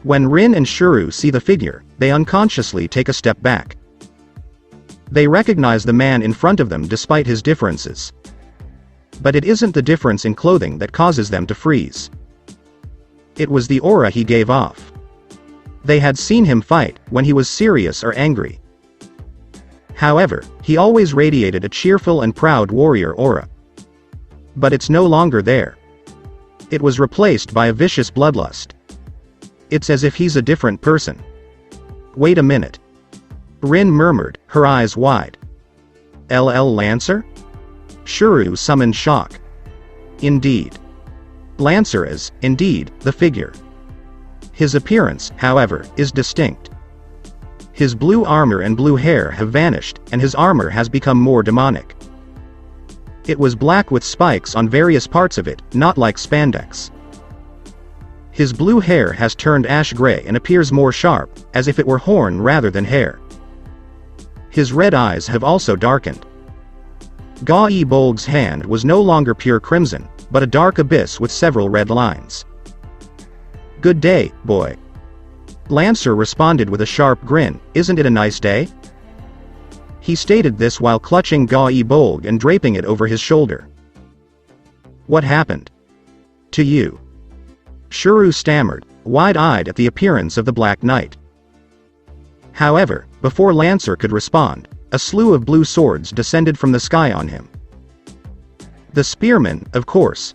Speaker 2: When Rin and Shuru see the figure, they unconsciously take a step back. They recognize the man in front of them despite his differences. But it isn't the difference in clothing that causes them to freeze. It was the aura he gave off. They had seen him fight, when he was serious or angry. However, he always radiated a cheerful and proud warrior aura. But it's no longer there. It was replaced by a vicious bloodlust. It's as if he's a different person. Wait a minute. Rin murmured, her eyes wide. LL Lancer? Shuru summoned shock. Indeed. Lancer is, indeed, the figure. His appearance, however, is distinct. His blue armor and blue hair have vanished, and his armor has become more demonic. It was black with spikes on various parts of it, not like spandex. His blue hair has turned ash gray and appears more sharp, as if it were horn rather than hair. His red eyes have also darkened. Ga-E Bolg's hand was no longer pure crimson, but a dark abyss with several red lines. Good day, boy. Lancer responded with a sharp grin, isn't it a nice day? He stated this while clutching Ga-E Bolg and draping it over his shoulder. What happened? To you? Shuru stammered, wide-eyed at the appearance of the Black Knight. However, before Lancer could respond, a slew of blue swords descended from the sky on him. The spearman, of course,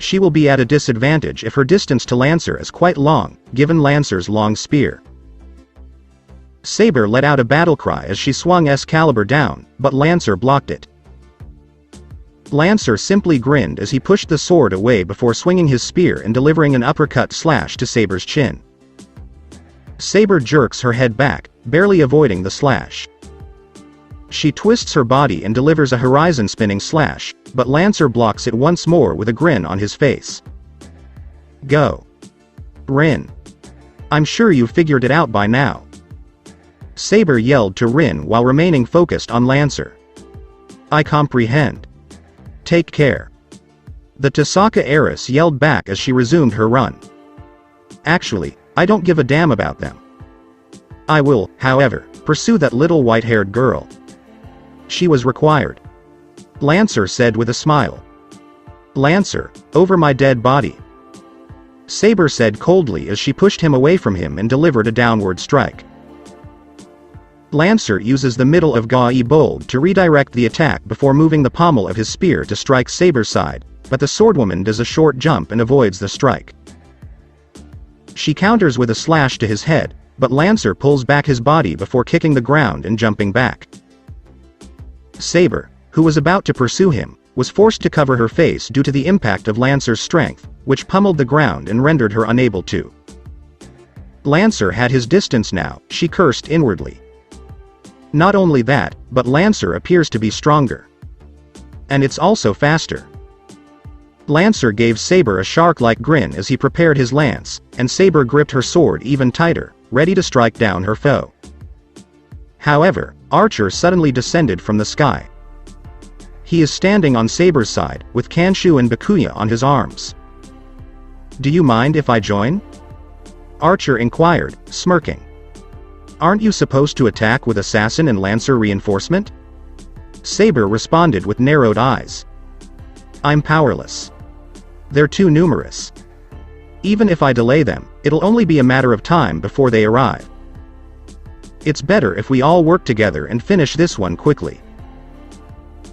Speaker 2: she will be at a disadvantage if her distance to Lancer is quite long, given Lancer's long spear. Saber let out a battle cry as she swung Excalibur down, but Lancer blocked it. Lancer simply grinned as he pushed the sword away before swinging his spear and delivering an uppercut slash to Saber's chin. Saber jerks her head back, barely avoiding the slash. She twists her body and delivers a horizon-spinning slash, but Lancer blocks it once more with a grin on his face. Go. Rin. I'm sure you've figured it out by now. Saber yelled to Rin while remaining focused on Lancer. I comprehend. Take care. The Tasaka heiress yelled back as she resumed her run. Actually, I don't give a damn about them. I will, however, pursue that little white-haired girl. She was required. Lancer said with a smile. Lancer, over my dead body. Saber said coldly as she pushed him away from him and delivered a downward strike. Lancer uses the middle of Ga-E Bold to redirect the attack before moving the pommel of his spear to strike Saber's side, but the swordwoman does a short jump and avoids the strike. She counters with a slash to his head, but Lancer pulls back his body before kicking the ground and jumping back. Saber, who was about to pursue him, was forced to cover her face due to the impact of Lancer's strength, which pummeled the ground and rendered her unable to. Lancer had his distance now, she cursed inwardly. Not only that, but Lancer appears to be stronger. And it's also faster. Lancer gave Saber a shark-like grin as he prepared his lance, and Saber gripped her sword even tighter, ready to strike down her foe. However, Archer suddenly descended from the sky. He is standing on Saber's side, with Kanshu and Bakuya on his arms. Do you mind if I join? Archer inquired, smirking. Aren't you supposed to attack with assassin and lancer reinforcement? Saber responded with narrowed eyes. I'm powerless. They're too numerous. Even if I delay them, it'll only be a matter of time before they arrive. It's better if we all work together and finish this one quickly.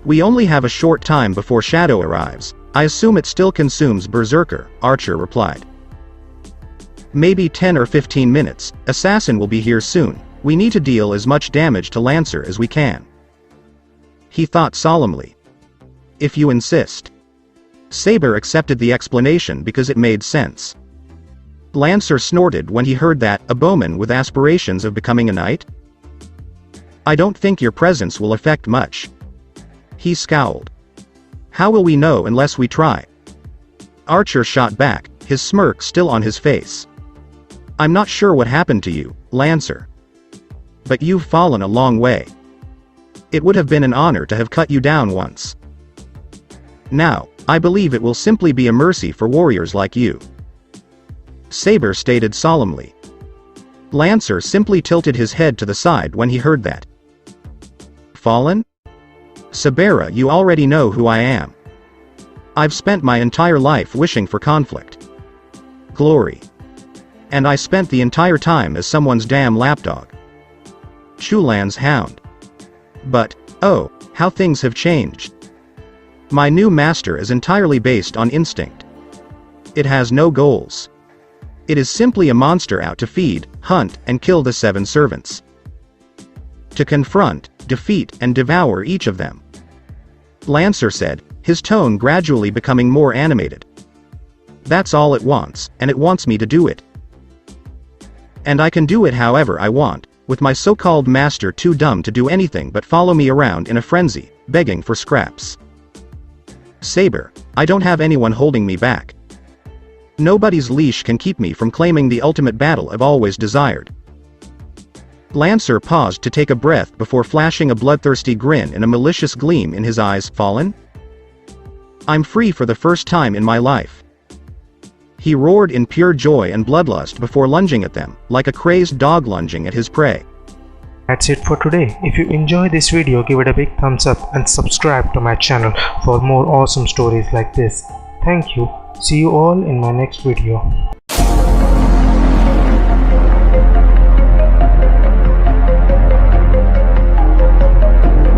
Speaker 2: We only have a short time before Shadow arrives. I assume it still consumes Berserker, Archer replied. Maybe 10 or 15 minutes, Assassin will be here soon. We need to deal as much damage to Lancer as we can. He thought solemnly. If you insist. Saber accepted the explanation because it made sense. Lancer snorted when he heard that, a bowman with aspirations of becoming a knight? I don't think your presence will affect much. He scowled. How will we know unless we try? Archer shot back, his smirk still on his face. I'm not sure what happened to you, Lancer. But you've fallen a long way. It would have been an honor to have cut you down once. Now, I believe it will simply be a mercy for warriors like you. Saber stated solemnly. Lancer simply tilted his head to the side when he heard that. Fallen? Sabera, you already know who I am. I've spent my entire life wishing for conflict. Glory. And I spent the entire time as someone's damn lapdog. Chulan's hound. But, oh, how things have changed. My new master is entirely based on instinct. It has no goals. It is simply a monster out to feed, hunt, and kill the 7 servants. To confront, defeat, and devour each of them. Lancer said, his tone gradually becoming more animated. That's all it wants, and it wants me to do it. And I can do it however I want, with my so-called master too dumb to do anything but follow me around in a frenzy, begging for scraps. Saber, I don't have anyone holding me back. Nobody's leash can keep me from claiming the ultimate battle I've always desired. Lancer paused to take a breath before flashing a bloodthirsty grin and a malicious gleam in his eyes. Fallen? I'm free for the first time in my life. He roared in pure joy and bloodlust before lunging at them, like a crazed dog lunging at his prey.
Speaker 1: That's it for today. If you enjoyed this video, give it a big thumbs up and subscribe to my channel for more awesome stories like this. Thank you. See you all in my next video.